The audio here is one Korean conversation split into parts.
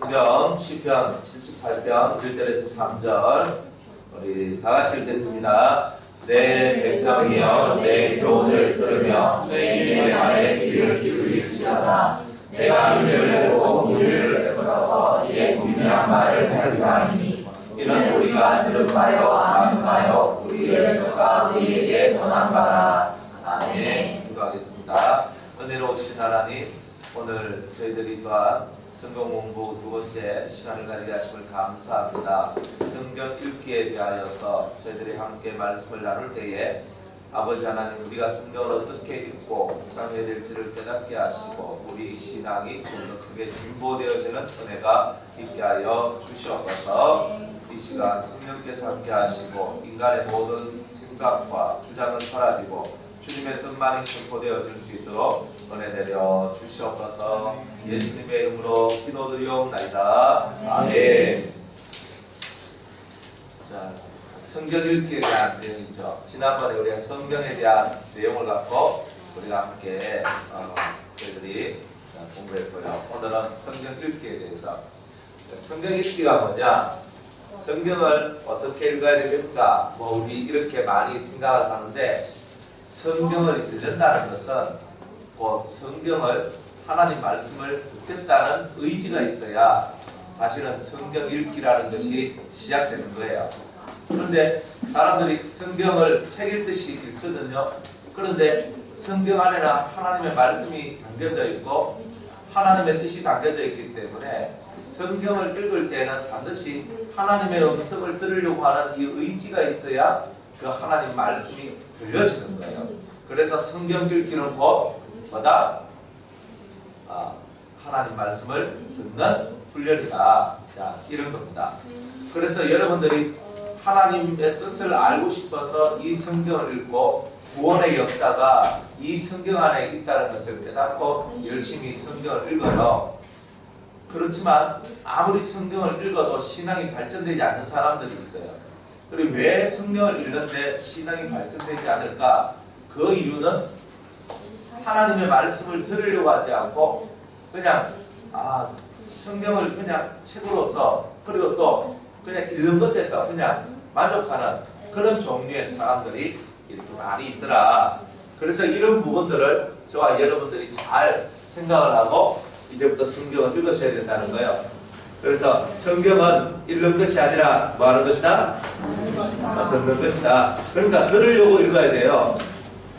성경 시편 78편 1절에서 3절 우리 다 같이 읽겠습니다. 내 백성이여 내 교훈을 들으며 내 이름의 말에 귀를 기울이시오다. 내가 눈을 열고 우리를 베풀어서 이의 분명한 말을 발표하니 이는 우리가 들은 바요 아는 바요 우리의 족과 우리에게 전한 바라. 아멘. 기도하겠습니다. 은혜로우신 하나님, 오늘 저희들이 또한 성경 공부 두 번째 시간을 가지게 하심을 감사합니다. 성경 읽기에 대하여서 저희들이 함께 말씀을 나눌 때에 아버지 하나님, 우리가 성경을 어떻게 읽고 묵상해야 될지를 깨닫게 하시고 우리 신앙이 좀 더 크게 진보되어지는 은혜가 있게 하여 주시옵소서. 이 시간 성령께서 함께 하시고 인간의 모든 생각과 주장은 사라지고 주님의 뜻만이 선포되어질 수 있도록 은혜 내려 주시옵소서. 예수님의 이름으로 기도드리옵나이다. 아멘. 자, 성경 읽기에 대한 내용이죠. 지난번에 우리가 성경에 대한 내용을 갖고 우리가 함께 저희들이 공부했고요. 오늘은 성경 읽기에 대해서. 성경 읽기가 뭐냐? 성경을 어떻게 읽어야 되겠다? 우리 이렇게 많이 생각을 하는데, 성경을 읽는다는 것은 곧 성경을 하나님 말씀을 듣겠다는 의지가 있어야 사실은 성경 읽기라는 것이 시작되는 거예요. 그런데 사람들이 성경을 책 읽듯이 읽거든요. 그런데 성경 안에는 하나님의 말씀이 담겨져 있고 하나님의 뜻이 담겨져 있기 때문에 성경을 읽을 때는 반드시 하나님의 음성을 들으려고 하는 이 의지가 있어야 그 하나님 말씀이 들려지는 거예요. 그래서 성경 읽기는 곧 뭐다? 하나님 말씀을 듣는 훈련이다. 자, 이런 겁니다. 그래서 여러분들이 하나님의 뜻을 알고 싶어서 이 성경을 읽고 구원의 역사가 이 성경 안에 있다는 것을 깨닫고 열심히 성경을 읽어요. 그렇지만 아무리 성경을 읽어도 신앙이 발전되지 않는 사람들이 있어요. 그리고 왜 성경을 읽는데 신앙이 발전되지 않을까? 그 이유는 하나님의 말씀을 들으려고 하지 않고 그냥 성경을 그냥 책으로서 그리고 또 그냥 읽는 것에서 그냥 만족하는 그런 종류의 사람들이 이렇게 많이 있더라. 그래서 이런 부분들을 저와 여러분들이 잘 생각을 하고 이제부터 성경을 읽으셔야 된다는 거예요. 그래서 성경은 읽는 것이 아니라 뭐 하는 것이다? 듣는 것이다. 그러니까 들으려고 읽어야 돼요.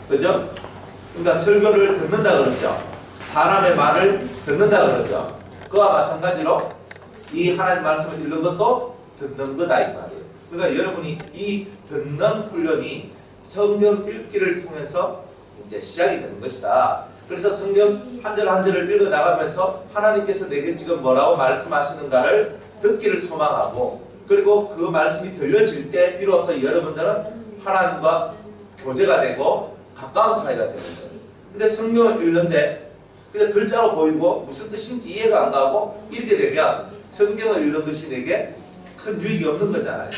그죠? 그러니까 설교를 듣는다 그러죠. 사람의 말을 듣는다 그러죠. 그와 마찬가지로 이 하나님 말씀을 읽는 것도 듣는 거다 이 말이에요. 그러니까 여러분이 이 듣는 훈련이 성경 읽기를 통해서 이제 시작이 되는 것이다. 그래서 성경 한 절 한 절을 읽어 나가면서 하나님께서 내게 지금 뭐라고 말씀하시는가를 듣기를 소망하고, 그리고 그 말씀이 들려질 때 비로소 여러분들은 하나님과 교제가 되고 가까운 사이가 되는 거예요. 근데 성경을 읽는데 그냥 글자로 보이고 무슨 뜻인지 이해가 안 가고 이렇게 되면 성경을 읽는 것이 내게 큰 유익이 없는 거잖아요.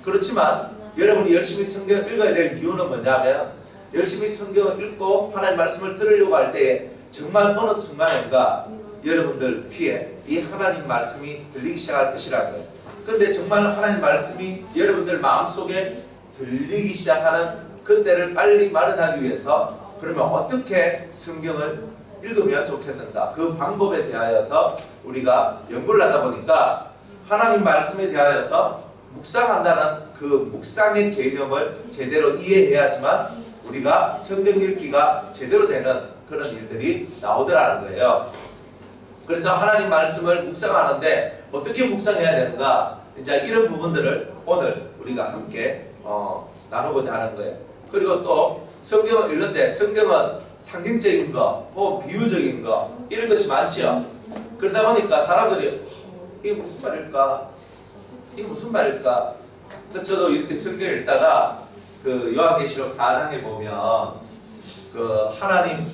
그렇지만 여러분이 열심히 성경을 읽어야 될 이유는 뭐냐면, 열심히 성경을 읽고 하나님 말씀을 들으려고 할 때에 정말 어느 순간인가 여러분들 귀에 이 하나님 말씀이 들리기 시작할 것이라는 거예요. 그런데 정말 하나님 말씀이 여러분들 마음속에 들리기 시작하는 그때를 빨리 마련하기 위해서 그러면 어떻게 성경을 읽으면 좋겠는가, 그 방법에 대하여서 우리가 연구를 하다 보니까 하나님 말씀에 대하여서 묵상한다는 그 묵상의 개념을 제대로 이해해야지만 우리가 성경 읽기가 제대로 되는 그런 일들이 나오더라는 거예요. 그래서 하나님 말씀을 묵상하는데 어떻게 묵상해야 되는가, 이제 이런 부분들을 오늘 우리가 함께 나누고자 하는 거예요. 그리고 또 성경을 읽는데 성경은 상징적인 거, 비유적인 거 이런 것이 많지요. 그러다 보니까 사람들이 이게 무슨 말일까? 이게 무슨 말일까? 저도 이렇게 성경을 읽다가 그 요한계시록 4장에 보면 그 하나님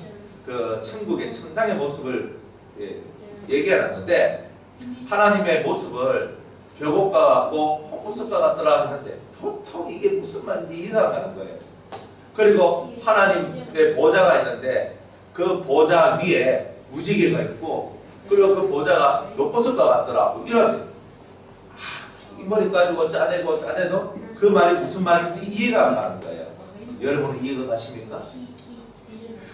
그 천국의 천상의 모습을 얘기해놨는데, 하나님의 모습을 벽옥과 같고 홍보석과 같더라 했는데 도통 이게 무슨 말인지 이해가 안 가는 거예요. 그리고 하나님의 보좌가 있는데 그 보좌 위에 무지개가 있고 그리고 그 보좌가 높았을 것 같더라고. 이러면 이 머리 가지고 짜내고 짜내도 그 말이 무슨 말인지 이해가 안 가는 거예요. 여러분은 이해가 가십니까?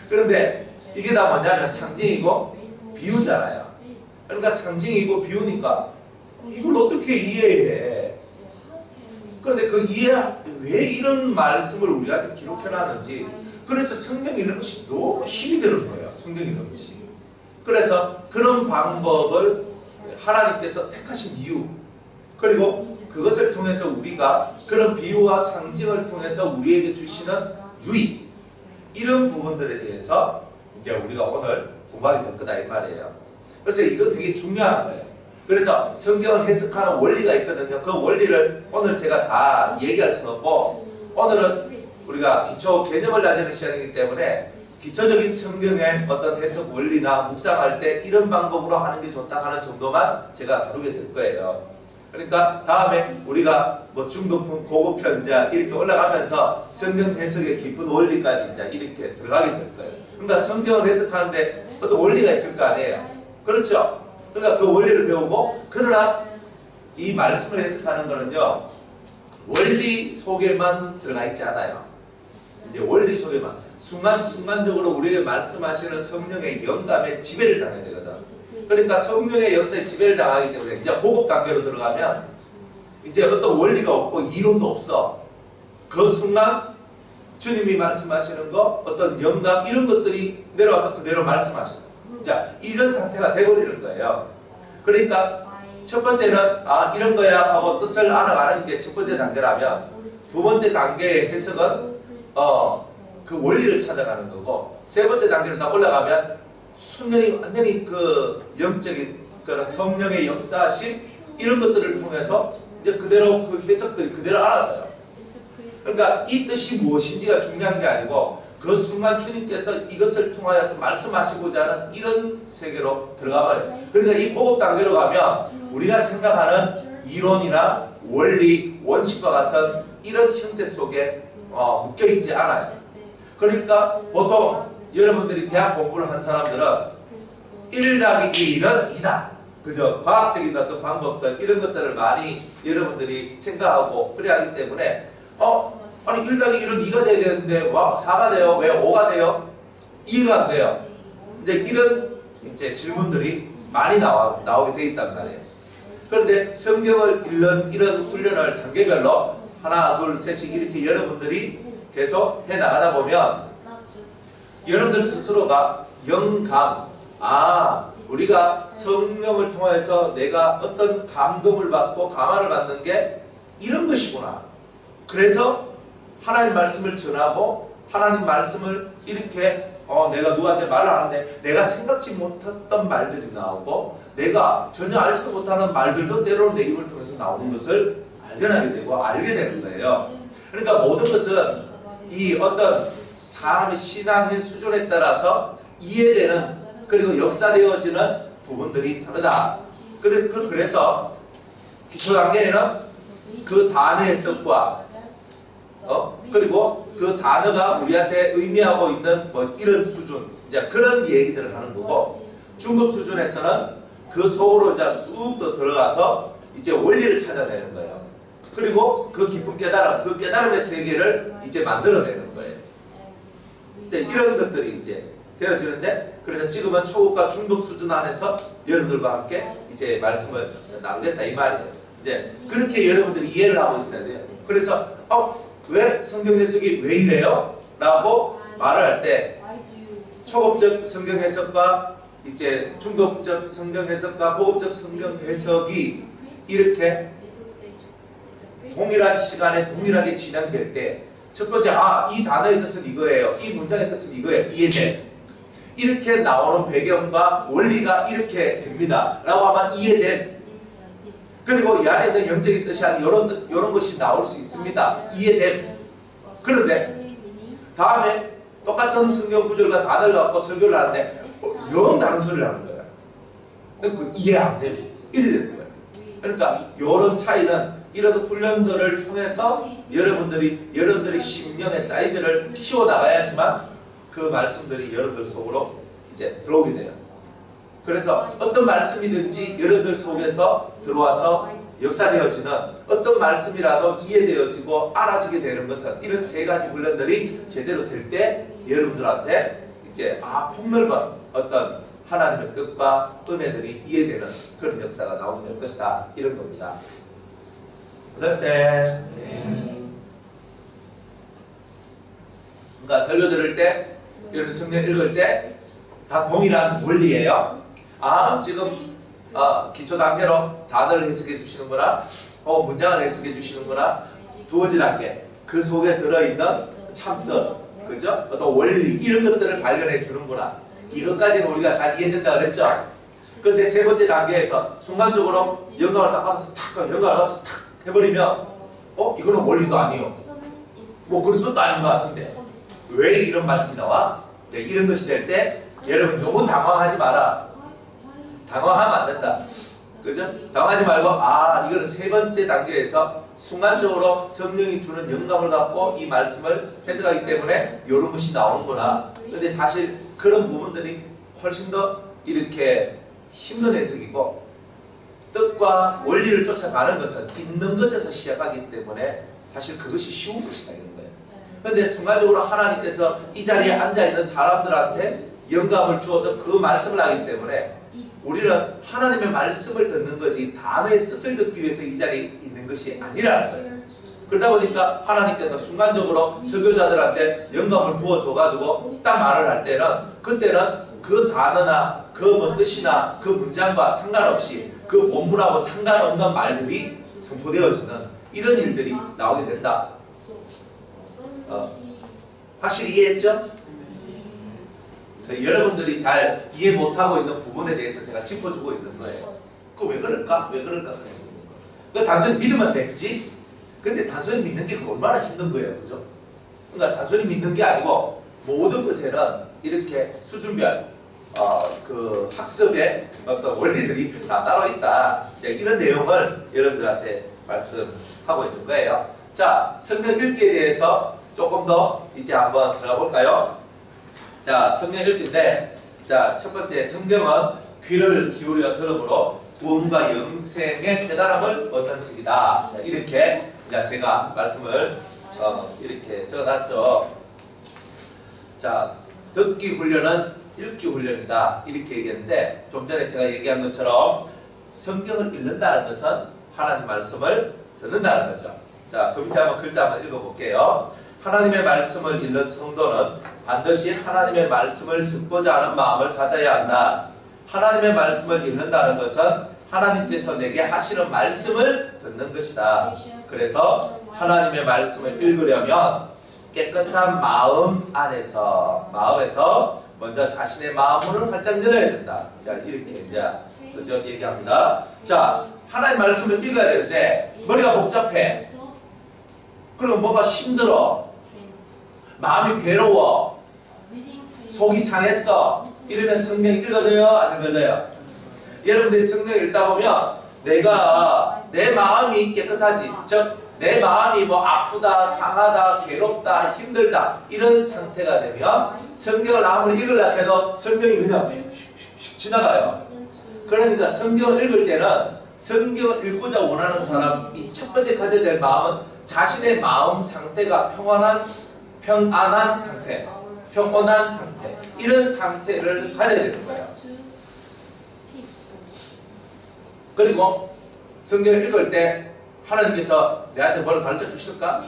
그런데 이게 다 뭐냐면 상징이고 비유잖아요. 그러니까 상징이고 비유니까 이걸 어떻게 이해해? 그런데 그 왜 이런 말씀을 우리한테 기록해놨는지, 그래서 성경 읽는 것이 너무 힘이 드는 거예요. 성경 읽는 것이. 그래서 그런 방법을 하나님께서 택하신 이유, 그리고 그것을 통해서 우리가 그런 비유와 상징을 통해서 우리에게 주시는 유익, 이런 부분들에 대해서 이제 우리가 오늘 공부하게 될 거다 이 말이에요. 그래서 이거 되게 중요한 거예요. 그래서 성경을 해석하는 원리가 있거든요. 그 원리를 오늘 제가 다 얘기할 수는 없고, 오늘은 우리가 기초 개념을 다지는 시간이기 때문에 기초적인 성경의 어떤 해석 원리나 묵상할 때 이런 방법으로 하는 게 좋다 하는 정도만 제가 다루게 될 거예요. 그러니까 다음에 우리가 뭐 중급편, 고급편 이제 이렇게 올라가면서 성경 해석의 깊은 원리까지 이제 이렇게 들어가게 될 거예요. 그러니까 성경을 해석하는데 어떤 원리가 있을 거 아니에요. 그렇죠? 그러니까 그 원리를 배우고, 그러나 이 말씀을 해석하는 거는요, 원리 속에만 들어가 있지 않아요. 이제 원리 속에만 순간순간적으로 우리에게 말씀하시는 성령의 영감에 지배를 당해야 되거든. 그러니까 성령의 역사에 지배를 당하기 때문에 이제 고급 단계로 들어가면 이제 어떤 원리가 없고 이론도 없어. 그 순간 주님이 말씀하시는 거, 어떤 영감 이런 것들이 내려와서 그대로 말씀하시는 거예요. 자, 이런 상태가 되어버리는 거예요. 그러니까 첫 번째는 이런 거야 하고 뜻을 알아가는 게 첫 번째 단계라면, 두 번째 단계의 해석은 그 원리를 찾아가는 거고, 세 번째 단계로 다 올라가면 순전히 완전히 그 영적인 그런 성령의 역사심 이런 것들을 통해서 이제 그대로 그 해석들이 그대로 알아져요. 그러니까 이 뜻이 무엇인지가 중요한 게 아니고, 그 순간 주님께서 이것을 통하여서 말씀하시고자 하는 이런 세계로 들어가 버려요. 그러니까 이 고급 단계로 가면 우리가 생각하는 이론이나 원리, 원칙과 같은 이런 형태 속에 묶여있지 않아요. 그러니까 보통 여러분들이 대학 공부를 한 사람들은 1-1은 2다. 그죠? 과학적인 어떤 방법들 이런 것들을 많이 여러분들이 생각하고 그래 하기 때문에 아니 1-1은 2가 돼야 되는데 4가 돼요? 왜 5가 돼요? 이해가 안 돼요. 이제 이런 이제 질문들이 많이 나오게 돼 있단 말이에요. 그런데 성경을 읽는 이런 훈련을 단계별로 하나, 둘, 셋씩 이렇게 여러분들이 계속 해 나가다 보면 여러분들 스스로가 영감, 우리가 성령을 통해서 내가 어떤 감동을 받고 감화를 받는 게 이런 것이구나. 그래서 하나님 말씀을 전하고 하나님 말씀을 이렇게 내가 누구한테 말을 하는데 내가 생각지 못했던 말들이 나오고 내가 전혀 알지도 못하는 말들도 때로는 내 입을 통해서 나오는 것을 발견하게 되고 알게 되는 거예요. 그러니까 모든 것은 이 어떤 사람의 신앙의 수준에 따라서 이해되는 그리고 역사되어지는 부분들이 다르다. 그래서 기초 단계에는 그 단어의 뜻과 그리고 그 단어가 우리한테 의미하고 있는 뭐 이런 수준, 이제 그런 얘기들을 하는 거고, 중급 수준에서는 그 속으로 이제 쑥 더 들어가서 이제 원리를 찾아내는 거예요. 그리고 그 깊은 깨달음, 그 깨달음의 세계를 이제 만들어내는 거예요. 이제 이런 것들이 이제 되어지는데, 그래서 지금은 초급과 중급 수준 안에서 여러분들과 함께 이제 말씀을 나누겠다 이 말이에요. 이제 그렇게 여러분들이 이해를 하고 있어야 돼요. 그래서 왜 성경 해석이 왜 이래요? 라고 말을 할 때 초급적 성경 해석과 이제 중급적 성경 해석과 고급적 성경 해석이 이렇게 동일한 시간에 동일하게 진행될 때 첫 번째 이 단어의 뜻은 이거예요. 이 문장의 뜻은 이거예요. 이해돼. 이렇게 나오는 배경과 원리가 이렇게 됩니다. 라고 하면 이해돼. 그리고 이 안에 있는 영적인 뜻이 아닌 이런 것이 나올 수 있습니다. 이해됨. 그런데 다음에 똑같은 성경 구절과 단어를 갖고 설교를 하는데 영 다른 소리를 하는 거야. 그 이해 안 되면 이래 되는 거야. 그러니까 이런 차이는 이런 훈련들을 통해서 여러분들이 심령의 사이즈를 키워 나가야지만 그 말씀들이 여러분들 속으로 이제 들어오게 돼요. 그래서 어떤 말씀이든지 여러분들 속에서 들어와서 역사되어지는 어떤 말씀이라도 이해되어지고 알아지게 되는 것은 이런 세 가지 훈련들이 제대로 될 때 여러분들한테 이제 폭넓은 어떤 하나님의 뜻과 은혜들이 이해되는 그런 역사가 나오게 될 것이다. 이런 겁니다. Understand? 그러니까 설교 들을 때, 여러분 성경 읽을 때 다 동일한 원리예요. 지금 기초 단계로 단어를 해석해 주시는구나, 문장을 해석해 주시는구나. 두 번째 단계, 그 속에 들어있는 참뜻, 그죠? 어떤 원리 이런 것들을 발견해 주는구나. 이것까지는 우리가 잘 이해된다 그랬죠. 그런데 세 번째 단계에서 순간적으로 영감을 딱 받아서 영감을 받아서 해버리면 이거는 원리도 아니요, 뭐 그런 뜻도 아닌 것 같은데 왜 이런 말씀이 나와? 이런 것이 될 때 여러분 너무 당황하지 마라. 당황하면 안 된다. 그죠? 당황하지 말고 이거는 세 번째 단계에서 순간적으로 성령이 주는 영감을 갖고 이 말씀을 해석하기 때문에 이런 것이 나오는구나. 근데 사실 그런 부분들이 훨씬 더 이렇게 힘든 해석이고, 뜻과 원리를 쫓아가는 것은 있는 것에서 시작하기 때문에 사실 그것이 쉬운 것이다 이런 거예요. 그런데 순간적으로 하나님께서 이 자리에 앉아있는 사람들한테 영감을 주어서 그 말씀을 하기 때문에 우리는 하나님의 말씀을 듣는 거지 단어의 뜻을 듣기 위해서 이 자리에 있는 것이 아니라는 거예요. 그러다 보니까 하나님께서 순간적으로 설교자들한테 영감을 부어줘가지고 딱 말을 할 때는, 그때는 그 단어나 그 뭐 뜻이나 그 문장과 상관없이 그 본문하고 상관없는 말들이 선포되어지는 이런 일들이 나오게 된다. 확실히 이해했죠? 여러분들이 잘 이해 못하고 있는 부분에 대해서 제가 짚어주고 있는 거예요. 그거 왜 그럴까? 왜 그럴까? 그거 단순히 믿으면 되지? 근데 단순히 믿는 게 얼마나 힘든 거예요. 그죠? 그러니까 단순히 믿는 게 아니고 모든 것에는 이렇게 수준별 그 학습의 어떤 원리들이 다 따로 있다. 이런 내용을 여러분들한테 말씀하고 있는 거예요. 자, 성경 읽기에 대해서 조금 더 이제 한번 들어가 볼까요? 자, 성경 읽기인데, 자, 첫 번째, 성경은 귀를 기울여 들음으로 구원과 영생의 깨달음을 얻는 책이다. 자, 이렇게 제가 말씀을 이렇게 적어놨죠. 자, 듣기 훈련은 읽기 훈련이다. 이렇게 얘기했는데, 좀 전에 제가 얘기한 것처럼 성경을 읽는다는 것은 하나님 말씀을 듣는다는 거죠. 자, 그 밑에 한번 글자 한번 읽어볼게요. 하나님의 말씀을 읽는 성도는 반드시 하나님의 말씀을 듣고자 하는 마음을 가져야 한다. 하나님의 말씀을 읽는다는 것은 하나님께서 내게 하시는 말씀을 듣는 것이다. 그래서 하나님의 말씀을 읽으려면 깨끗한 마음에서 먼저 자신의 마음을 활짝 열어야 된다. 자, 이렇게 이제 그저 얘기합니다. 자, 하나님 말씀을 읽어야 되는데 머리가 복잡해. 그리고 뭐가 힘들어. 마음이 괴로워. 속이 상했어. 이러면 성경 읽어져요? 안 읽어져요? 여러분들이 성경 읽다 보면 내가 내 마음이 깨끗하지, 즉 내 마음이 뭐 아프다, 상하다, 괴롭다, 힘들다 이런 상태가 되면 성경을 아무리 읽으려고 해도 성경이 그냥 슉슉슉 지나가요. 그러니까 성경을 읽을 때는 성경을 읽고자 원하는 사람이 첫 번째 가져야 될 마음은 자신의 마음 상태가 평안한 상태, 평온한 상태, 이런 상태를 가져야 되는 거예요. 그리고 성경을 읽을 때 하나님께서 내한테 뭐를 가르쳐 주실까?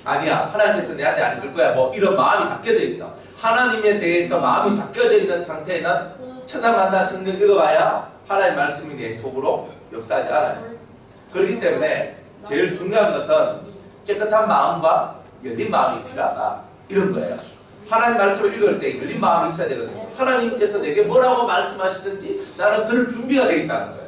아니야. 하나님께서 내한테 안 읽을 거야. 뭐 이런 마음이 닦여져 있어. 하나님에 대해서 마음이 닦여져 있는 상태에는 천하만나 성경 읽어봐야 하나님 말씀이 내 속으로 역사하지 않아요. 그렇기 때문에 제일 중요한 것은 깨끗한 마음과 열린 마음이 필요하다. 이런 거예요. 하나님 말씀을 읽을 때 열린 마음이 있어야 되거든요. 하나님께서 내게 뭐라고 말씀하시든지 나는 들을 준비가 되어 있다는 거예요.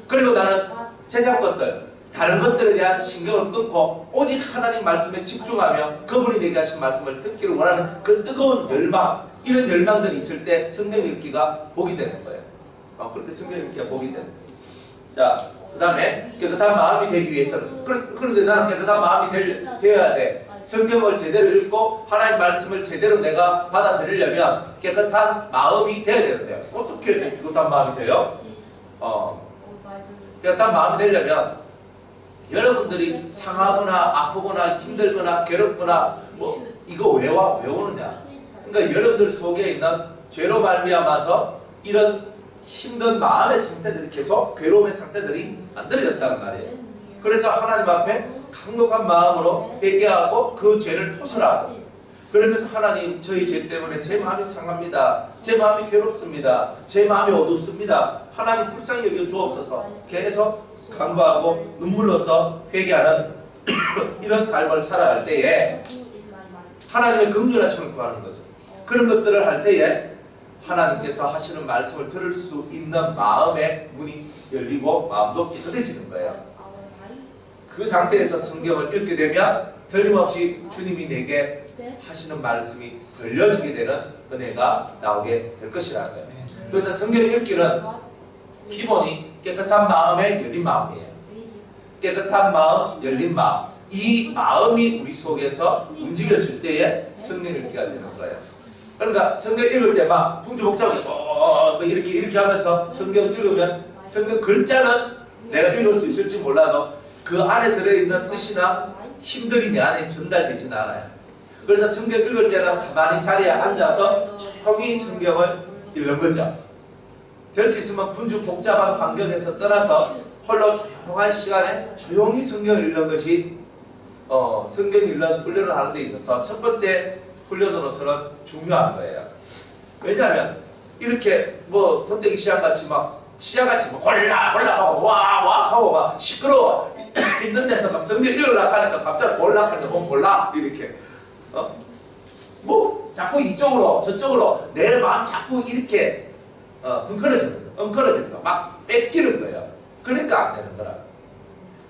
그리고 나는 세상 것들, 다른 것들에 대한 신경을 끊고 오직 하나님 말씀에 집중하며 그분이 내게 하신 말씀을 듣기를 원하는 그 뜨거운 열망, 이런 열망들이 있을 때 성경 읽기가 복이 되는 거예요. 그렇게 성경 읽기가 복이 되는 거예요. 자, 그 다음에 깨끗한 마음이 되기 위해서는, 그런데 나는 깨끗한 마음이 되어야 돼. 성경을 제대로 읽고 하나님 말씀을 제대로 내가 받아들이려면 깨끗한 마음이 되어야 되는데요. 어떻게 깨끗한 마음이 돼요? 깨끗한 마음이 되려면 여러분들이 상하거나 아프거나 힘들거나 괴롭거나 뭐 이거 왜 오느냐? 그러니까 여러분들 속에 있는 죄로 말미암아서 이런 힘든 마음의 상태들이 계속 괴로움의 상태들이 만들어졌단 말이에요. 그래서 하나님 앞에 강력한 마음으로 회개하고 그 죄를 토설하고 그러면서 하나님 저희 죄 때문에 제 마음이 상합니다. 제 마음이 괴롭습니다. 제 마음이 어둡습니다. 하나님 불쌍히 여겨 주옵소서. 계속 간구하고 눈물로써 회개하는 이런 삶을 살아갈 때에 하나님의 긍휼하심을 구하는 거죠. 그런 것들을 할 때에 하나님께서 하시는 말씀을 들을 수 있는 마음의 문이 열리고 마음도 깨끗해지는 거예요. 그 상태에서 성경을 읽게 되면 틀림없이 주님이 내게 하시는 말씀이 들려지게 되는 은혜가 나오게 될 것이라는 거예요. 그래서 성경 읽기는 기본이 깨끗한 마음에 열린 마음이에요. 깨끗한 마음, 열린 마음. 이 마음이 우리 속에서 움직여질 때에 성경 읽기가 되는 거예요. 그러니까 성경 읽을 때 막 풍주복잡하게 이렇게 하면서 성경 읽으면 성경 글자는 내가 읽을 수 있을지 몰라도 그 안에 들어있는 뜻이나 힘들이 내 안에 전달되지는 않아요. 그래서 성경 읽을 때는 가만히 자리에 앉아서 조용히 성경을 읽는 거죠. 될 수 있으면 풍주복잡한 환경에서 떠나서 홀로 조용한 시간에 조용히 성경을 읽는 것이 성경 읽는 훈련을 하는 데 있어서 첫 번째 훈련으로서는 중요한 거예요. 왜냐하면 이렇게 뭐 덧대기 시장같이 막 골락골락하고 와 하고 막 시끄러워 있는 데서 막 성경 읽으려고 하니까 갑자기 골락하니까 골락 이렇게 뭐 자꾸 이쪽으로 저쪽으로 내 마음 자꾸 이렇게 엉클어지는 거 막 뺏기는 거예요. 그러니까 안 되는 거라.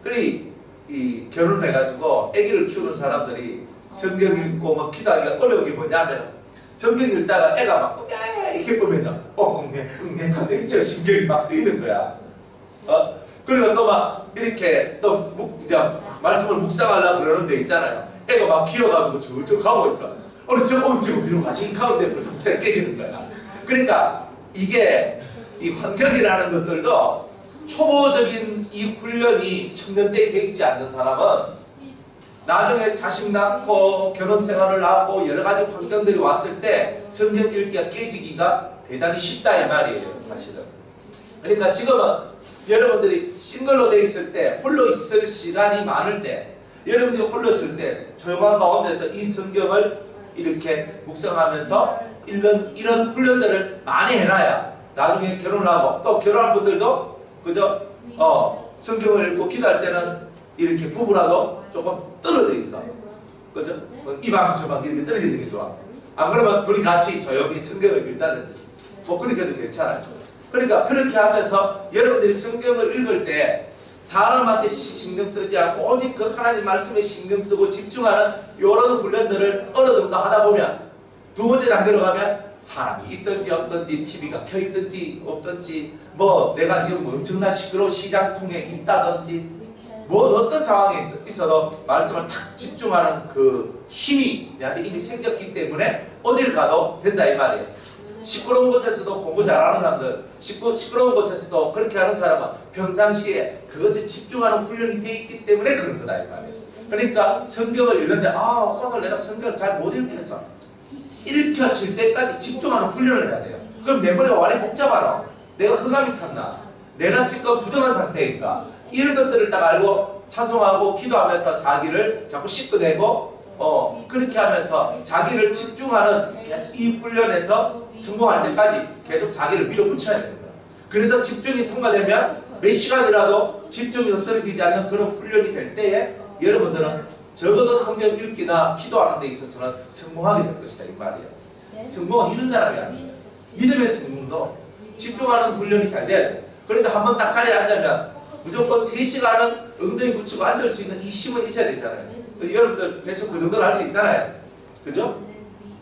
그리 이 결혼해가지고 아기를 키우는 사람들이 성경 읽고 뭐 기도하기가 어려운 게 뭐냐면 성경 읽다가 애가 막 이렇게 보면요 응애한테 이제 신경이 막 쓰이는 거야. 그리고 또 막 이렇게 또 말씀을 묵상하려고 그러는 데 있잖아요. 애가 막 기어가지고 저쪽 가고 있어. 지금 이러고 같이 가운데 벌써 묵상이 깨지는 거야. 그러니까 이게 이 환경이라는 것들도 초보적인 이 훈련이 청년 때에 돼 있지 않는 사람은 나중에 자식 낳고 결혼 생활을 하고 여러 가지 환경들이 왔을 때 성경 읽기가 깨지기가 대단히 쉽다 이 말이에요, 사실은. 그러니까 지금은 여러분들이 싱글로 돼 있을 때, 홀로 있을 시간이 많을 때, 여러분들이 홀로 있을 때 조용한 가운데서 이 성경을 이렇게 묵상하면서 이런 훈련들을 많이 해놔야 나중에 결혼을 하고 또 결혼한 분들도 그저 성경을 읽고 기도할 때는 이렇게 부부라도 조금 떨어져 있어. 그죠? 이방 저방 이렇게 떨어지는 게 좋아. 안 그러면 둘이 같이 조용히 성경을 읽다든지 뭐 그렇게 해도 괜찮아요. 그러니까 그렇게 하면서 여러분들이 성경을 읽을 때 사람한테 신경 쓰지 않고 오직 그 하나님 말씀에 신경 쓰고 집중하는 이런 훈련들을 어느 정도 하다 보면 두 번째 단계로 가면 사람이 있든지 없든지 TV가 켜있든지 없든지 뭐 내가 지금 엄청난 시끄러운 시장통에 있다든지 뭐 어떤 상황에 있어도 말씀을 탁 집중하는 그 힘이 내한테 이미 생겼기 때문에 어딜 가도 된다 이 말이에요. 시끄러운 곳에서도 공부 잘하는 사람들, 시끄러운 곳에서도 그렇게 하는 사람은 평상시에 그것에 집중하는 훈련이 돼 있기 때문에 그런 거다 이 말이에요. 그러니까 성경을 읽는데 오늘 내가 성경을 잘 못 읽겠어. 읽혀질 때까지 집중하는 훈련을 해야 돼요. 그럼 내 머리가 완전히 복잡하나? 내가 흑암이 탔나? 내가 지금 부정한 상태인가? 이런 것들을 딱 알고 찬송하고 기도하면서 자기를 자꾸 씻어내고 그렇게 하면서 자기를 집중하는 계속 이 훈련에서 성공할 때까지 계속 자기를 밀어붙여야 되는 거야. 그래서 집중이 통과되면 몇 시간이라도 집중이 떨어지지 않는 그런 훈련이 될 때에 여러분들은 적어도 성경 읽기나 기도하는 데 있어서는 성공하게 될 것이다 이 말이에요. 성공은 이런 사람이 아니에요. 믿음의 성공도 집중하는 훈련이 잘 돼야 돼. 그러니까 한번 딱 자리에 앉으면 무조건 3시간은 엉덩이 붙이고 앉을 수 있는 이 힘은 있어야 되잖아요. 여러분들 대충 그 정도는 할 수 있잖아요. 그죠?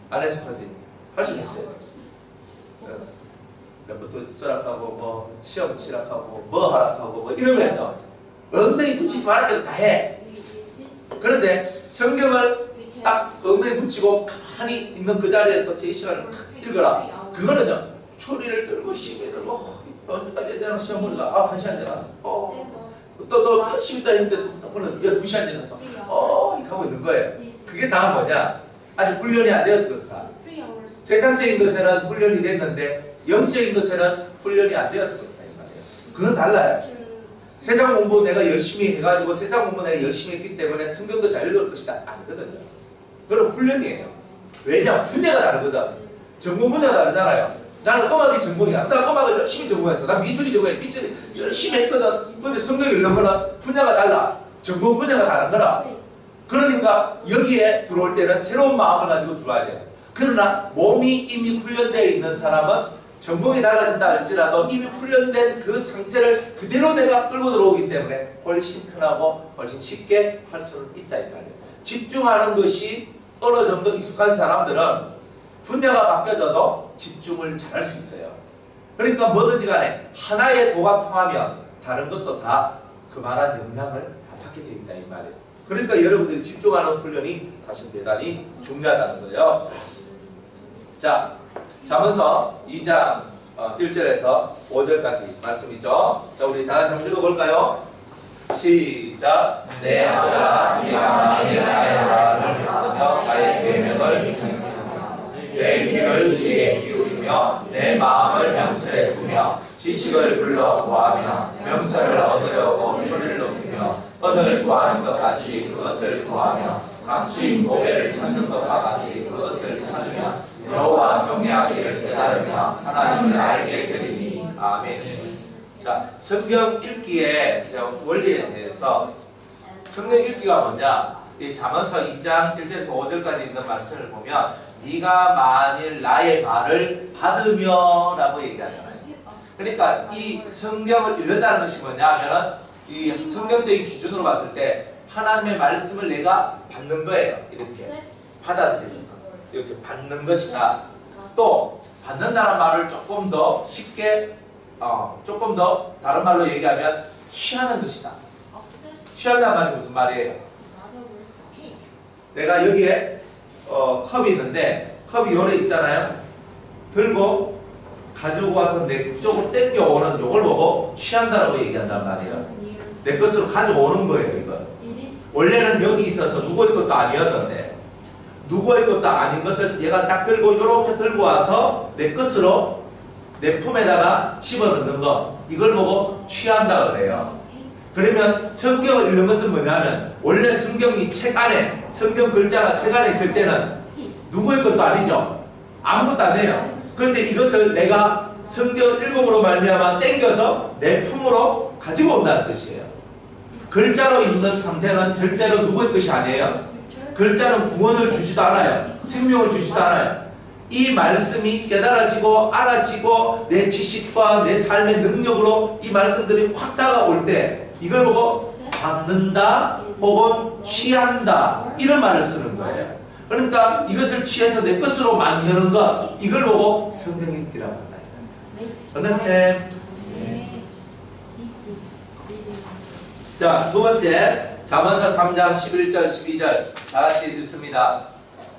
안 해석하지? 할 수 있어요. 레포트 쓰락하고 뭐 시험 치락하고 뭐 하락하고 뭐 이러면 엉덩이 붙이지 말아도 다 해. 그런데 성경을 딱 엉덩이 붙이고 가만히 있는 그 자리에서 3시간을 탁 읽어라. 그거는요, 추리를 들고 시계 들고 언제까지 되나 시험 보니까 1시간 지나서 또 열심히 있다 했는데 또 2시간 지나서 이렇게 하고 있는 거예요. 그게 다 뭐냐? 아직 훈련이 안 되어서 그렇다. 세상적인 것에는 훈련이 됐는데 영적인 것에는 훈련이 안 되어서 그렇다 이 말이에요. 그건 달라요. 세상 공부 내가 열심히 해가지고 세상 공부 내가 열심히 했기 때문에 성경도 잘 읽을 것이다 아니거든요. 그건 훈련이에요. 왜냐? 분야가 다르거든. 전공 분야가 다르잖아요. 나는 음악이 전공이야. 나 음악을 열심히 전공했어. 나 미술이 전공이야. 미술이 열심히 했거든. 근데 성경 읽는 거는 분야가 달라. 전공 분야가 다른 거라. 그러니까 여기에 들어올 때는 새로운 마음을 가지고 들어와야 돼요. 그러나 몸이 이미 훈련되어 있는 사람은 전공이 달라진다 할지라도 이미 훈련된 그 상태를 그대로 내가 끌고 들어오기 때문에 훨씬 편하고 훨씬 쉽게 할 수 있다 이 말이에요. 집중하는 것이 어느 정도 익숙한 사람들은 분야가 바뀌어져도 집중을 잘할 수 있어요. 그러니까 뭐든지 간에 하나의 도가 통하면 다른 것도 다 그만한 영향을 다 받게 되어 있다 이 말이에요. 그러니까 여러분들이 집중하는 훈련이 사실 대단히 중요하다는 거예요. 자, 잠언서 2장 1절에서 5절까지 말씀이죠. 자, 우리 다 같이 한번 읽어볼까요? 시작. 내 아들아, 네가 나의 아들을 하며 나의 계명을 내 귀를 지혜에 기울이며 내 마음을 명철에 두며 지식을 불러 구하며 명철을 얻으려고 소리를 높이며 얻을 구하는 것 같이 그것을 구하며 감추인 보배를 찾는 것과 같이 그것을 찾으며 여호와 경외하기를 깨달으며 하나님을 알게 되리니. 아멘. 자, 성경 읽기의 원리에 대해서 성경 읽기가 뭐냐? 이 잠언서 2장 1절에서 5절까지 있는 말씀을 보면 네가 만일 나의 말을 받으며 라고 얘기하잖아요. 그러니까 이 성경을 읽는다는 것이 뭐냐 하면 이 성경적인 기준으로 봤을 때 하나님의 말씀을 내가 받는 거예요. 이렇게 받아들이는 거. 이렇게 받는 것이다. 또 받는다는 말을 조금 더 쉽게 조금 더 다른 말로 얘기하면 취하는 것이다. 취한다는 말이 무슨 말이에요? 내가 여기에 컵이 있는데 컵이 요래 있잖아요. 들고 가지고 와서 내 쪽으로 땡겨오는 요걸 보고 취한다라고 얘기한단 말이에요. 내 것으로 가져오는 거예요. 이거 원래는 여기 있어서 누구의 것도 아니었는데 누구의 것도 아닌 것을 얘가 딱 들고 이렇게 들고 와서 내 것으로 내 품에다가 집어넣는 거, 이걸 보고 취한다 그래요. 그러면 성경을 읽는 것은 뭐냐면 원래 성경이 책 안에, 성경 글자가 책 안에 있을 때는 누구의 것도 아니죠. 아무것도 아니에요. 그런데 이것을 내가 성경 읽음으로 말미암아 땡겨서 내 품으로 가지고 온다는 뜻이에요. 글자로 있는 상태는 절대로 누구의 것이 아니에요. 글자는 구원을 주지도 않아요. 생명을 주지도 않아요. 이 말씀이 깨달아지고 알아지고 내 지식과 내 삶의 능력으로 이 말씀들이 확 다가올 때 이걸 보고 받는다 혹은 취한다 이런 말을 쓰는 거예요. 그러니까 이것을 취해서 내 것으로 만드는 것, 이걸 보고 성경 읽기라고 한다. Understand? 자, 두 번째 잠언서 3장 11절 12절 다 같이 읽습니다.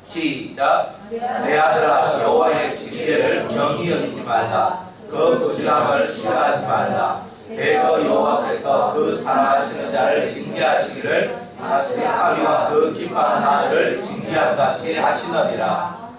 시작. 내 아들아 여호와의 징계를 경히 여기지 말라. 그 부지런함을 싫어하지 말라. 대거 여호와께서 그 사랑하시는 자를 징계하시기를 다시 아비와 그 기뻐하는 아들을 징계한 같이 하시느니라.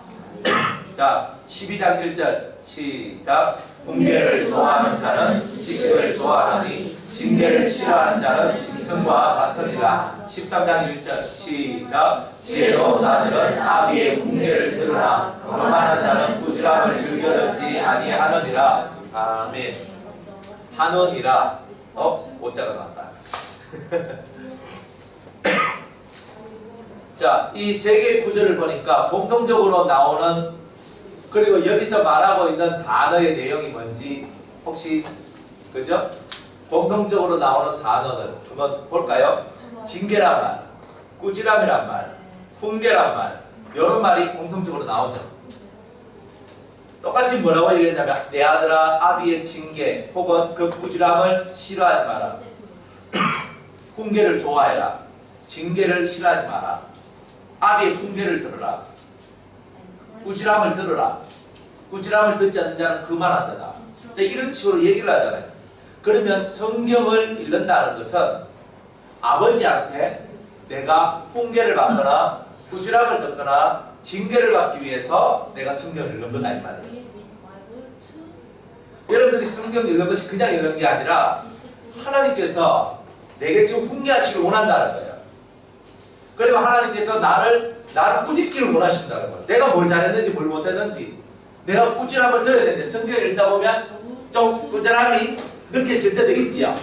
자, 12장 1절 시작. 훈계를 좋아하는 자는 지식을 좋아하느니 징계를 싫어하는 자는 짐승과 같으니라. 13장 1절 시작. 지혜로운 아들은 아비의 훈계를 들으나 거만한 자는 꾸지람을 즐겨 듣지 아니하느니라. 아멘. 하느니라. 오자가 나왔다. 자, 이 세 개의 구절을 보니까 공통적으로 나오는, 그리고 여기서 말하고 있는 단어의 내용이 뭔지 혹시 그죠? 공통적으로 나오는 단어들 한번 볼까요? 징계란 말, 꾸지람이란 말, 훈계란 말, 이런 말이 공통적으로 나오죠. 똑같이 뭐라고 얘기했냐면 내 아들아 아비의 징계 혹은 그 꾸지람을 싫어하지 마라. 훈계를 좋아해라. 징계를 싫어하지 마라. 아비의 훈계를 들어라. 꾸지람을 들어라. 꾸지람을 듣지 않는 자는 그만하잖아. 자, 이런 식으로 얘기를 하잖아요. 그러면 성경을 읽는다는 것은 아버지한테 내가 훈계를 받거나 꾸지람을 듣거나 징계를 받기 위해서 내가 성경을 읽는 거다 이 말이에요. 여러분들이 성경 읽는 것이 그냥 읽는 게 아니라 하나님께서 내게 지금 훈계하시길 원한다는 거예요. 그리고 하나님께서 나를 꾸짖기를 원하신다는 거예요. 내가 뭘 잘했는지 뭘 못했는지 내가 꾸지람을 들어야 되는데 성경을 읽다 보면 좀 꾸지람이 느껴질 때도 있지요.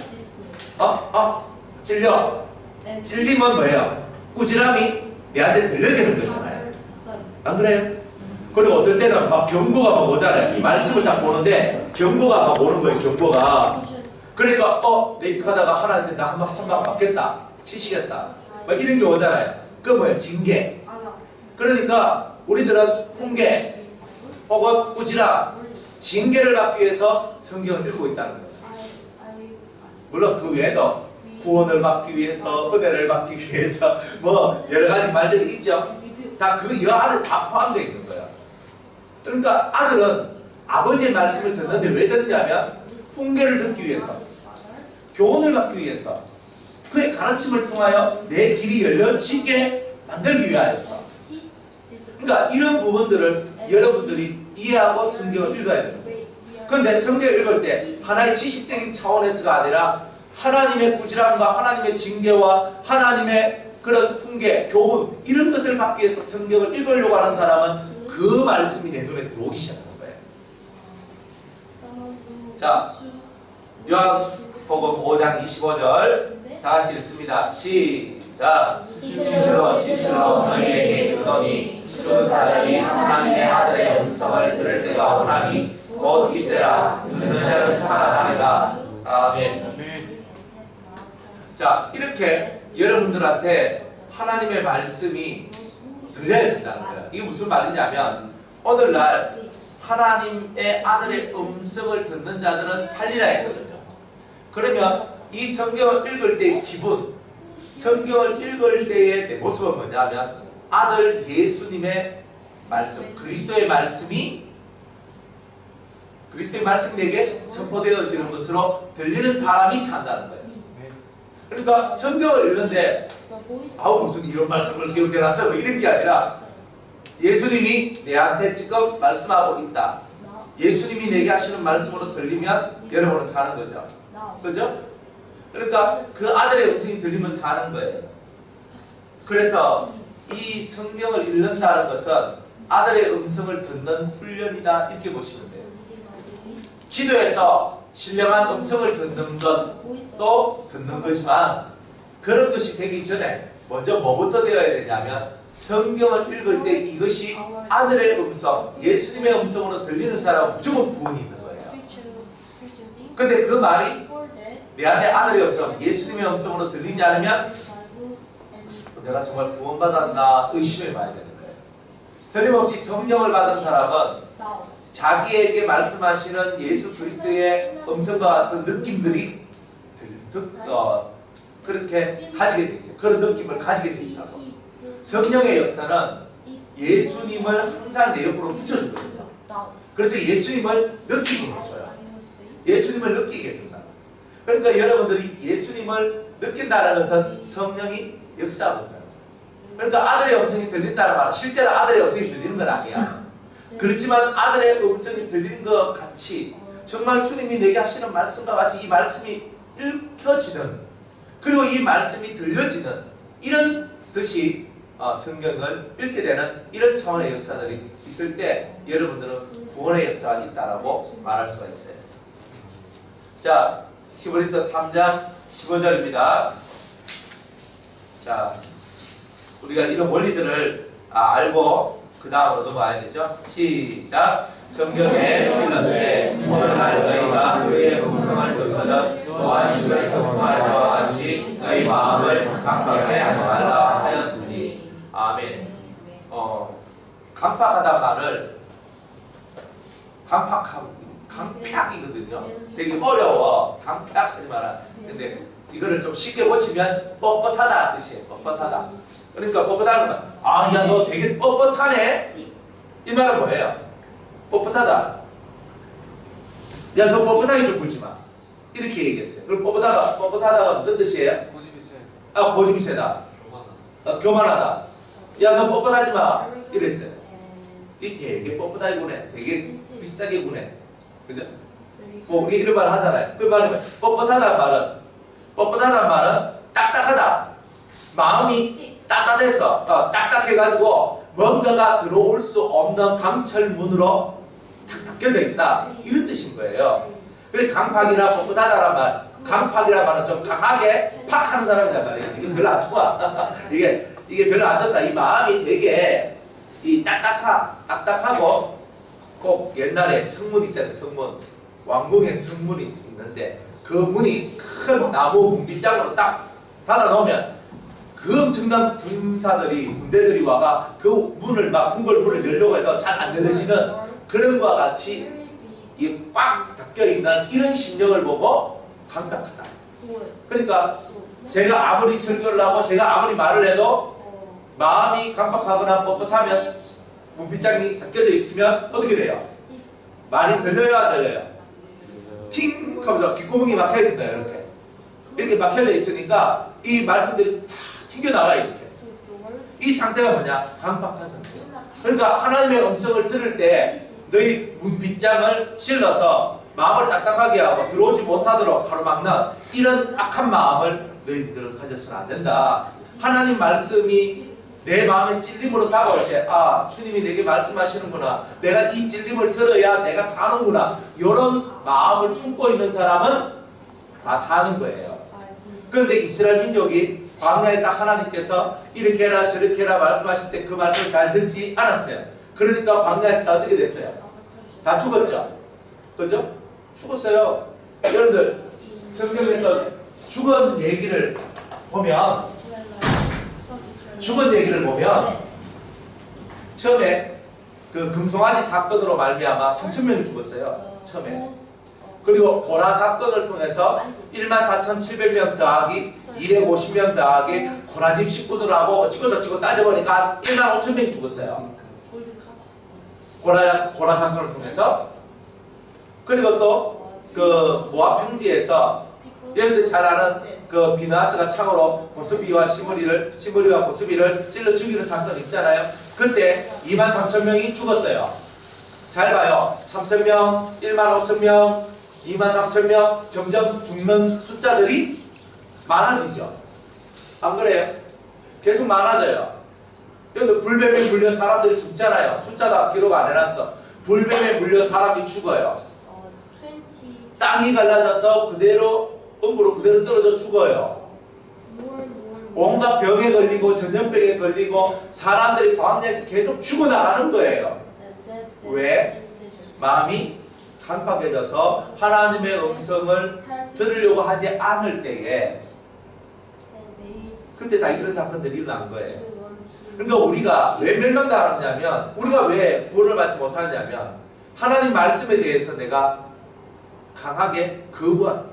질려. 질리면 뭐예요? 꾸지람이 내한테 들려지는 거잖아요. 안 그래요? 그리고 어떨 때는 막 경고가 막 오잖아요. 이 말씀을 딱 보는데 경고가 막 오는 거예요. 경고가. 그러니까 내 이렇게 하다가 하나님한테 나 한 방 맞겠다. 치시겠다. 막 이런 게 오잖아요. 그 뭐예요? 징계. 그러니까 우리들은 훈계 혹은 꾸지람, 징계를 받기 위해서 성경을 읽고 있다는 거예요. 물론 그 외에도 구원을 받기 위해서, 은혜를 받기 위해서 뭐 여러 가지 말들이 있죠. 다 그 여 안에 다 포함되어 있는 거예요. 그러니까 아들은 아버지의 말씀을 듣는데 왜 듣냐면 훈계를 듣기 위해서, 교훈을 받기 위해서, 그의 가르침을 통하여 내 길이 열려지게 만들기 위하여서. 그러니까 이런 부분들을 여러분들이 이해하고 성경을 읽어야 됩니다. 그런데 성경을 읽을 때 하나의 지식적인 차원에서가 아니라 하나님의 꾸지람과 하나님의 징계와 하나님의 그런 훈계, 교훈 이런 것을 받기 위해서 성경을 읽으려고 하는 사람은 그 말씀이 내 눈에 들어오기 시작하는 거예요. 자, 요한복음 5장 25절 다 같이 읽습니다. 시작. 진실로 너희에게 이르노니 죽은 사람이 하나님의 아들의 음성을 들을 때가 오나니 곧 이때라. 듣는 자는 살아나리라. 아멘. 자, 이렇게 여러분들한테 하나님의 말씀이 들려야 된다는 거예요. 이게 무슨 말이냐면 오늘날 하나님의 아들의 음성을 듣는 자들은 살리라 했거든요. 그러면 이 성경을 읽을 때의 기분, 성경을 읽을 때의 내 모습은 뭐냐면 아들 예수님의 말씀, 그리스도의 말씀이 내게 선포되어지는 것으로 들리는 사람이 산다는 거예요. 그러니까 성경을 읽는데 무슨 이런 말씀을 기록해놨어 뭐 이런 게 아니라 예수님이 내한테 지금 말씀하고 있다. 예수님이 내게 하시는 말씀으로 들리면 여러분은 사는 거죠. 그죠? 그러니까 그 아들의 음성이 들리면 사는 거예요. 그래서 이 성경을 읽는다는 것은 아들의 음성을 듣는 훈련이다 이렇게 보시면 돼요. 기도에서 신령한 음성을 듣는 것도 듣는 거지만 그런 것이 되기 전에 먼저 뭐부터 되어야 되냐면 성경을 읽을 때 이것이 아들의 음성, 예수님의 음성으로 들리는 사람은 무조건 구원이 있는 거예요. 근데 그 말이 내 안에 아들의 음성, 예수님의 음성으로 들리지 않으면 내가 정말 구원받았나 의심해 봐야 되는 거예요. 틀림없이 성령을 받은 사람은 자기에게 말씀하시는 예수 그리스도의 음성과 같은 느낌들이 그렇게 가지게 돼 있어요. 그런 느낌을 가지게 돼 있다고. 성령의 역사는 예수님을 항상 내 옆으로 붙여주거든요. 그래서 예수님을 느끼게 해줘요. 예수님을 느끼게 해준다. 그러니까 여러분들이 예수님을 느낀다는 것은 성령이 역사하고 있다는 거예요. 그러니까 아들의 음성이 들린다는 말은 실제로 아들의 음성이 들리는 건 아니야. 그렇지만 아들의 음성이 들리는 것 같이 정말 주님이 내게 하시는 말씀과 같이 이 말씀이 읽혀지는, 그리고 이 말씀이 들려지는 이런 뜻이 성경을 읽게 되는 이런 차원의 역사들이 있을 때 여러분들은 구원의 역사가 있다라고 말할 수가 있어요. 자, 히브리서 3장 15절입니다. 자, 우리가 이런 원리들을 알고 그 다음으로 넘어가야 되죠. 시작. 성경에 읽었을 오늘날 너희가 그의 음성을 듣거든 또한 이를 듣고할 때와 같이 너희 마음을 강팍하게 하지 말라 하였으니. 아멘. 강팍하다 말을 강팍이거든요. 되게 어려워. 강팍하지 마라. 근데 이거를 좀 쉽게 고치면 뻣뻣하다 뜻이에요. 뻣뻣하다. 그러니까 뻣뻣하는 거. 아, 야, 너 되게 뻣뻣하네? 이 말은 뭐예요? 뻣뻣하다. 야, 너 뻣뻣하게 좀 굴지 마. 이렇게 얘기했어요. 그럼 뻣뻣하다가 무슨 뜻이에요? 고집이 세. 아, 고집이 세다. 교만하다. 야, 너 뻣뻣하지 마. 이랬어요. 되게 뻣뻣하게 구네. 되게 비싸게 구네. 그죠? 뭐 우리 이런 말 하잖아요. 그 말은 뻣뻣하다는 말은 딱딱하다. 마음이 따뜻해서 딱딱해가지고 뭔가가 들어올 수 없는 강철문으로 탁 닫혀져 있다. 이런 뜻인 거예요. 그래서 강팍이나 뻣뻣하다란 말, 강팍이란 말은 좀 강하게 팍 하는 사람이란 말이에요. 이게 별로 안 좋아. 이게 별로 안 좋다. 이 마음이 되게 이 딱딱하고 꼭 옛날에 성문 있잖아요. 성문. 왕궁에 성문이 있는데 그 문이 큰 나무 문빗장으로 딱 닫아놓으면 그 엄청난 군대들이 와가 그 문을 막 궁궐문을 열려고 해도 잘 안 열려지는 그런 것과 같이 이게 꽉 닫혀있는 이런 심령을 보고 강팍하다. 그러니까 제가 아무리 설교를 하고 제가 아무리 말을 해도 마음이 강팍하거나 뻣뻣하면 문빗장이 닫혀져 있으면 어떻게 돼요? 말이 들려요 안 들려요? 팅 하면서 귓구멍이 막혀야 된다. 이렇게 막혀져 있으니까 이 말씀들이 다 튕겨나가 이렇게. 이 상태가 뭐냐? 강팍한 상태. 그러니까 하나님의 음성을 들을 때 너희 문빗장을 실러서 마음을 딱딱하게 하고 들어오지 못하도록 가로막는 이런 악한 마음을 너희들은 가져서는 안 된다. 하나님 말씀이 내 마음의 찔림으로 다가올 때, 아, 주님이 내게 말씀하시는구나. 내가 이 찔림을 들어야 내가 사는구나. 이런 마음을 품고 있는 사람은 다 사는 거예요. 그런데 이스라엘 민족이 광야에서 하나님께서 이렇게 해라 저렇게 해라 말씀하실 때 그 말씀을 잘 듣지 않았어요. 그러니까 광야에서 다 어떻게 됐어요? 다 죽었죠. 그죠? 죽었어요. 여러분들 성경에서 죽은 얘기를 보면 처음에 그 금송아지 사건으로 말미암아 3,000명이 죽었어요. 처음에. 그리고 고라 사건을 통해서 14,700명 더하기 250명 더하기 고라집 식구들하고 어찌고 저찌고 따져보니까 15,000명이 죽었어요. 고라 사건을 통해서. 그리고 또 그 모압 평지에서 여러분들 잘 아는 그 비나스가 창으로 고스비와 시므리와 고스비를 찔러 죽이는 사건 있잖아요. 그때 23,000명이 죽었어요. 잘 봐요. 3,000명, 15,000명, 23,000명 점점 죽는 숫자들이 많아지죠. 안 그래요? 계속 많아져요. 여기 불뱀에 물려 사람들이 죽잖아요. 숫자 다 기록 안 해놨어. 불뱀에 물려 사람이 죽어요. 땅이 갈라져서 그대로 음부로 그대로 떨어져 죽어요. 온갖 병에 걸리고 전염병에 걸리고 사람들이 광야에서 계속 죽어나가는 거예요. 왜? 마음이 강팍해져서 하나님의 음성을 들으려고 하지 않을 때에 그때 다 이런 사건들이 일어난 거예요. 그러니까 우리가 왜 멸망당하냐면 우리가 왜 구원을 받지 못하냐면 하나님 말씀에 대해서 내가 강하게 거부한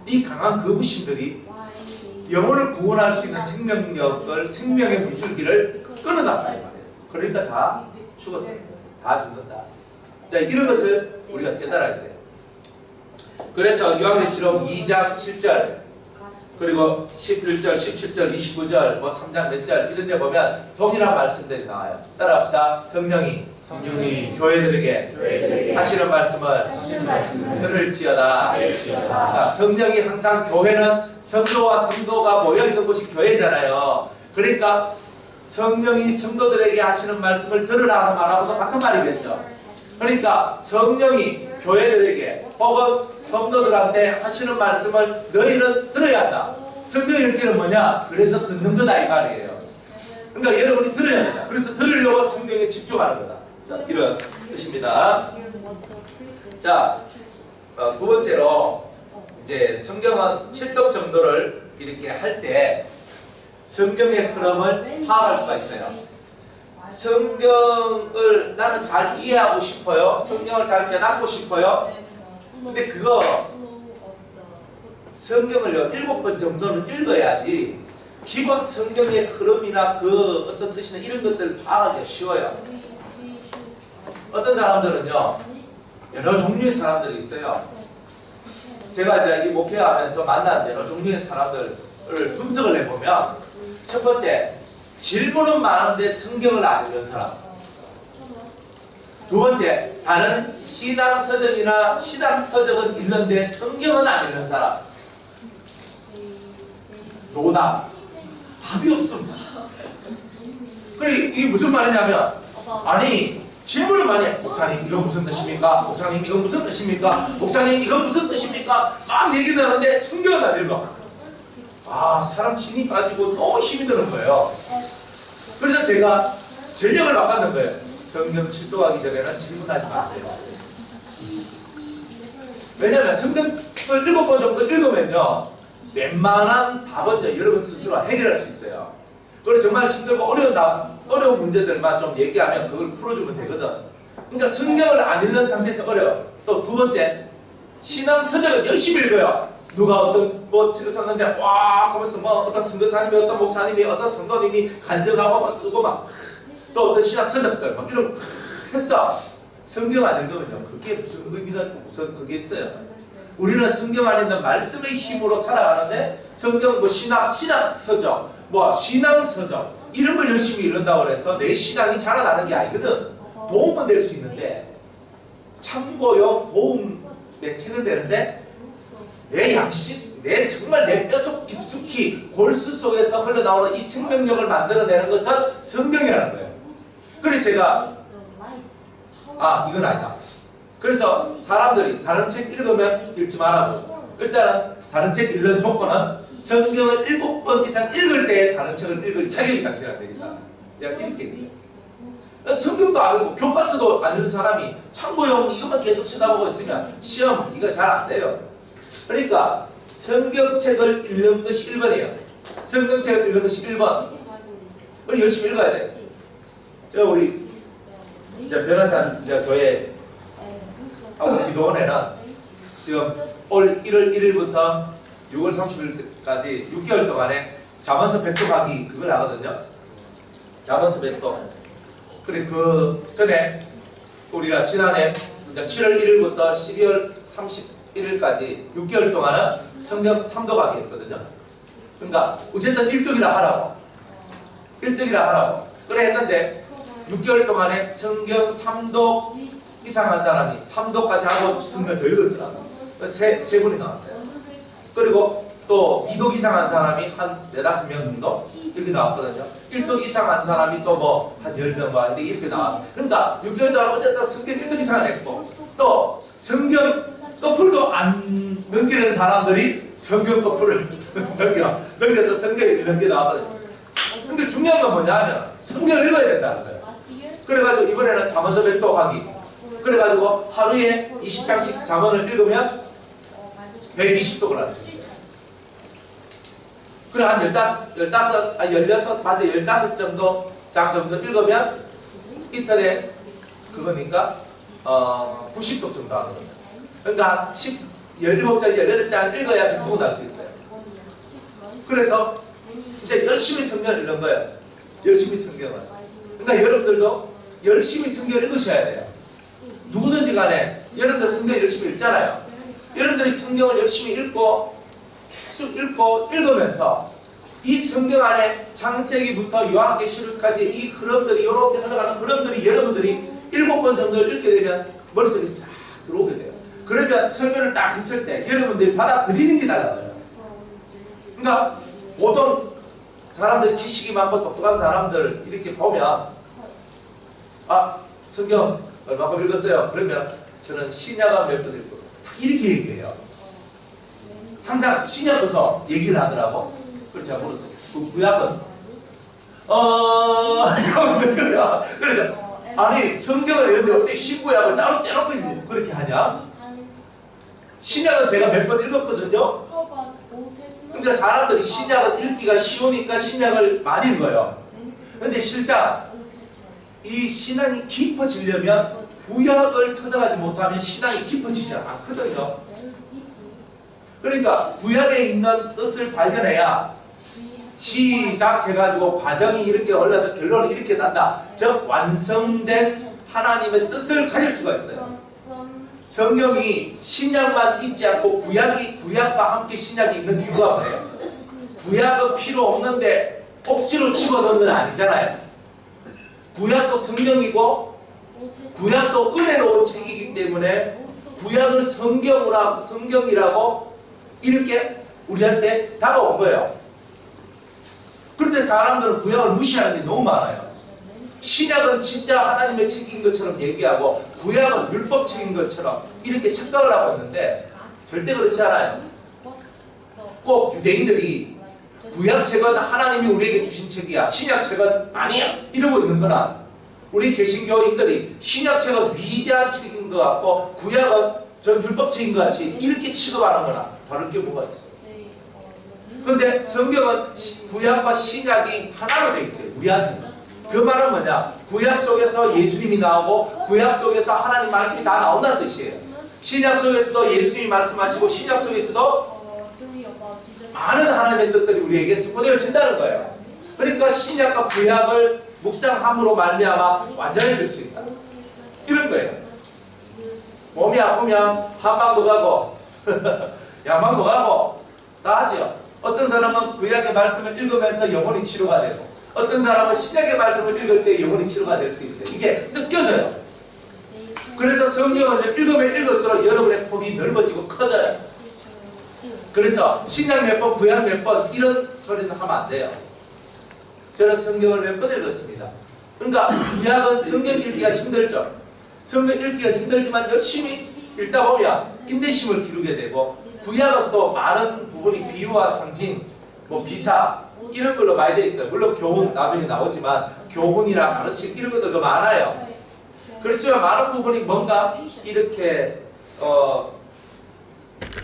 이 강한 거부심들이 영혼을 구원할 수 있는 생명력을 생명의 물줄기를 끊어놨단 말이에요. 그러니까 다 죽었다. 다 죽는다. 자, 이런 것을 우리가 깨달아야 돼요. 그래서 요한계시록 2장 7절 그리고 11절, 17절, 29절, 뭐 3장 몇 절 이런 데 보면 동일한 말씀들이 나와요. 따라합시다. 성령이 교회들에게 하시는 말씀을 들을지어다. 자, 성령이 항상 교회는 성도와 성도가 모여있는 곳이 교회잖아요. 그러니까 성령이 성도들에게 하시는 말씀을 들으라는 말하고도 같은 말이겠죠. 그러니까 성령이 교회들에게 혹은 성도들한테 하시는 말씀을 너희는 들어야 한다. 성령 읽기는 뭐냐? 그래서 듣는 거다 이 말이에요. 그러니까 여러분이 들어야 된다. 그래서 들으려고 성경에 집중하는 거다. 자, 이런 뜻입니다. 자, 두 번째로 이제 성경은 7덕 정도를 이렇게 할 때 성경의 흐름을 파악할 수가 있어요. 성경을 나는 잘 이해하고 싶어요. 성경을 잘 깨닫고 싶어요. 근데 그거 성경을요 7번 정도는 읽어야지 기본 성경의 흐름이나 그 어떤 뜻이나 이런 것들을 파악하기가 쉬워요. 어떤 사람들은요, 여러 종류의 사람들이 있어요. 제가 이제 이 목회하면서 만난 여러 종류의 사람들을 분석을 해보면, 첫 번째, 질문은 많은데 성경을 안 읽는 사람. 두 번째, 다른 신앙서적이나 신앙서적은 읽는데 성경은 안 읽는 사람. 노답. 답이 없습니다. 그래, 이게 무슨 말이냐면, 아니, 질문을 많이 해. 목사님, 이건 무슨 뜻입니까? 목사님, 이건 무슨 뜻입니까? 목사님, 이건 무슨 뜻입니까? 막 얘기를 하는데 성경은 안 읽어. 아, 사람 진이 빠지고 너무 힘이 드는 거예요. 그래서 제가 전략을 바꿨는 거예요. 성경 출도하기 전에는 질문하지 마세요. 왜냐하면 성경을 7번 정도 읽으면요, 웬만한 답은 여러분 스스로 해결할 수 있어요. 그리고 정말 힘들고 어려운 문제들만 좀 얘기하면 그걸 풀어주면 되거든. 그러니까 성경을 안 읽는 상태에서 어려워. 또 두 번째, 신앙서적은 열심히 읽어요. 누가 어떤 책을 썼는데 와 그러면서 어떤 선교사님이 어떤 목사님이 어떤 성도님이 간증하고 막 쓰고 막 또 어떤 신학서적들 막 이런 거 했어. 성경 안 읽으면요, 그게 무슨 의미가 무슨 그게 있어요. 우리는 성경 안에 있는 말씀의 힘으로 살아가는데, 성경 뭐 신학서적 신앙서적 이런 걸 열심히 읽는다고 해서 내 신앙이 자라나는 게 아니거든. 도움은 될 수 있는데, 참고용 도움 내 책은 되는데, 내 양식, 정말 내 뼈속 깊숙이 골수 속에서 흘러나오는 이 생명력을 만들어내는 것은 성경이라는 거예요. 그래서 제가 이건 아니다. 그래서 사람들이 다른 책 읽으면 읽지 말라고. 일단은 다른 책 읽는 조건은 성경을 7번 이상 읽을 때 다른 책을 읽을 자격이 당신한테 되겠다. 내가 이렇게 얘기해요. 성경도 안 읽고 교과서도 안 읽는 사람이 참고용 이것만 계속 쳐다보고 있으면 시험 이거 잘 안 돼요. 그러니까 성경책을 읽는 것이 1번이에요. 성경책을 읽는 것이 1번. 우리 열심히 읽어야 돼. 제가 우리 이제 변호사 이제 교회 하고 기도원에는 지금 올 1월 1일부터 6월 30일까지 6개월 동안에 잠언서 백독하기 그걸 하거든요. 잠언서 백독. 그래 그 전에 우리가 지난해 이제 7월 1일부터 12월 31일까지 6개월 동안은 성경 3독하기 했거든요. 그러니까 어쨌든 1독이라 하라고. 1독이라 하라고. 그래 했는데 6개월 동안에 성경 3독 이상 한 사람이 3독까지 하고 성경 더 읽었더라고요. 세 분이 나왔어요. 그리고 또 2독 이상 한 사람이 한 4-5명 정도 이렇게 나왔거든요. 1독 이상 한 사람이 또 뭐 한 10명과 이렇게 나왔어요. 그러니까 6개월 동안 어쨌든 성경 1독 이상을 했고, 또 성경 커플도 안 넘기는 사람들이 성경 커플을 넘겨서 성경을 읽는 게 나왔거든요. 근데 중요한 건 뭐냐 하면 성경을 읽어야 된다는 거예요. 그래가지고 이번에는 잠언서 백독하기. 그래가지고 하루에 20장씩 잠언을 읽으면 120독을 할 수 있어요. 그래 한 16 정도 장 정도 읽으면 이틀에 그거니까 90독 정도 하거든요. 그러니까 17장, 18장 읽어야 100독은 할 수 있어요. 그래서 이제 열심히 성경을 읽는 거예요. 열심히 성경을. 그러니까 여러분들도 열심히 성경을 읽으셔야 돼요. 누구든지 간에 여러분들 성경 열심히 읽잖아요. 여러분들이 성경을 열심히 읽고 계속 읽으면서 이 성경 안에 창세기부터 요한계시록까지 이 흐름들이 이렇게 흘러가는 흐름들이 여러분들이 7번 정도를 읽게 되면 머릿속에 싹 들어오게 돼요. 그러면 설교를 딱 했을 때 여러분들이 받아들이는 게 달라져요. 그러니까 보통 사람들이 지식이 많고 똑똑한 사람들 이렇게 보면 성경 얼마큼 읽었어요? 그러면 저는 신약은 몇 번 읽고 이렇게 얘기해요. 항상 신약부터 얘기를 하더라고. 그래서 제가 물었어요. 그 구약은? 이러면 거야. 그래서 아니 성경을 읽는데 어떻게 신구약을 따로 떼놓고 그렇게 하냐? 신약은 제가 몇 번 읽었거든요. 그러니까 사람들이 신약은 읽기가 쉬우니까 신약을 많이 읽어요. 그런데 실상 이 신앙이 깊어지려면 구약을 터득하지 못하면 신앙이 깊어지지 않거든요. 그러니까 구약에 있는 뜻을 발견해야 시작 해가지고 과정이 이렇게 올라서 결론이 이렇게 난다. 즉 완성된 하나님의 뜻을 가질 수가 있어요. 성경이 신약만 있지 않고 구약과 함께 신약이 있는 이유가 뭐예요? 구약은 필요 없는데 억지로 집어넣는 건 아니잖아요. 구약도 성경이고 구약도 은혜로운 책이기 때문에 구약을 성경이라고 이렇게 우리한테 다가온 거예요. 그런데 사람들은 구약을 무시하는 게 너무 많아요. 신약은 진짜 하나님의 책인 것처럼 얘기하고 구약은 율법책인 것처럼 이렇게 착각을 하고 있는데 절대 그렇지 않아요. 꼭 유대인들이 구약책은 하나님이 우리에게 주신 책이야, 신약책은 아니야 이러고 있는 거나, 우리 개신교인들이 신약책은 위대한 책인 것 같고 구약은 저 율법책인 것 같이 이렇게 취급하는 거나 다른 게 뭐가 있어요. 근데 성경은 구약과 신약이 하나로 되어 있어요. 우리한테. 그 말은 뭐냐? 구약 속에서 예수님이 나오고 구약 속에서 하나님 말씀이 다 나온다는 뜻이에요. 신약 속에서도 예수님이 말씀하시고 신약 속에서도 많은 하나님의 뜻들이 우리에게 선포되어진다는 거예요. 그러니까 신약과 구약을 묵상함으로 말미암아 완전해질 수 있다. 이런 거예요. 몸이 아프면 한방도 가고 양방도 가고 다 하지요. 어떤 사람은 구약의 말씀을 읽으면서 영혼이 치료가 되고 어떤 사람은 신약의 말씀을 읽을 때 영혼이 치료가 될 수 있어요. 이게 섞여져요. 그래서 성경을 읽으면 읽을수록 여러분의 폭이 넓어지고 커져요. 그래서 신약 몇 번, 구약 몇 번 이런 소리는 하면 안 돼요. 저는 성경을 몇 번 읽었습니다. 그러니까 구약은 성경 읽기가 힘들죠. 성경 읽기가 힘들지만 열심히 읽다 보면 인내심을 기르게 되고, 구약은 또 많은 부분이 비유와 상징, 뭐 비사 이런 걸로 많이 되어 있어요. 물론 교훈 나중에 나오지만 교훈이나 가르침 이런 것들도 많아요. 그렇지만 많은 부분이 뭔가 이렇게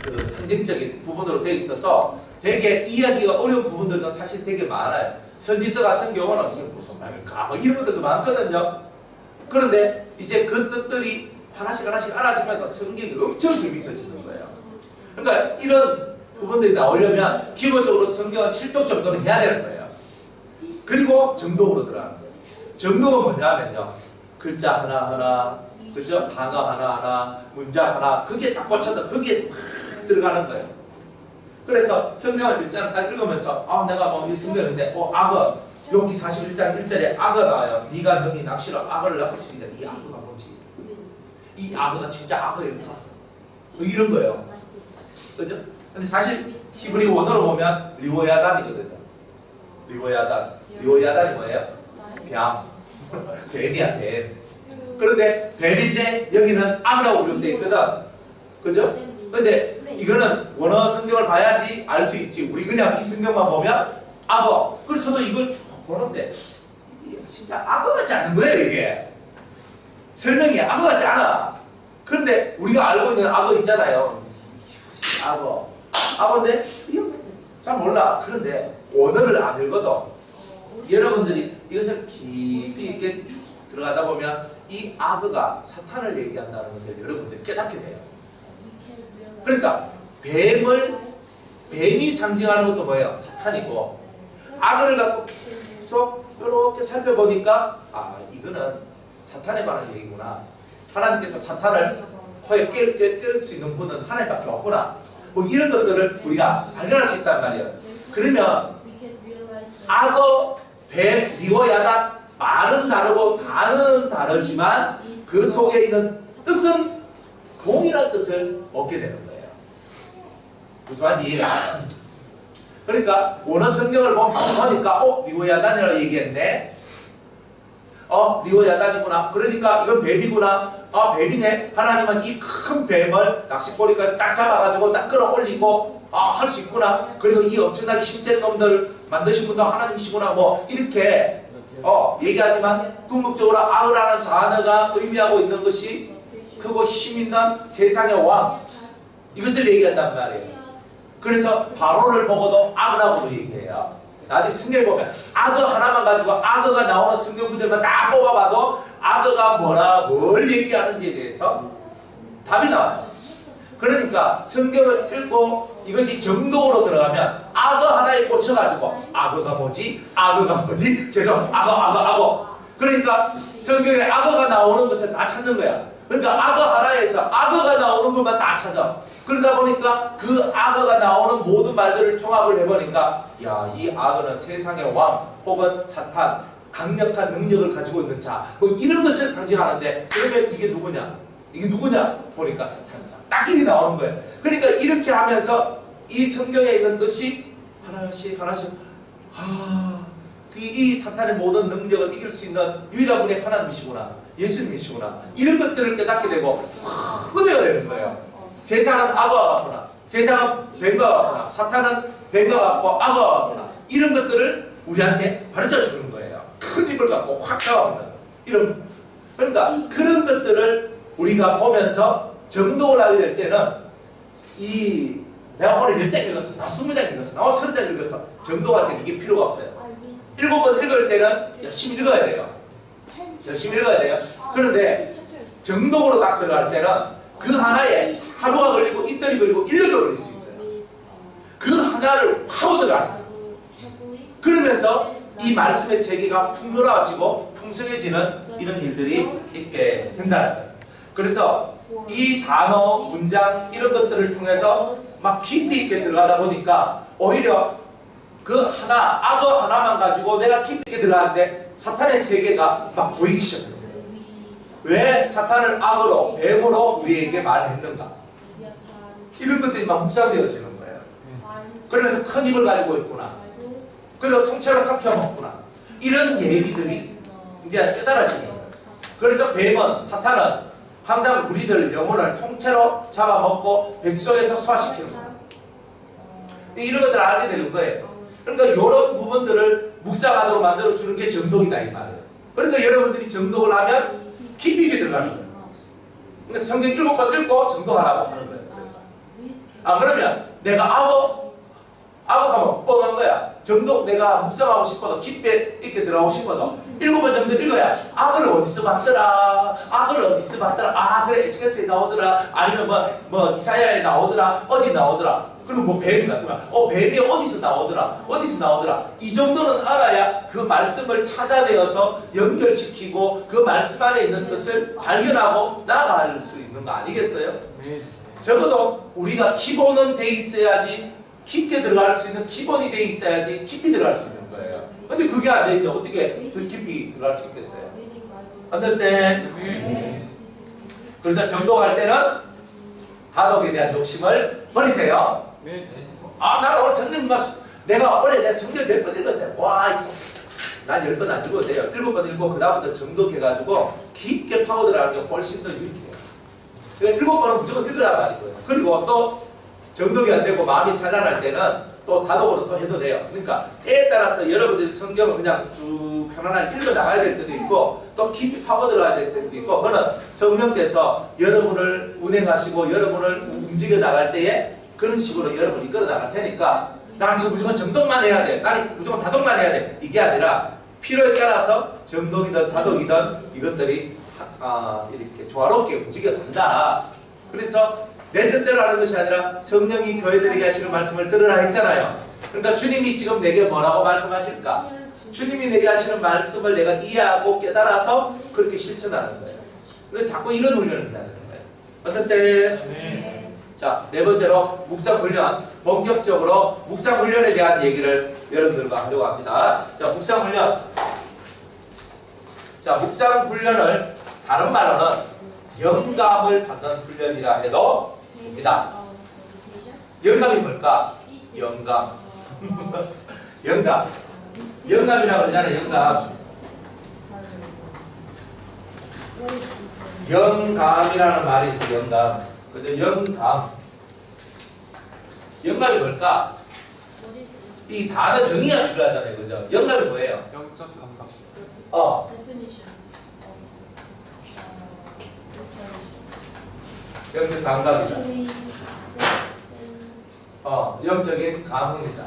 그 상징적인 부분으로 되어 있어서 되게 이해하기가 어려운 부분들도 사실 되게 많아요. 선지서 같은 경우는 무슨 말일까 뭐 이런 것들도 많거든요. 그런데 이제 그 뜻들이 하나씩 알아지면서 성경이 엄청 재밌어지는 거예요. 그러니까 이런 부분들이 나오려면 기본적으로 성경은 7독 정도는 해야 되는 거예요. 그리고 정독으로 들어가는 거예요. 정독은 뭐냐면요, 글자 하나하나, 그죠? 단어 하나하나, 문장 하나, 그게 딱 꽂혀서 거기에 막 들어가는 거예요. 그래서 성경을 일장을 딱 읽으면서 내가 뭐 이 성경인데 악어, 여기 41장 1절에 악어 나와요. 네가 능히 낚시로 악어를 낚을 수 있는데 이 악어가 뭐지? 이 악어가 진짜 악어일까? 뭐 이런 거예요. 그죠? 근데 사실 히브리 원어로 보면 리오야단이거든요. 리오야단이 뭐예요? 뱀. 뱀이야, 뱀. 그런데 뱀인데 여기는 악어라고 우려되어 있거든. 그죠? 근데 이거는 원어 성경을 봐야지 알 수 있지. 우리 그냥 이 성경만 보면 악어. 그래서 저도 이걸 쭉 보는데 이게 진짜 악어 같지 않은 거예요, 이게. 설명이 악어 같지 않아. 그런데 우리가 알고 있는 악어 있잖아요. 악어인데 잘 몰라. 그런데 원어를 안 읽어도 여러분들이 이것을 깊이 있게 쭉 들어가다 보면 이 악어가 사탄을 얘기한다는 것을 여러분들이 깨닫게 돼요. 그러니까 뱀이 상징하는 것도 뭐예요? 사탄이고, 악어를 갖고 계속 이렇게 살펴보니까 이거는 사탄에 관한 얘기구나. 하나님께서 사탄을 코에 깰 수 있는 분은 하나님밖에 없구나. 뭐 이런 것들을 우리가 발견할 수 있단 말이에요. 그러면 악어, 뱀, 리오야단 말은 다르고 단어는 다르지만 그 속에 있는 뜻은 동일한 뜻을 얻게 되는 거예요. 무슨 말인지 이해가 안 돼요. 그러니까 원어 성경을 보니까 리오야단이라고 얘기했네. 리오야단이구나. 그러니까 이건 뱀이구나. 뱀이네. 하나님은 이 큰 뱀을 낚싯꼬리까지 딱 잡아가지고 딱 끌어올리고 할 수 있구나. 그리고 이 엄청나게 힘센 놈들 만드신 분도 하나님이시구나. 뭐 이렇게 얘기하지만 궁극적으로 악어라는 단어가 의미하고 있는 것이 크고 힘있는 세상의 왕, 이것을 얘기한단 말이에요. 그래서 바로를 보고도 악어라고도 얘기해요. 나중에 성경에 보면 악어 하나만 가지고 악어가 나오는 성경 구절만 다 뽑아봐도 악어가 뭘 얘기하는지에 대해서 답이 나와요. 그러니까 성경을 읽고 이것이 정독으로 들어가면 악어 하나에 꽂혀가지고 악어가 뭐지? 악어가 뭐지? 계속 악어. 그러니까 성경에 악어가 나오는 것을 다 찾는 거야. 그러니까 악어 하나에서 악어가 나오는 것만 다 찾아. 그러다 보니까 그 악어가 나오는 모든 말들을 종합을 해보니까 야, 이 악어는 세상의 왕 혹은 사탄, 강력한 능력을 가지고 있는 자, 뭐 이런 것을 상징하는데 그러면 이게 누구냐? 이게 누구냐? 보니까 사탄이다. 딱 이렇게 나오는 거예요. 그러니까 이렇게 하면서 이 성경에 있는 뜻이 하나씩 이 사탄의 모든 능력을 이길 수 있는 유일한 분이 하나님이시구나, 예수님이시구나, 이런 것들을 깨닫게 되고 은혜가 되는 거예요. 세상은 악어와 같구나, 세상은 뱀과 같구나, 사탄은 뱀과 같고 악어와 같구나, 이런 것들을 우리한테 가르쳐 주는 거예요. 큰 입을 갖고 확 잡아보는 이런. 그러니까 그런 것들을 우리가 보면서 정독을 하게 될 때는 내가 오늘 10장 읽었어, 나 20장 읽었어, 나 30장 읽었어, 정독할 때는 이게 필요가 없어요. 7번 읽을 때는 열심히 읽어야 돼요. 열심히 읽어야 돼요. 그런데 정독으로 딱 들어갈 때는 그 하나에 하루가 걸리고 이틀이 걸리고 1년이 걸릴 수 있어요. 그 하나를 파고 들어가는 거예요. 그러면서 이 말씀의 세계가 풍요로워지고 풍성해지는 이런 일들이 있게 된다는 거예요. 그래서 이 단어, 문장 이런 것들을 통해서 막 깊이 있게 들어가다 보니까 오히려 그 하나, 악어 하나만 가지고 내가 깊이 있게 들어가는데 사탄의 세계가 막 보이기 시작해요. 왜 사탄을 악어로, 뱀으로 우리에게 말했는가? 이런 것들이 막 묵상되어지는 거예요. 그러면서 큰 입을 가지고 있구나, 그리고 통째로 삼켜먹구나, 이런 얘기들이 이제 깨달아지는 거예요. 그래서 뱀은, 사탄은 항상 우리들 영혼을 통째로 잡아먹고 뱃속에서 소화시키는 거예요. 이런 것들을 알게 되는 거예요. 그러니까 이런 부분들을 묵상하도록 만들어주는 게 정독이다 이 말이에요. 그러니까 여러분들이 정독을 하면 깊이 있게 들어가는 거예요. 그러니까 성경 7번 읽고 정독하라고 하는 거예요. 그래서 그러면 내가 악어 하면 뻔한 거야. 정독 내가 묵상하고 싶어도 깊이 있게 들어가고 싶어도 7번 정도 읽어야 악을 어디서 봤더라, 그래 에스겔서에 나오더라, 아니면 뭐 이사야에 나오더라, 어디 나오더라, 그리고 뭐 뱀 같으면 뱀이 어디서 나오더라, 이 정도는 알아야 그 말씀을 찾아내어서 연결시키고 그 말씀 안에 있는 것을 발견하고 나아갈 수 있는 거 아니겠어요? 적어도 우리가 기본은 돼 있어야지, 깊게 들어갈 수 있는 기본이 돼 있어야지 깊이 들어갈 수 있는 거예요. 근데 그게 안 돼 있는데 어떻게 더 깊이 들어갈 수 있겠어요? understand? 그래서 정독할 때는 다독에 대한 욕심을 버리세요. 나는 오늘 성경 내가 원래 내 성경 10번 읽었어요. 난 10번 안 읽어도 돼요. 7번 읽고 그 다음부터 정독해가지고 깊게 파고 들어가는 게 훨씬 더 유익해요. 그러니까 7번은 무조건 읽으란 말이고요. 그리고 또 정독이 안 되고 마음이 산란할 때는 또 다독으로 또 해도 돼요. 그러니까 때에 따라서 여러분들이 성경을 그냥 쭉 편안하게 읽어 나가야 될 때도 있고 또 깊이 파고 들어가야 될 때도 있고, 그거는 성령께서 여러분을 운행하시고 여러분을 움직여 나갈 때에 그런 식으로 여러분을 이끌어 나갈 테니까 나는 지금 무조건 정독만 해야 돼, 나는 무조건 다독만 해야 돼, 이게 아니라 필요에 따라서 정독이든 다독이든 이것들이 이렇게 조화롭게 움직여 간다. 그래서 내 뜻대로 하는 것이 아니라 성령이 교회들에게 하시는 말씀을 들으라 했잖아요. 그러니까 주님이 지금 내게 뭐라고 말씀하실까? 주님이 내게 하시는 말씀을 내가 이해하고 깨달아서 그렇게 실천하는 거예요. 그래서 자꾸 이런 훈련을 해야 되는 거예요. 어떠세요? 자, 네 번째로 묵상훈련. 본격적으로 묵상훈련에 대한 얘기를 여러분들과 하려고 합니다. 자, 묵상훈련. 자, 묵상훈련을 다른 말로는 영감을 받는 훈련이라 해도 됩니다. 영감이 뭘까? 영감. 영감이라고 그러잖아요. 영감이라는 말이 있어요. 영감. 그래서 영감이 뭘까? 이 단어 정의가 필요하잖아요. 그죠? 영감이 뭐예요? 영적 감각. 영적 감각이다. 영적인 감흥이다.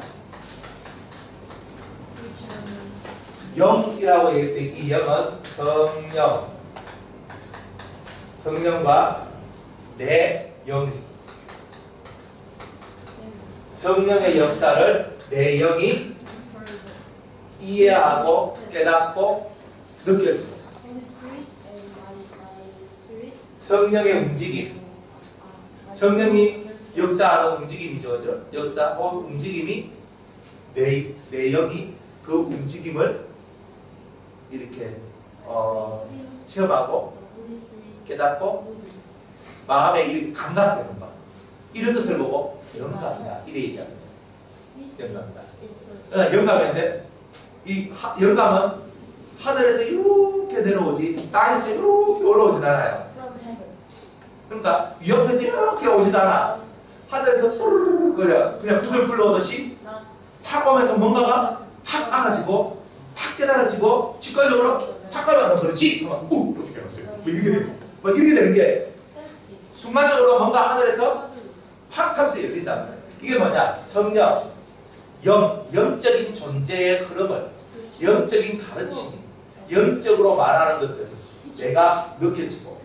영이라고 얘기할 때 이 영은 성령과 내 영, 성령의 역사를 내 영이 이해하고 깨닫고 느껴지고 성령의 움직임 성령이 역사하는 움직임이죠. 그죠? 역사 혹은 움직임이 내 영이 그 움직임을 이렇게 체험하고 깨닫고 마음에 이렇게 감각되는 것 이런 것을 보고 영감이다 이래 얘기합니다. 영감이다. 영감인데 이 영감은 하늘에서 이렇게 내려오지 땅에서 이렇게 올라오진 않아요. 그러니까 옆에서 이렇게 오지도 않아. 하늘에서 그냥 붓을 불러오듯이 탁 오면서 뭔가가 탁 안아지고 탁 깨달아지고 직관적으로 탁 가면 그렇지. 이렇게 해봤어요. 이렇게 되는 게 순간적으로 뭔가 하늘에서 팍 하면서 열린단 말이에요. 이게 뭐냐? 성령, 영적인 존재의 흐름을 영적인 가르침, 영적으로 말하는 것들을 내가 느껴지고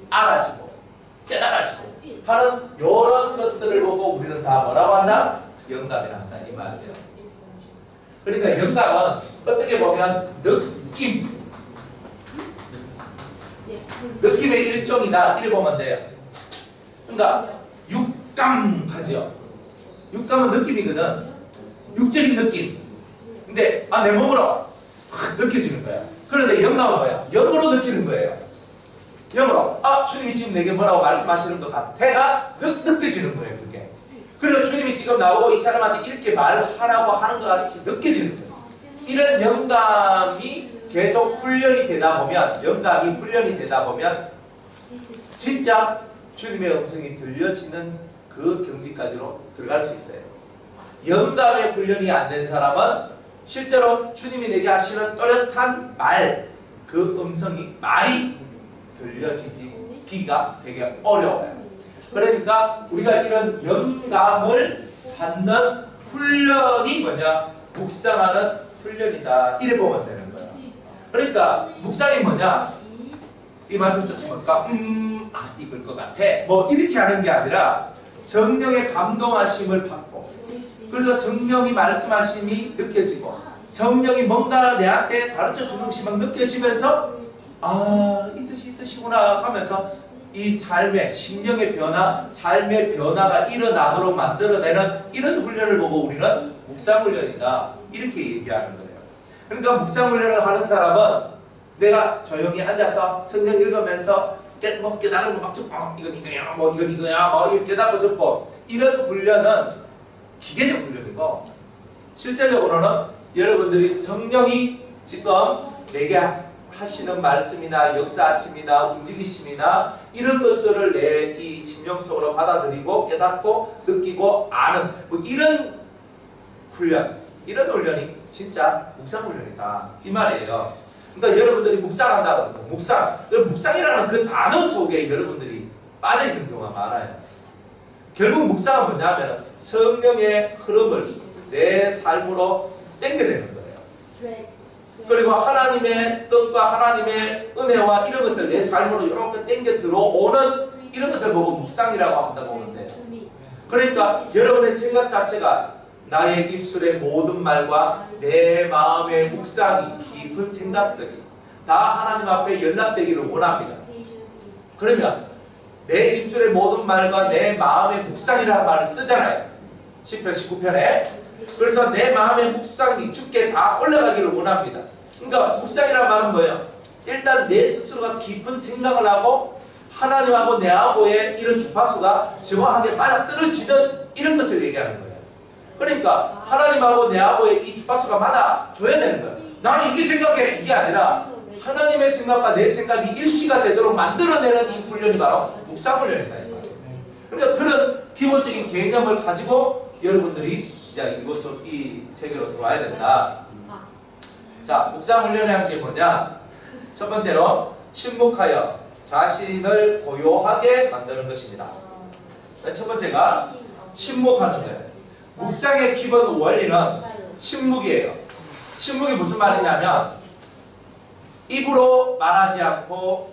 알아지고 깨달아지고 하는 이런 것들을 보고 우리는 다 뭐라고 한다? 영감이라 한다 이 말이에요. 그러니까 영감은 어떻게 보면 느낌의 일종이다 이렇게 보면 돼요. 그러니까 육감하죠. 육감은 느낌이거든. 육적인 느낌. 근데 내 몸으로 느껴지는 거야. 그런데 영감은 뭐야? 영으로 느끼는 거예요. 영으로 주님이 지금 내게 뭐라고 말씀하시는 것 같아가 느껴지는 거예요. 그게. 그리고 주님이 지금 나오고 이 사람한테 이렇게 말하라고 하는 것 같이 느껴지는 거예요. 이런 영감이 계속 훈련이 되다 보면 영감이 훈련이 되다 보면 진짜 주님의 음성이 들려지는 그 경지까지로 들어갈 수 있어요. 영감의 훈련이 안 된 사람은 실제로 주님이 내게 하시는 또렷한 그 음성이 말이 들려지기가 되게 어려워요. 그러니까 우리가 이런 영감을 받는 훈련이 뭐냐? 묵상하는 훈련이다. 이래 보면 되는 거야. 그러니까 묵상이 뭐냐? 이 말씀 듣습니까? 이걸 것 같아. 뭐 이렇게 하는 게 아니라 성령의 감동하심을 받고 그래서 성령이 말씀하심이 느껴지고 성령이 뭔가 내한테 가르쳐주는 것이 막 느껴지면서 이 뜻이구나 하면서 이 삶의 심령의 변화, 삶의 변화가 일어나도록 만들어내는 이런 훈련을 보고 우리는 묵상훈련이다 이렇게 얘기하는 거예요. 그러니까 묵상훈련을 하는 사람은 내가 조용히 앉아서 성경 읽으면서 깨달은 거 막 적고 이건 이거야 이건 이거야 이렇게 깨닫고 적고 이런 훈련은 기계적 훈련이고 실제적으로는 여러분들이 성령이 지금 내게 하시는 말씀이나 역사하심이나 움직이심이나 이런 것들을 내 이 심령 속으로 받아들이고 깨닫고 느끼고 아는 이런 훈련, 이런 훈련이 진짜 묵상 훈련이다 이 말이에요. 그러니까 여러분들이 묵상한다고 묵상이라는 그 단어 속에 여러분들이 빠져있는 경우가 많아요. 결국 묵상은 뭐냐면 성령의 흐름을 내 삶으로 땡겨내는 거예요. 그리고 하나님의 뜻과 하나님의 은혜와 이런 것을 내 삶으로 이렇게 땡겨 들어오는 이런 것을 보고 묵상이라고 한다고 보면 돼요. 그러니까 여러분의 생각 자체가 나의 입술의 모든 말과 내 마음의 묵상이 깊은 생각들이 다 하나님 앞에 연락되기를 원합니다. 그러면 내 입술의 모든 말과 내 마음의 묵상이라는 말을 쓰잖아요. 10편 19편에. 그래서 내 마음의 묵상이 주께 다 올라가기를 원합니다. 그러니까 묵상이라는 말은 뭐예요? 일단 내 스스로가 깊은 생각을 하고 하나님하고 내하고의 이런 주파수가 정확하게 맞아떨어지는 이런 것을 얘기하는 거예요. 그러니까 하나님하고 내하고의 이 주파수가 맞아줘야 되는 거예요. 나는 이렇게 생각해 이게 아니라 하나님의 생각과 내 생각이 일치가 되도록 만들어내는 이 훈련이 바로 묵상훈련이다. 그러니까 그런 기본적인 개념을 가지고 여러분들이 이제 이 세계로 들어와야 된다. 자, 묵상훈련이라는 게 뭐냐? 첫 번째로 침묵하여 자신을 고요하게 만드는 것입니다. 첫 번째가 침묵하는 거예요. 묵상의 기본 원리는 침묵이에요. 침묵이 무슨 말이냐면 입으로 말하지 않고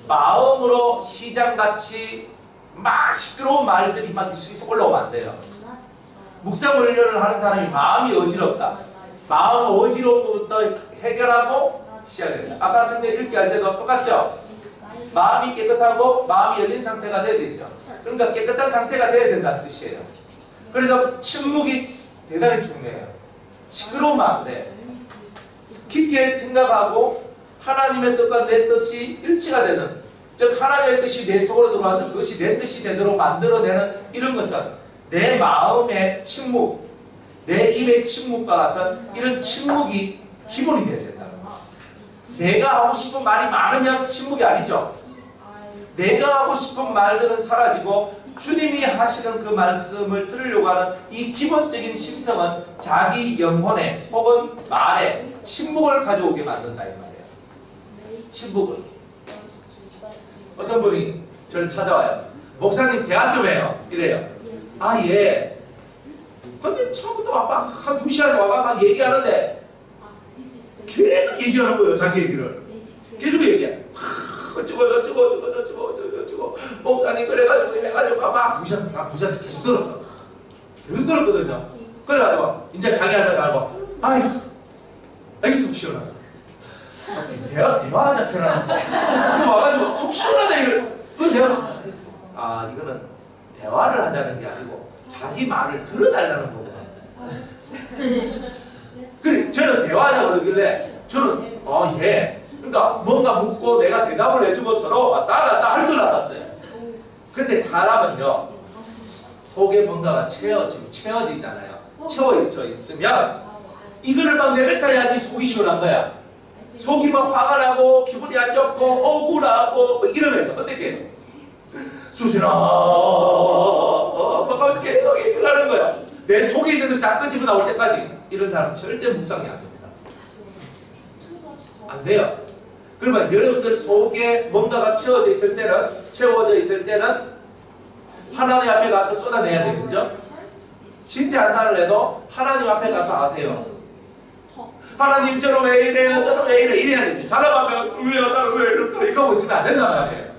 마음으로 시장같이 막 시끄러운 말들이 막 계속 올라오면 안 돼요. 묵상 훈련을 하는 사람이 마음이 어지럽다. 마음 어지러운 것부터 해결하고 시작해야 돼. 아까 성경 읽기 할 때도 똑같죠? 마음이 깨끗하고 마음이 열린 상태가 돼야 되죠. 그러니까 깨끗한 상태가 돼야 된다는 뜻이에요. 그래서 침묵이 대단히 중요해요. 시끄러우면 안 돼. 깊게 생각하고 하나님의 뜻과 내 뜻이 일치가 되는, 즉 하나님의 뜻이 내 속으로 들어와서 그것이 내 뜻이 되도록 만들어내는 이런 것은 내 마음의 침묵, 내 입의 침묵과 같은 이런 침묵이 기본이 되어야 된다. 내가 하고 싶은 말이 많으면 침묵이 아니죠. 내가 하고 싶은 말들은 사라지고 주님이 하시는 그 말씀을 들으려고 하는 이 기본적인 심성은 자기 영혼에 혹은 말에 침묵을 가져오게 만든다 이 말이에요. 침묵을. 어떤 분이 저를 찾아와요. 목사님 대화 좀 해요. 이래요. 아 예. 근데 처음부터 막 한 2시간에 와가 막 얘기하는데 계속 얘기하는 거예요. 자기 얘기를. 계속 얘기해. 어쩌고 목사님 그래가지고 이래가지고 막 부시한테 계속 들었어. 계속 들었거든요. 그래가지고 이제 자기 할 말 하고 아이고 속 시원하다. 대화하자 편하는 거. 그 와가지고 속 시원하다 이걸. 그 내가 이거는 대화를 하자는 게 아니고 자기 말을 들어달라는 거구나. 그래 저는 대화하자고 그러길래 저는 예. 그러니까 뭔가 묻고 내가 대답을 해주고 서로 왔다 갔다 할 줄 알았어요. 근데 사람은요 속에 뭔가가 채워지잖아요. 채워져 있으면 이거를 막 내뱉어야지 속이 시원한 거야. 속이 막 화가 나고 기분이 안 좋고 억울하고 뭐 이러면 어떻게 해요? 수진아 막 계속 얘기를 하는 거야. 내 속에 있는 것이 다 끄집어 나올 때까지. 이런 사람 절대 묵상이 안 됩니다. 안 돼요. 그러면 여러분들 속에 뭔가가 채워져 있을 때는 하나님 앞에 가서 쏟아내야 돼요. 그죠? 신세 한탄을 해도 하나님 앞에 가서 하세요. 하나님 저는 왜 이래요? 저는 왜 이래? 이래야 되지. 사람 앞에 왜요? 나는 왜 이럴까? 이거 하고 있으면 안 된단 말이에요.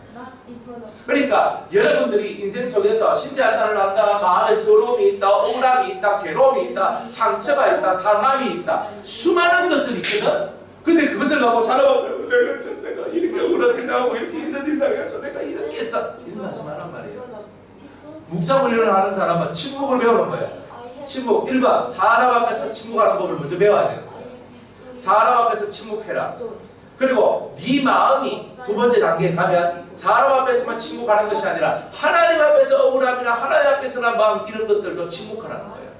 그러니까 여러분들이 인생 속에서 신세 한탄을 한다. 마음에 서러움이 있다. 억울함이 있다. 괴로움이 있다. 상처가 있다. 상함이 있다. 수많은 것들이 있거든. 근데 그것을 갖고 사람 앞에서 내가 저새가 이렇게 억울하다고 이렇게 힘들다 해서 내가 이렇게 했어. 이런 하지 말란 말이에요. 묵상 훈련을 하는 사람은 침묵을 배우는 거예요. 침묵. 1번 사람 앞에서 침묵하는 법을 먼저 배워야 돼요. 사람 앞에서 침묵해라. 그리고 네 마음이 두 번째 단계에 가면 사람 앞에서만 침묵하는 것이 아니라 하나님 앞에서 억울함이나 하나님 앞에서나 마음 이런 것들도 침묵하라는 거예요.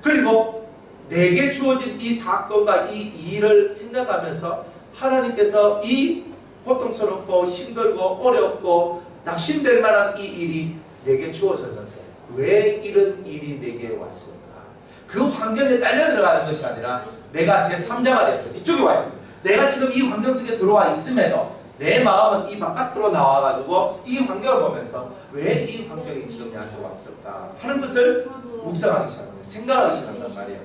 그리고 내게 주어진 이 사건과 이 일을 생각하면서 하나님께서 이 고통스럽고 힘들고 어렵고 낙심될 만한 이 일이 내게 주어졌는데 왜 이런 일이 내게 왔을까? 그 환경에 딸려 들어가는 것이 아니라 내가 제3자가 되었어. 이쪽에 와요. 내가 지금 이 환경 속에 들어와 있음에도 내 마음은 이 바깥으로 나와가지고 이 환경을 보면서 왜 이 환경이 지금 나한테 왔을까 하는 것을 묵상하기 시작합니다. 생각하기 시작한단 말이에요.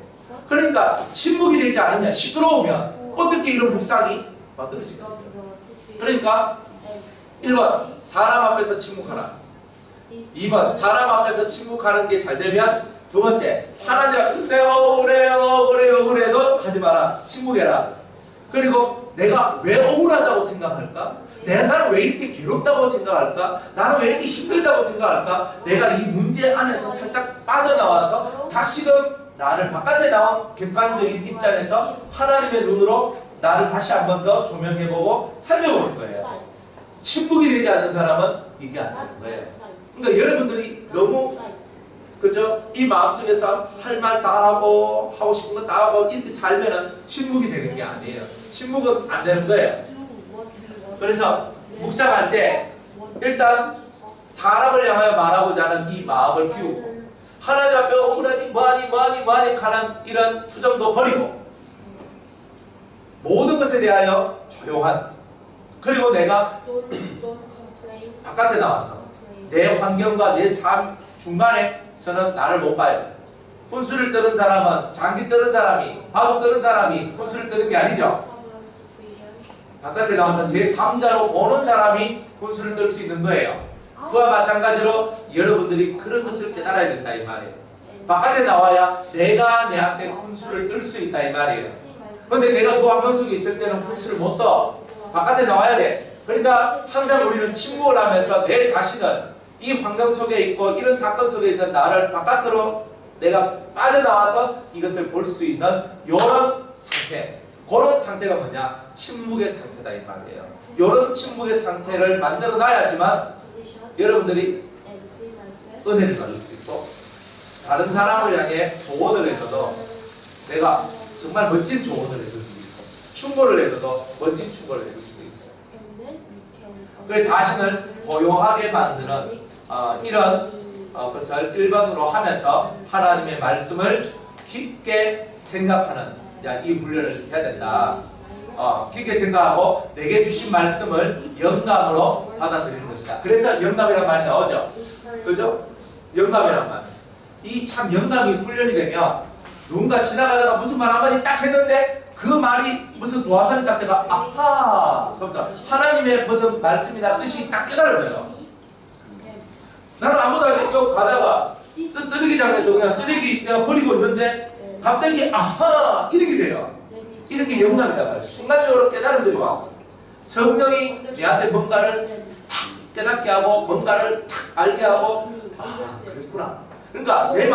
그러니까 침묵이 되지 않으면 시끄러우면 어떻게 이런 묵상이 만들어지겠어요? 그러니까 1번 사람 앞에서 침묵하라. 2번 사람 앞에서 침묵하는 게 잘 되면 두 번째 하나님 앞에 내가 억울해도 하지 마라. 침묵해라. 그리고 내가 왜 억울하다고 생각할까? 나는 왜 이렇게 괴롭다고 생각할까? 나는 왜 이렇게 힘들다고 생각할까? 내가 이 문제 안에서 살짝 빠져나와서 다시금 나를 바깥에 나온 객관적인 입장에서 하나님의 눈으로 나를 다시 한 번 더 조명해보고 살펴볼 거예요. 침묵이 되지 않는 사람은 이게 안 되는 거예요. 그러니까 여러분들이 너무 그죠? 이 마음속에서 할 말 다 하고 하고 싶은 거 다 하고 이렇게 살면은 침묵이 되는 게 아니에요. 침묵은 안 되는 거예요. 그래서 묵상할 때 일단 사람을 향하여 말하고자 하는 이 마음을 비우고 하나님 앞에 억울하니 뭐하니 하는 이런 투정도 버리고 모든 것에 대하여 조용한 그리고 내가 바깥에 나와서 내 환경과 내 삶 중간에서는 나를 못 봐요. 훈수를 뜨는 사람은 장기 뜨는 사람이 바둑 뜨는 사람이 훈수를 뜨는 게 아니죠. 바깥에 나와서 제3자로 보는 사람이 훈수를 뜰 수 있는 거예요. 그와 마찬가지로 여러분들이 그런 것을 깨달아야 된다 이 말이에요. 바깥에 나와야 내가 내한테 훈수를 뜰 수 있다 이 말이에요. 근데 내가 그 환경 속에 있을 때는 훈수를 못 떠. 바깥에 나와야 돼. 그러니까 항상 우리는 침묵을 하면서 내 자신을 이 환경 속에 있고 이런 사건 속에 있는 나를 바깥으로 내가 빠져나와서 이것을 볼 수 있는 이런 상태. 그런 상태가 뭐냐? 침묵의 상태다 이 말이에요. 이런 침묵의 상태를 만들어 놔야지만 여러분들이 은혜를 받을 수 있고 다른 사람을 향해 조언을 해줘도 내가 정말 멋진 조언을 해줄 수 있고 충고를 해줘도 멋진 충고를 해줄 수도 있어요. 그래서 자신을 고요하게 만드는 이런 것을 1번으로 하면서 하나님의 말씀을 깊게 생각하는 이 훈련을 해야 된다. 깊게 생각하고 내게 주신 말씀을 영감으로 받아들이는 것이다. 그래서 영감이란 말이 나오죠. 그죠? 영감이란 말. 이 참 영감이 훈련이 되면 누군가 지나가다가 무슨 말 한마디 딱 했는데 그 말이 무슨 도화선이 딱 돼가 아하! 그러면서 하나님의 무슨 말씀이나 뜻이 딱 깨달아져요. 나는 아무도 안 해. 가다가 쓰레기장에서 그냥 쓰레기 내가 버리고 있는데 갑자기 아하! 이렇게 돼요. 이런 게 영감이다 말이에요. 순간적으로 깨달음들이 왔어. 성령이 내한테 뭔가를 탁 깨닫게 하고 뭔가를 탁 알게 하고 그랬구나. 그러니까 내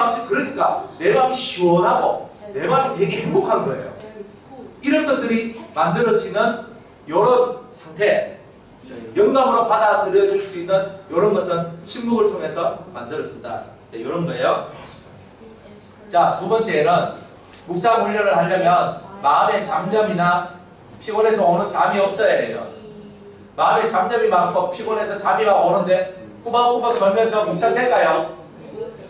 마음이 시원하고 내 마음이 되게 행복한 거예요. 이런 것들이 만들어지는 이런 상태, 영감으로 받아들여질 수 있는 이런 것은 침묵을 통해서 만들어진다. 이런 거예요. 자, 두 번째는 묵상 훈련을 하려면 마음의 잡념이나 피곤해서 오는 잠이 없어야 해요. 마음에 잡념이 많고 피곤해서 잠이 막 오는데 꾸벅꾸벅 걸면서 묵상될까요?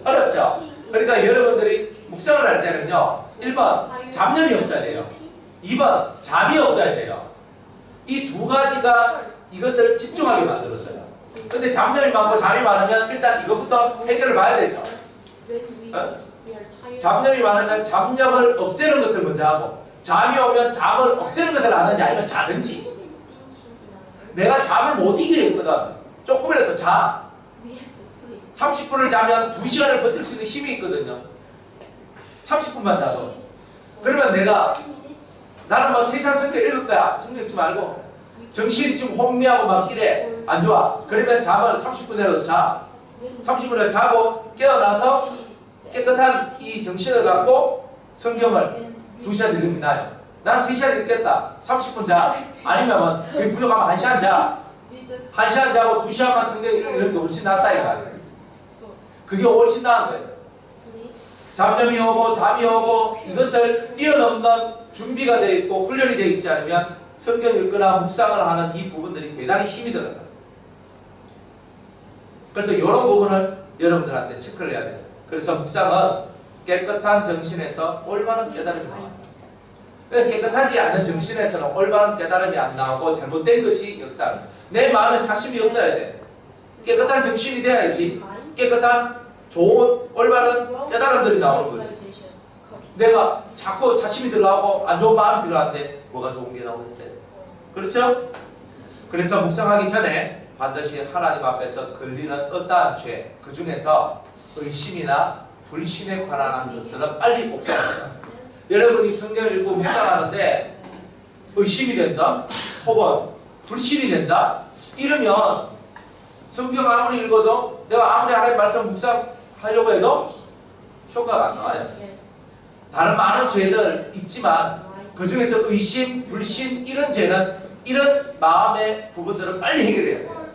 어렵죠? 그러니까 여러분들이 묵상을 할 때는요 1번 잡념이 없어야 돼요. 2번 잠이 없어야 돼요. 이 두 가지가 이것을 집중하게 만들어줘요. 근데 잡념이 많고 잠이 많으면 일단 이것부터 해결을 봐야 되죠. 잡념이 많으면 잡념을 없애는 것을 먼저 하고 잠이 오면 잠을 없애는 것을 하든지 아니면 자든지. 내가 잠을 못 이기겠거든. 조금이라도 자. 30분을 자면 2시간을 버틸 수 있는 힘이 있거든요. 30분만 자도. 그러면 나는 뭐 3시간 성경 읽을 거야. 성경 읽지 말고 정신이 지금 혼미하고 막 이래 안 좋아. 그러면 잠을 30분이라도 자. 30분을 자고 깨어나서 깨끗한 이 정신을 갖고 성경을 2시간 읽는 게 나아요. 난 3시간 읽겠다. 30분 자. 아니면 그게 부족하면 1시간 자. 1시간 자고 2시간만 성경 읽는 게 훨씬 낫다 이 말이에요. 그게 훨씬 나은 거예요. 잡념이 오고 잠이 오고 이것을 뛰어넘는 준비가 되어 있고 훈련이 되어 있지 않으면 성경 읽거나 묵상을 하는 이 부분들이 대단히 힘이 들어요. 그래서 이런 부분을 여러분들한테 체크를 해야 돼요. 그래서 묵상은 깨끗한 정신에서 올바른 깨달음이 나와요. 깨끗하지 않은 정신에서는 올바른 깨달음이 안 나오고 잘못된 것이 역사합니다. 내 마음에 사심이 없어야 돼. 깨끗한 정신이 돼야지 깨끗한 좋은 올바른 깨달음들이 나오는 거지. 내가 자꾸 사심이 들어가고 안 좋은 마음이 들어가는데 뭐가 좋은 게 나오겠어요? 그렇죠? 그래서 묵상하기 전에 반드시 하나님 앞에서 걸리는 어떠한 죄, 그 중에서 의심이나 불신에 관한 것들은 빨리 묵상합니다. 여러분이 성경을 읽고 묵상하는데 의심이 된다? 혹은 불신이 된다? 이러면 성경 아무리 읽어도 내가 아무리 하나님의 말씀 묵상하려고 해도 효과가 안 나와요. 다른 많은 죄들 있지만 그 중에서 의심, 불신 이런 죄는 이런 마음의 부분들은 빨리 해결해야 돼요.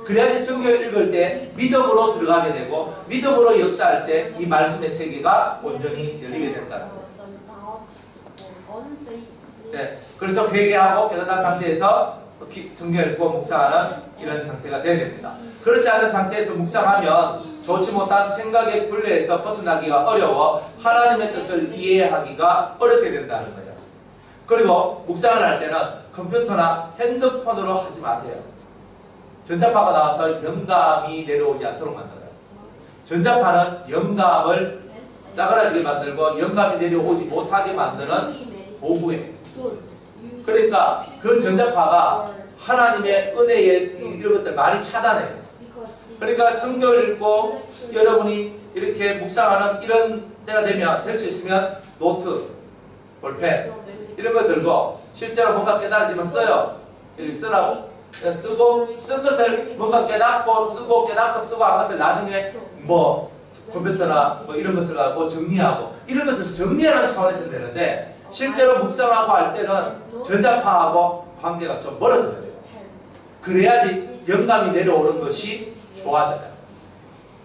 그래야지 성경을 읽을 때 믿음으로 들어가게 되고 믿음으로 역사할 때 이 말씀의 세계가 온전히 열리게 된다는 거예요. 네, 그래서 회개하고 깨끗한 상태에서 성경을 읽고 묵상하는 이런 상태가 되어야 됩니다. 그렇지 않은 상태에서 묵상하면 좋지 못한 생각의 굴레에서 벗어나기가 어려워 하나님의 뜻을 이해하기가 어렵게 된다는 거예요. 그리고 묵상을 할 때는 컴퓨터나 핸드폰으로 하지 마세요. 전자파가 나와서 영감이 내려오지 않도록 만들어요. 전자파는 영감을 싸그라지게 만들고 영감이 내려오지 못하게 만드는 도구예요. 그러니까 그 전자파가 하나님의 은혜의 이런 것들 많이 차단해요. 그러니까 성경을 읽고 여러분이 이렇게 묵상하는 이런 때가 되면 될 수 있으면 노트, 볼펜 이런 거 들고 실제로 뭔가 깨달아지면 써요. 여기 쓰라고. 쓰고 쓴 것을 뭔가 깨닫고 쓰고 깨닫고 쓰고 한 것을 나중에 뭐 컴퓨터나 뭐 이런 것을 갖고 정리하고 이런 것을 정리하는 차원에서 되는데 실제로 묵상하고 할 때는 전자파하고 관계가 좀 멀어져야 돼요. 그래야지 영감이 내려오는 것이 좋아져요.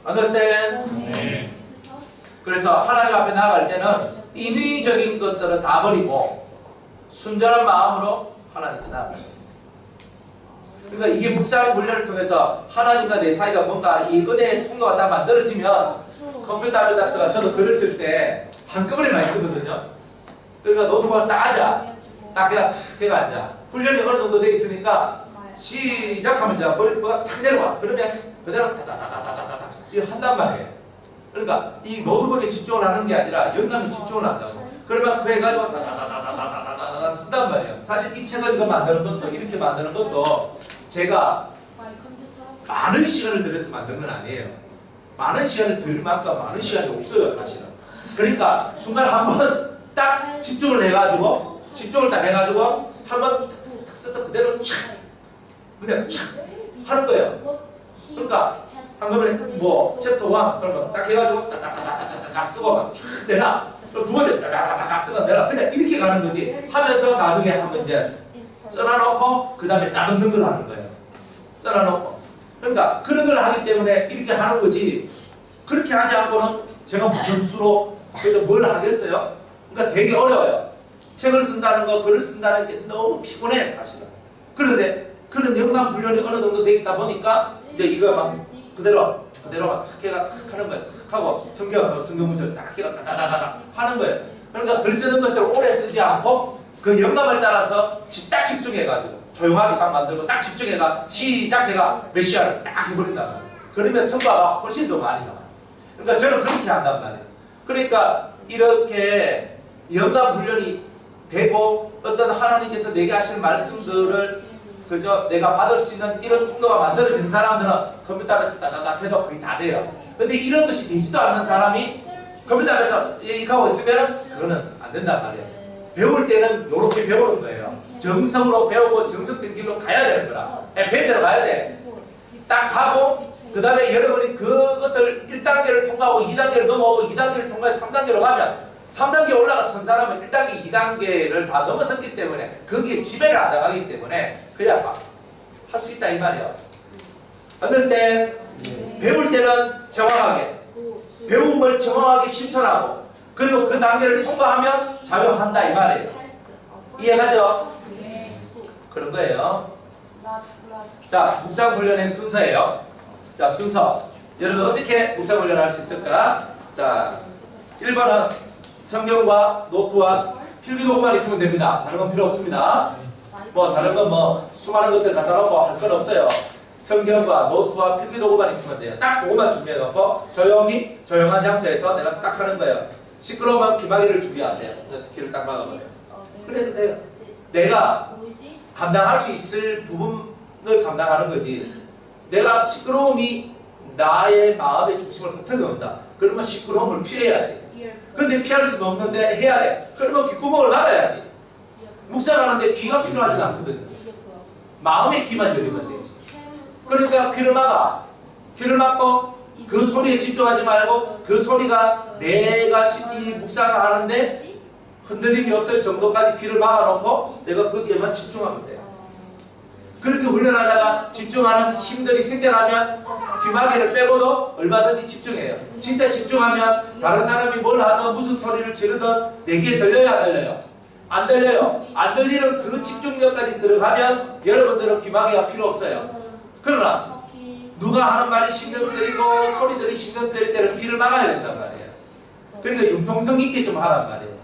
Understand? 네. 그래서 하나님 앞에 나아갈 때는 인위적인 것들은 다 버리고 순전한 마음으로 하나님께 나아가요. 그러니까 이게 묵상 훈련을 통해서 하나님과 내 사이가 뭔가 이 은혜의 통로가 다 만들어지면 컴퓨터 아르닥스가 저도 글을 쓸 때 한꺼번에 많이 쓰거든요. 그러니까 노트북을 딱 앉아. 딱 걔가 앉아. 훈련이 어느 정도 돼 있으니까 시작하면 이제 머리가 탁 내려와. 그러면 그대로 다다다다다다닥 이거 한단 말이에요. 그러니까 이 노트북에 집중을 하는 게 아니라 영감에 집중을 한다고. 그러면 그 해가지고 다다다다다다다다 쓴단 말이에요. 사실 이 책을 이거 만드는 것도 이렇게 만드는 것도 제가 많은 시간을 들여서 만든 건 아니에요. 많은 시간을 들일 만큼 많은 시간이 없어요, 사실은. 그러니까 순간 한번 딱 집중을 해가지고 한번 딱 써서 그대로 촥 그냥 촥 하는 거예요. 그러니까 한꺼번에 뭐 챕터 1 그러면 딱 해가지고 따다다다다닥 쓰고 막 촥 내놔. 그럼 두 번째 따다다다닥 쓰고 내놔. 그냥 이렇게 가는 거지. 하면서 나중에 한번 이제 써놔놓고 그 다음에 다듬는 걸 하는 거예요. 써놔놓고. 그러니까 그런 걸 하기 때문에 이렇게 하는 거지. 그렇게 하지 않고는 제가 무슨 수로 그래서 뭘 하겠어요? 그러니까 되게 어려워요. 책을 쓴다는 거, 글을 쓴다는 게 너무 피곤해 사실은. 그런데 그런 영감 훈련이 어느 정도 돼 있다 보니까 이제 이거 막 그대로 막 학회가 탁 하는 거예요. 탁 하고 성경 문제 딱 학회가 다다다다 하는 거예요. 그러니까 글 쓰는 것을 오래 쓰지 않고 그 영감을 따라서 딱 집중해가지고 조용하게 딱 만들고 딱 집중해가 시작해가 몇 시간을 딱 해버린단 말이에요. 그러면 성과가 훨씬 더 많이 나와요. 그러니까 저는 그렇게 한단 말이에요. 그러니까 이렇게 영감 훈련이 되고 어떤 하나님께서 내게 하시는 말씀들을 그저 내가 받을 수 있는 이런 통로가 만들어진 사람들은 컴퓨터 앞에서 따다닥 해도 거의 다 돼요. 근데 이런 것이 되지도 않는 사람이 컴퓨터 앞에서 이렇게 하고 있으면 그거는 안 된단 말이에요. 배울 때는 이렇게 배우는 거예요. 정성으로 배우고 정성된 길로 가야 되는 거라. 밴대로 가야 돼. 딱 가고 그 다음에 여러분이 그것을 1단계를 통과하고 2단계를 넘어오고 2단계를 통과해서 3단계로 가면 3단계 올라가선 사람은 1단계, 2단계를 다 넘어섰기 때문에 거기에 지배를 안 당하기 때문에 그냥 막 할 수 있다 이 말이에요. understand? 배울 때는 정확하게 배움을 정확하게 실천하고 그리고 그 단계를 통과하면 작용한다 이 말이에요. 이해가죠? 그런 거예요. 자, 묵상 훈련의 순서예요. 자, 순서. 여러분 어떻게 묵상 훈련을 할 수 있을까? 자, 1번은 성경과 노트와 필기도구만 있으면 됩니다. 다른 건 필요 없습니다. 뭐 다른 건 뭐 수많은 것들 갖다 놓고 할 건 없어요. 성경과 노트와 필기도구만 있으면 돼요. 딱 그것만 준비해 놓고 조용한 장소에서 내가 딱 하는 거예요. 시끄러우면 귀마개를 준비하세요. 귀를 딱 막아버려요. 그래도 돼요. 내가 감당할 수 있을 부분을 감당하는 거지. 내가 시끄러움이 나의 마음의 중심을 흐트러놓는다. 그러면 시끄러움을 피해야지. 근데 피할 수는 없는데 해야 돼. 그러면 귓구멍을 막아야지. 묵상하는데 귀가 필요하지는 않거든. 마음의 귀만 열리면 되지. 그러니까 귀를 막아. 귀를 막고 그 소리에 집중하지 말고 그 소리가 내가 이 묵상을 하는데 흔들림이 없을 정도까지 귀를 막아놓고 내가 거기에만 집중하면 돼요. 그렇게 훈련하다가 집중하는 힘들이 생겨나면 귀마개를 빼고도 얼마든지 집중해요. 진짜 집중하면 다른 사람이 뭘 하든 무슨 소리를 지르든 내 귀에 들려요 안 들려요? 안 들려요. 안 들리는 그 집중력까지 들어가면 여러분들은 귀마개가 필요 없어요. 그러나 누가 하는 말이 신경 쓰이고 소리들이 신경 쓰일 때는 귀를 막아야 된단 말이에요. 그러니까 융통성 있게 좀 하란 말이에요.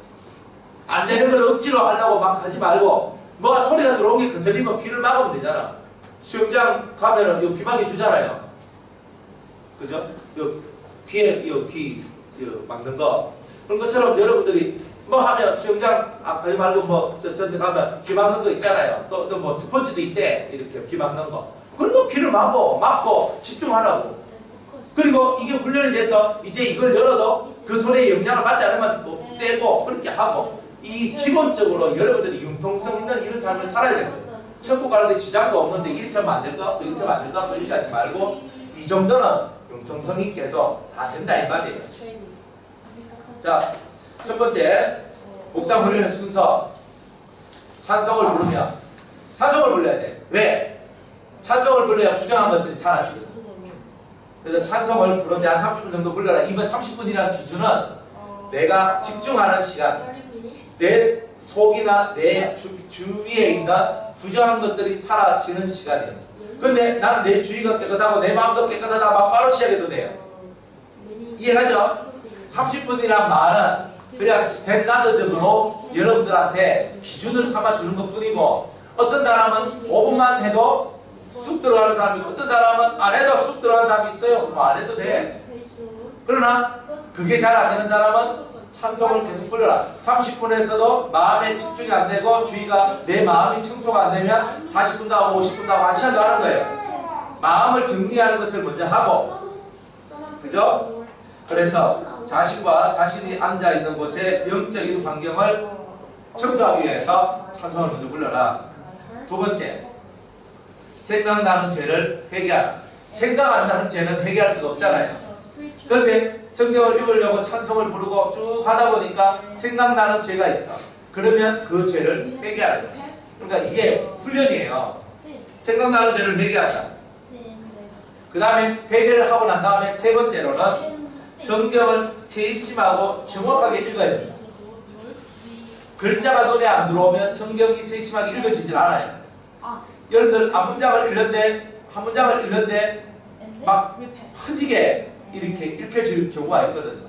안 되는 걸 억지로 하려고 막 하지 말고 뭐가 소리가 들어온 게 거슬리면 귀를 막으면 되잖아. 수영장 가면은 요 귀마개 주잖아요. 그죠? 요 귀에 요 귀 막는 거. 그런 것처럼 여러분들이 뭐 하면 수영장 가지 말고 뭐 저런데 가면 귀 막는 거 있잖아요. 또 뭐 스펀지도 있대. 이렇게 귀 막는 거. 그리고 귀를 막고 집중하라고. 그리고 이게 훈련이 돼서 이제 이걸 열어도 그 소리에 영향을 받지 않으면 뭐 떼고 그렇게 하고 이 기본적으로 여러분들이 융통성 있는 이런 삶을 살아야 됩니다. 천국 가는데 지장도 없는데 이렇게 하면 안 될까? 또 이렇게 하면 안 될까? 또 이렇게 하지 말고 이 정도는 융통성 있게도 다 된다 이 말이에요. 자, 첫 번째 묵상 훈련의 순서. 찬송을 부르면 찬송을 불러야 돼. 왜? 찬송을 불러야 부정한 것들이 사라지고. 그래서 찬송을 부르는데 한 30분 정도 불러라. 이번 30분이라는 기준은 내가 집중하는 시간, 내 속이나 내 주위에 있는 부정한 것들이 사라지는 시간이에요. 근데 나는 내 주위가 깨끗하고 내 마음도 깨끗하다 막바로 시작해도 돼요. 이해하죠? 30분이란 말은 그냥 스탠다드적으로 여러분들한테 기준을 삼아주는 것 뿐이고, 어떤 사람은 5분만 해도 쑥 들어가는 사람이 있고, 어떤 사람은 안 해도 쑥 들어가는 사람이 있어요. 뭐 안 해도 돼. 그러나 그게 잘 안 되는 사람은 찬송을 계속 불러라. 30분에서도 마음에 집중이 안 되고 주의가 내 마음이 청소가 안 되면 40분도 하고 50분도 하고 1시간도 하는 거예요. 마음을 정리하는 것을 먼저 하고, 그죠? 그래서 자신과 자신이 앉아있는 곳의 영적인 환경을 청소하기 위해서 찬송을 먼저 불러라. 두 번째, 생각나는 죄를 회개하라. 생각 안 나는 죄는 회개할 수가 없잖아요. 그런데 성경을 읽으려고 찬송을 부르고 쭉 하다 보니까 생각나는 죄가 있어. 그러면 그 죄를 회개하라. 그러니까 이게 훈련이에요. 생각나는 죄를 회개하자. 그 다음에 회개를 하고 난 다음에 세 번째로는 성경을 세심하고 정확하게 읽어야 됩니다. 글자가 눈에 안 들어오면 성경이 세심하게 읽어지질 않아요. 여러분들 한 문장을 읽는데 막 퍼지게 이렇게 읽혀질 경우가 있거든요.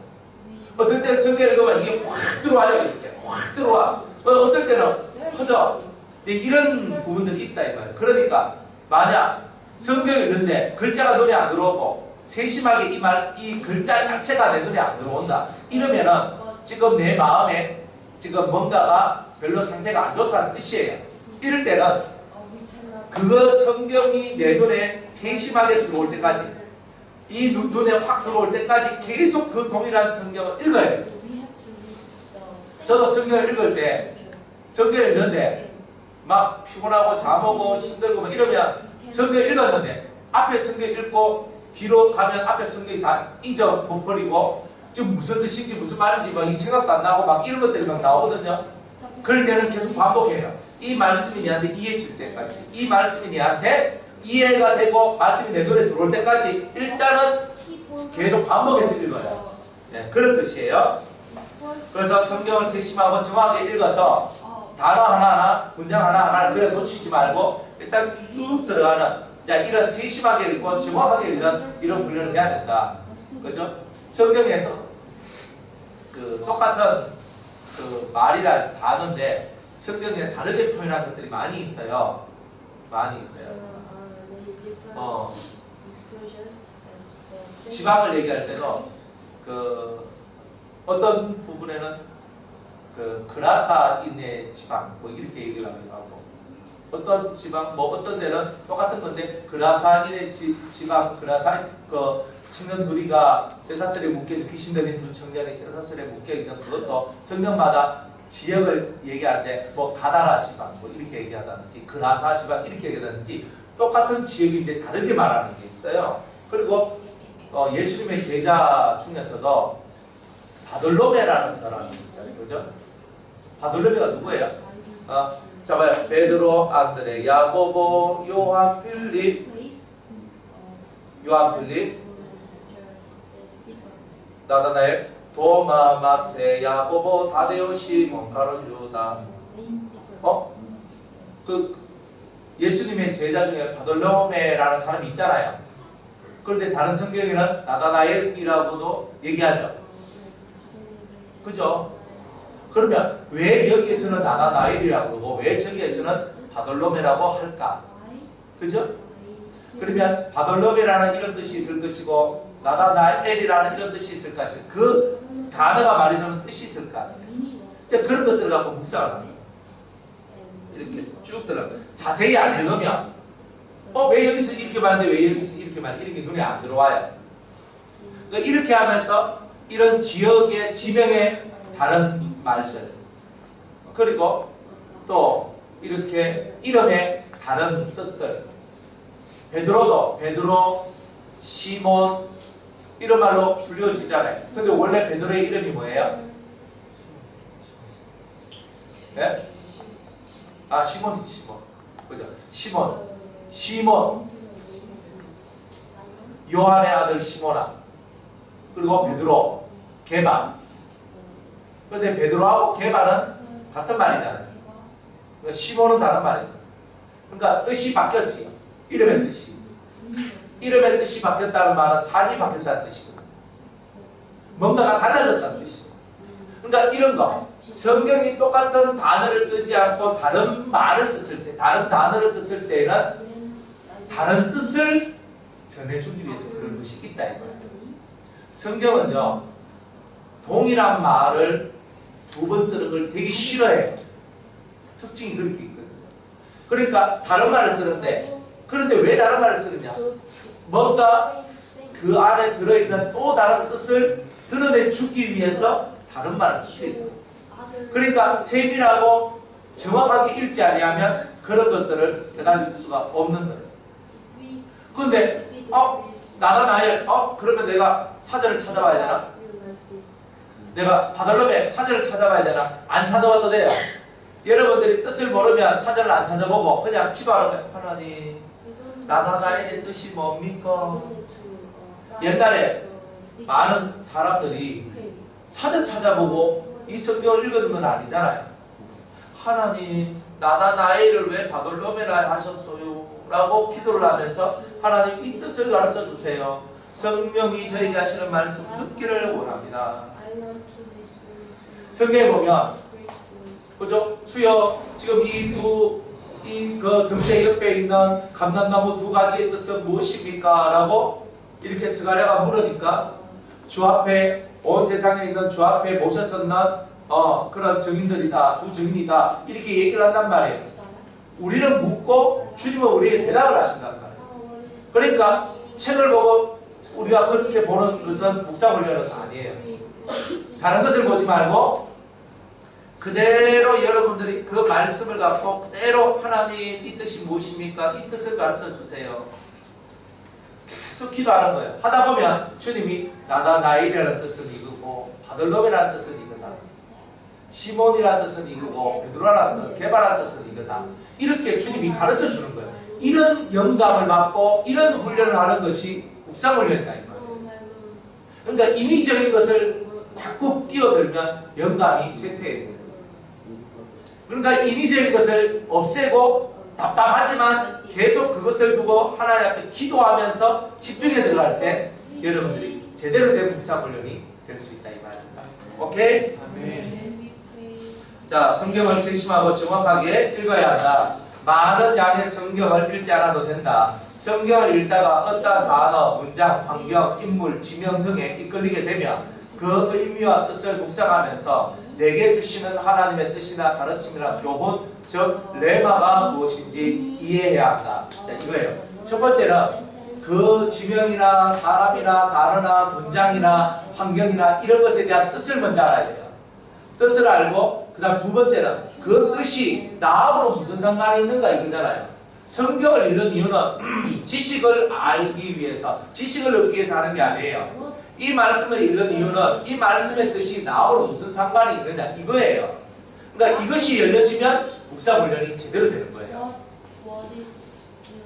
어떨 때는 성경을 읽으면 이게 확 들어와요. 이렇게 확 들어와. 어떨 때는 퍼져. 이런 부분들이 있다 이 말이에요. 그러니까 만약 성경을 읽는데 글자가 눈에 안 들어오고 세심하게 이 글자 자체가 내 눈에 안 들어온다. 이러면은 지금 내 마음에 지금 뭔가가 별로 상태가 안 좋다는 뜻이에요. 이럴 때는 그거 성경이 내 눈에 세심하게 들어올 때까지, 이 눈에 확 들어올 때까지 계속 그 동일한 성경을 읽어야 돼요. 저도 성경을 읽을 때 성경을 읽는데 막 피곤하고 잠오고 힘들고 막 이러면 성경을 읽었는데 앞에 성경 읽고 뒤로 가면 앞에 성경이 다 잊어버리고 지금 무슨 뜻인지 무슨 말인지 막 이 생각도 안 나고 막 이런 것들이 막 나오거든요. 그럴 때는 계속 반복해요. 이 말씀이 내한테 이해질 때까지, 이 말씀이 내한테 이해가 되고 말씀이 내 눈에 들어올 때까지 일단은 계속 반복해서 읽어요. 네, 그런 뜻이에요. 그래서 성경을 세심하고 정확하게 읽어서 단어 하나하나, 문장 하나하나를 그냥 놓치지 말고 일단 쭉 들어가는, 자, 이런 세심하게 읽고 정확하게 읽는 이런 훈련을 해야 된다. 그죠? 성경에서 그 똑같은 그 말이란 단어인데 성경에 다르게 표현한 것들이 많이 있어요. 많이 있어요. 지방을 얘기할 때도 그 어떤 부분에는 그 그라사인의 지방 뭐 이렇게 얘기를 하고, 어떤 지방 뭐 어떤 데는 똑같은 건데 그라사인의 지방, 그라사인 그 청년 둘이가 쇠사슬에 묶여있는, 귀신 들린 두 청년이 쇠사슬에 묶여있는 그것도 성경마다 지역을 얘기하는데 뭐 가다라 지방 뭐 이렇게 얘기하다든지 그라사 지방 이렇게 얘기하다든지 똑같은 지역인데 다르게 말하는 게 있어요. 그리고 예수님의 제자 중에서도 바돌로메라는 사람이 있잖아요. 그죠? 바돌로메가 누구예요? 자 봐요. 베드로, 안드레, 야고보, 요한, 필립, 나다나엘, 도마, 마테, 야고보, 다데오, 시몬, 가룟, 유다. 그 예수님의 제자 중에 바돌로메라는 사람이 있잖아요. 그런데 다른 성경에는 나다나엘이라고도 얘기하죠. 그죠? 그러면 왜 여기에서는 나다나엘이라고 그러고 왜 저기에서는 바돌로메라고 할까? 그죠? 그러면 바돌로메라는 이런 뜻이 있을 것이고 나다나엘이라는 이런 뜻이 있을 것이고 그 단어가 말해주는 뜻이 있을 거 아니에요. 그런 것들을 갖고 묵상을 합니다. 이렇게 쭉 들어. 자세히 안 읽으면 왜 여기서 이렇게 말하는데 왜 여기서 이렇게 말하는데 이런 게 눈에 안 들어와요. 그러니까 이렇게 하면서 이런 지역의 지명의 다른 말들, 그리고 또 이렇게 이름의 다른 뜻들, 베드로도 베드로, 시몬 이런 말로 불려지잖아요. 근데 원래 베드로의 이름이 뭐예요? 네? 아, 시몬이지, 시몬. 그죠? 시몬. 요한의 아들 시몬아. 그리고 베드로, 게바. 그런데 베드로하고 게바는 같은 말이잖아요. 그러니까 시몬은 다른 말이죠. 그러니까 뜻이 바뀌었지. 이름의 뜻이. 이름의 뜻이 바뀌었다는 말은 삶이 바뀌었다는 뜻이고, 뭔가가 달라졌다는 뜻이고. 그러니까 이런 거. 성경이 똑같은 단어를 쓰지 않고 다른 말을 썼을 때, 다른 단어를 썼을 때는 다른 뜻을 전해주기 위해서 그런 것이 있다 이거예요. 성경은요, 동일한 말을 두 번 쓰는 걸 되게 싫어해요. 특징이 그렇게 있거든요. 그러니까 다른 말을 쓰는데, 그런데 왜 다른 말을 쓰느냐? 뭔가 그 안에 들어있는 또 다른 뜻을 드러내주기 위해서 다른 말을 쓸 수 있다. 그러니까 세밀하고 정확하게 읽지 아니하면 그런 것들을 깨달을 수가 없는 거예요. 그런데 나다나엘, 그러면 내가 사전을 찾아봐야 되나? 내가 바들로메 사전을 찾아봐야 되나? 안 찾아봐도 돼요. 여러분들이 뜻을 모르면 사전을 안 찾아보고 그냥 기도하는 거예요. 하나님, 나다나엘의 뜻이 뭡니까? 옛날에 많은 사람들이 사전 찾아보고 이 성경을 읽는 건 아니잖아요. 하나님, 나다나엘을 왜 바돌로메라 하셨어요? 라고 기도를 하면서 하나님 이 뜻을 가르쳐 주세요. 성령이 저에게 하시는 말씀 듣기를 원합니다. 성경에 보면, 그죠? 주여, 지금 그 등대 옆에 있는 감람나무 두 가지의 뜻은 무엇입니까? 라고 이렇게 스가랴가 물으니까 주 앞에, 온 세상에 있는 주 앞에 모셔섰는 그런 증인들이다, 두 증인이다, 이렇게 얘기를 한단 말이에요. 우리는 묻고 주님은 우리에게 대답을 하신단 말이에요. 그러니까 책을 보고 우리가 그렇게 보는 것은 묵상훈련은 아니에요. 다른 것을 보지 말고 그대로 여러분들이 그 말씀을 갖고 그대로 하나님 이 뜻이 무엇입니까? 이 뜻을 가르쳐 주세요. 계속 기도하는 거예요. 하다 보면 주님이 나다나엘이라는 뜻은 이거고 바들로메라는 뜻은 이거다, 시몬이라는 뜻은 이거고 베드로라는 뜻, 게바라는 뜻은 이거다, 이렇게 주님이 가르쳐 주는 거예요. 이런 영감을 받고 이런 훈련을 하는 것이 묵상훈련이다 이 말이에요. 그러니까 인위적인 것을 자꾸 뛰어들면 영감이 쇠퇴해져요. 그러니까 인위적인 것을 없애고 답답하지만 계속 그것을 두고 하나님 앞에 기도하면서 집중해 들어갈 때 여러분들이 제대로 된 묵상훈련이 될 수 있다 이 말입니다. 오케이? 아멘. 자, 성경을 세심하고 정확하게 읽어야 한다. 많은 양의 성경을 읽지 않아도 된다. 성경을 읽다가 어떤 단어, 문장, 환경, 인물, 지명 등에 이끌리게 되면 그 의미와 뜻을 묵상하면서 내게 주시는 하나님의 뜻이나 가르침이나 교훈, 즉 레마가 무엇인지 이해해야 한다. 자, 이거예요. 첫 번째는 그 지명이나 사람이나 단어나 문장이나 환경이나 이런 것에 대한 뜻을 먼저 알아야 돼요. 뜻을 알고 그 다음 두 번째는 그 뜻이 나하고는 무슨 상관이 있는가 이거잖아요. 성경을 읽는 이유는 지식을 알기 위해서, 지식을 얻기 위해서 하는 게 아니에요. 이 말씀을 읽는 이유는 이 말씀의 뜻이 나하고는 무슨 상관이 있느냐 이거예요. 그러니까 이것이 열려지면 묵상훈련이 제대로 되는 거예요.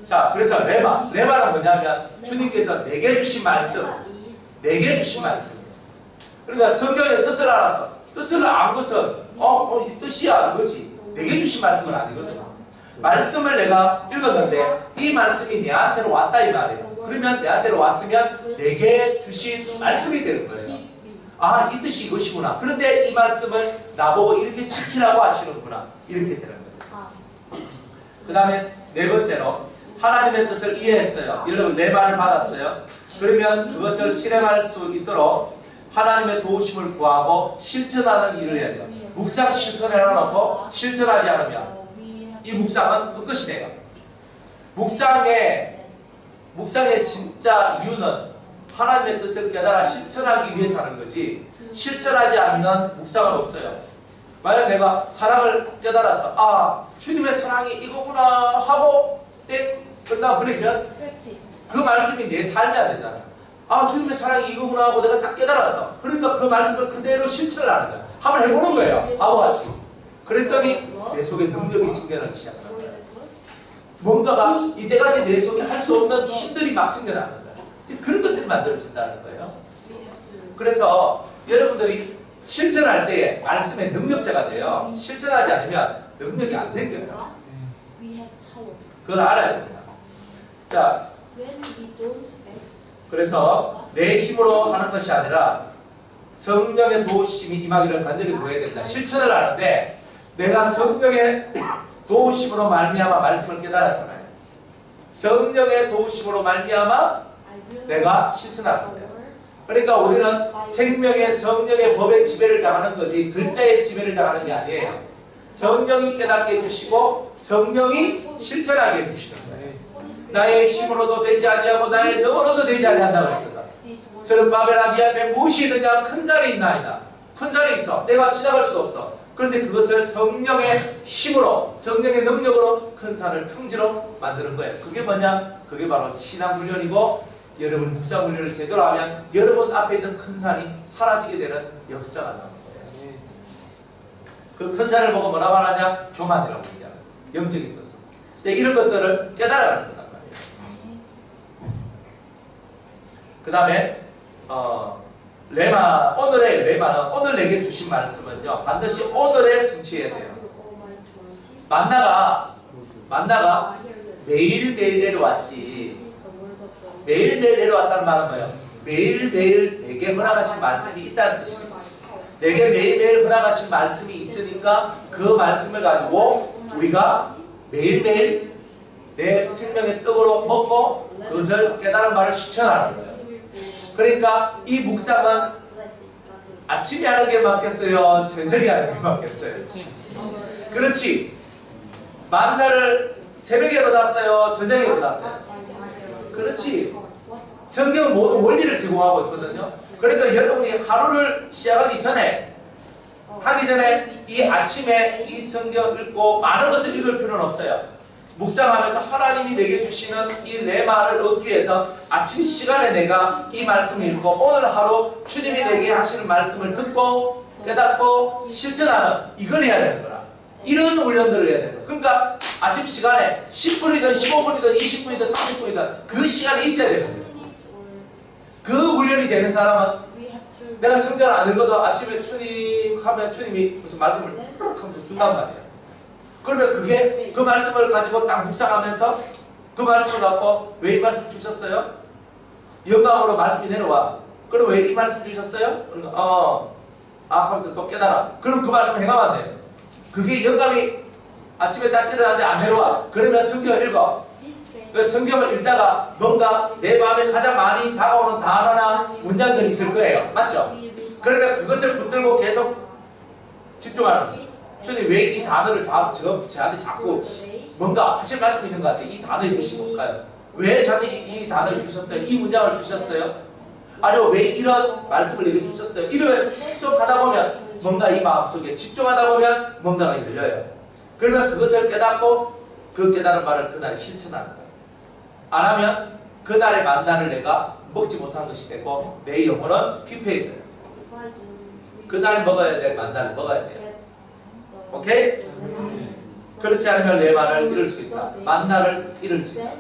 자, 그래서 레마는 뭐냐면 주님께서 내게 주신 말씀, 내게 주신 말씀. 그러니까 성경의 뜻을 알아서, 뜻을 안 것은 이 뜻이야 이거지, 내게 주신 말씀은 아니거든요. 말씀을 내가 읽었는데 이 말씀이 내한테로 왔다 이 말이에요. 그러면 내한테로 왔으면 내게 주신 말씀이 되는 거예요. 아, 이 뜻이 이것이구나. 그런데 이 말씀을 나보고 이렇게 지키라고 하시는구나. 이렇게 되는 거예요. 그 다음에 네 번째로 하나님의 뜻을 이해했어요. 여러분 내 말을 받았어요. 그러면 그것을 실행할 수 있도록 하나님의 도우심을 구하고 실천하는 일을 해야 돼요. 묵상 실천해놓고 실천하지 않으면 이 묵상은 끝이 돼요. 묵상의 진짜 이유는 하나님의 뜻을 깨달아 실천하기 위해서 하는 거지 실천하지 않는 묵상은 없어요. 만약 내가 사랑을 깨달아서 아 주님의 사랑이 이거구나 하고 땡 끝나버리면 그 말씀이 내 삶이 안 되잖아. 아 주님의 사랑이 이거구나 하고 내가 딱 깨달았어. 그러니까 그 말씀을 그대로 실천을 하는 거야. 한번 해보는 거예요. 바보같이. 그랬더니 내 속에 능력이 생겨나기 시작하는 거야. 뭔가가 이때까지 내 속에 할 수 없는 힘들이 막 생겨나는 거야. 그런 것들이 만들어진다는 거예요. 그래서 여러분들이 실천할 때에 말씀의 능력자가 돼요. 실천하지 않으면 능력이 안 생겨요. 그걸 알아야 됩니다. 자, 그래서 내 힘으로 하는 것이 아니라 성령의 도우심이 임하기를 간절히 구해야 된다. 실천을 하는데 내가 성령의 도우심으로 말미암아 말씀을 깨달았잖아요. 성령의 도우심으로 말미암아 내가 실천하는 거예요. 그러니까 우리는 생명의 성령의 법의 지배를 당하는 거지 글자의 지배를 당하는 게 아니에요. 성령이 깨닫게 해주시고 성령이 실천하게 해주시는 거예요. 나의 힘으로도 되지 아니하고 나의 능으로도 되지 아니한다고 그랬거든. 스룹바벨아 네 앞에 무엇이 있느냐 큰 산이 있나이다. 큰 산이 있어. 내가 지나갈 수가 없어. 그런데 그것을 성령의 힘으로 성령의 능력으로 큰 산을 평지로 만드는 거예요. 그게 뭐냐? 그게 바로 신앙훈련이고 여러분 묵상훈련을 제대로 하면 여러분 앞에 있는 큰 산이 사라지게 되는 역사가 나오는 거예요. 그 큰 산을 보고 뭐라고 하느냐? 교만이라고 합니다. 영적인 뜻은. 이런 것들을 깨달아가는 거단 말이에요. 그 다음에 레마, 오늘의 레마는 오늘 내게 주신 말씀은요 반드시 오늘에 성취해야 돼요. 만나가 매일매일 내려왔지. 매일매일 내려왔다는 말은 뭐예요? 매일매일 내게 허락하신 말씀이 있다는 뜻입니다. 내게 매일매일 허락하신 말씀이 있으니까 그 말씀을 가지고 우리가 매일매일 내 생명의 떡으로 먹고 그것을 깨달은 바를 실천하는 거예요. 그러니까 이 묵상은 아침에 하는 게 맞겠어요? 저녁에 하는 게 맞겠어요? 그렇지. 만나를 새벽에 얻었어요? 저녁에 얻었어요? 그렇지. 성경은 모든 원리를 제공하고 있거든요. 그러니까 여러분이 하루를 시작하기 전에 이 아침에 이 성경을 읽고 많은 것을 읽을 필요는 없어요. 묵상하면서 하나님이 내게 주시는 이 내 말을 얻기 위해서 아침 시간에 내가 이 말씀을 읽고 오늘 하루 주님이 내게 하시는 말씀을 듣고 깨닫고 실천하는 이걸 해야 되는 거라. 이런 훈련들을 해야 되는 거야. 그러니까 아침 시간에 10분이든 15분이든 20분이든 30분이든 그 시간에 있어야 되는 거예요. 그 훈련이 되는 사람은 내가 성경을 안 읽어도 아침에 주님 하면 주님이 무슨 말씀을 푸르륵 하면서 준단 말이에요. 그러면 그게 그 말씀을 가지고 딱 묵상하면서 그 말씀을 갖고 왜 이 말씀 주셨어요? 영감으로 말씀이 내려와. 그럼 왜 이 말씀 주셨어요? 그러니까 하면서 또 깨달아. 그럼 그 말씀을 행하면 안 돼요. 그게 영감이 아침에 딱 일어나는데 안 내려와. 그러면 성경을 읽어. 그 성경을 읽다가 뭔가 내 마음에 가장 많이 다가오는 단어나 문장들이 있을 거예요. 맞죠? 그러면 그것을 붙들고 계속 집중하는 거예요. 주님 왜 이 단어를 저한테 자꾸 뭔가 하실 말씀이 있는 것 같아요. 이 단어의 뜻이 뭘까요? 왜 저한테 이 단어를 주셨어요? 이 문장을 주셨어요? 아니면 왜 이런 말씀을 내게 주셨어요? 이러면서 계속 하다 보면 뭔가 이 마음속에 집중하다 보면 뭔가가 열려요. 그러면 그것을 깨닫고 그 깨달은 바를 그날에 실천하는 거예요. 안 하면 그날의 만나를 내가 먹지 못한 것이 되고 내 영혼은 피폐해져요. 그날 먹어야 될 만나를 먹어야 돼요. 오케이? 그렇지 않으면 내 만나를 잃을 수 있다. 만나를 잃을 수 있다.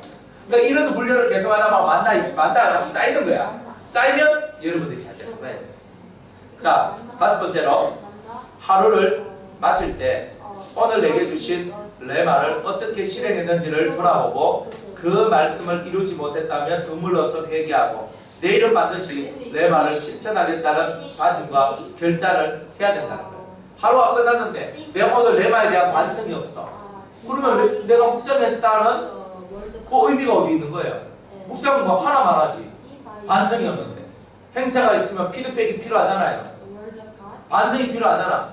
그러니까 이런 훈련을 계속하다 보면 만나가 자꾸 쌓이는 거야. 쌓이면 여러분들이 잘 되는 거예요. 자, 5번째로 하루를 마칠 때 오늘 내게 주신 레마를 어떻게 실행했는지를 돌아보고 그 말씀을 이루지 못했다면 눈물로써 회개하고 내일은 반드시 레마를 실천하겠다는 다짐과 결단을 해야 된다는 거예요. 하루가 끝났는데 내가 오늘 레마에 대한 반성이 없어. 그러면 내가 묵상했다는 그 의미가 어디 있는 거예요? 묵상은 뭐 하나만 하지. 반성이 없는데. 행사가 있으면 피드백이 필요하잖아요. 반성이 필요하잖아.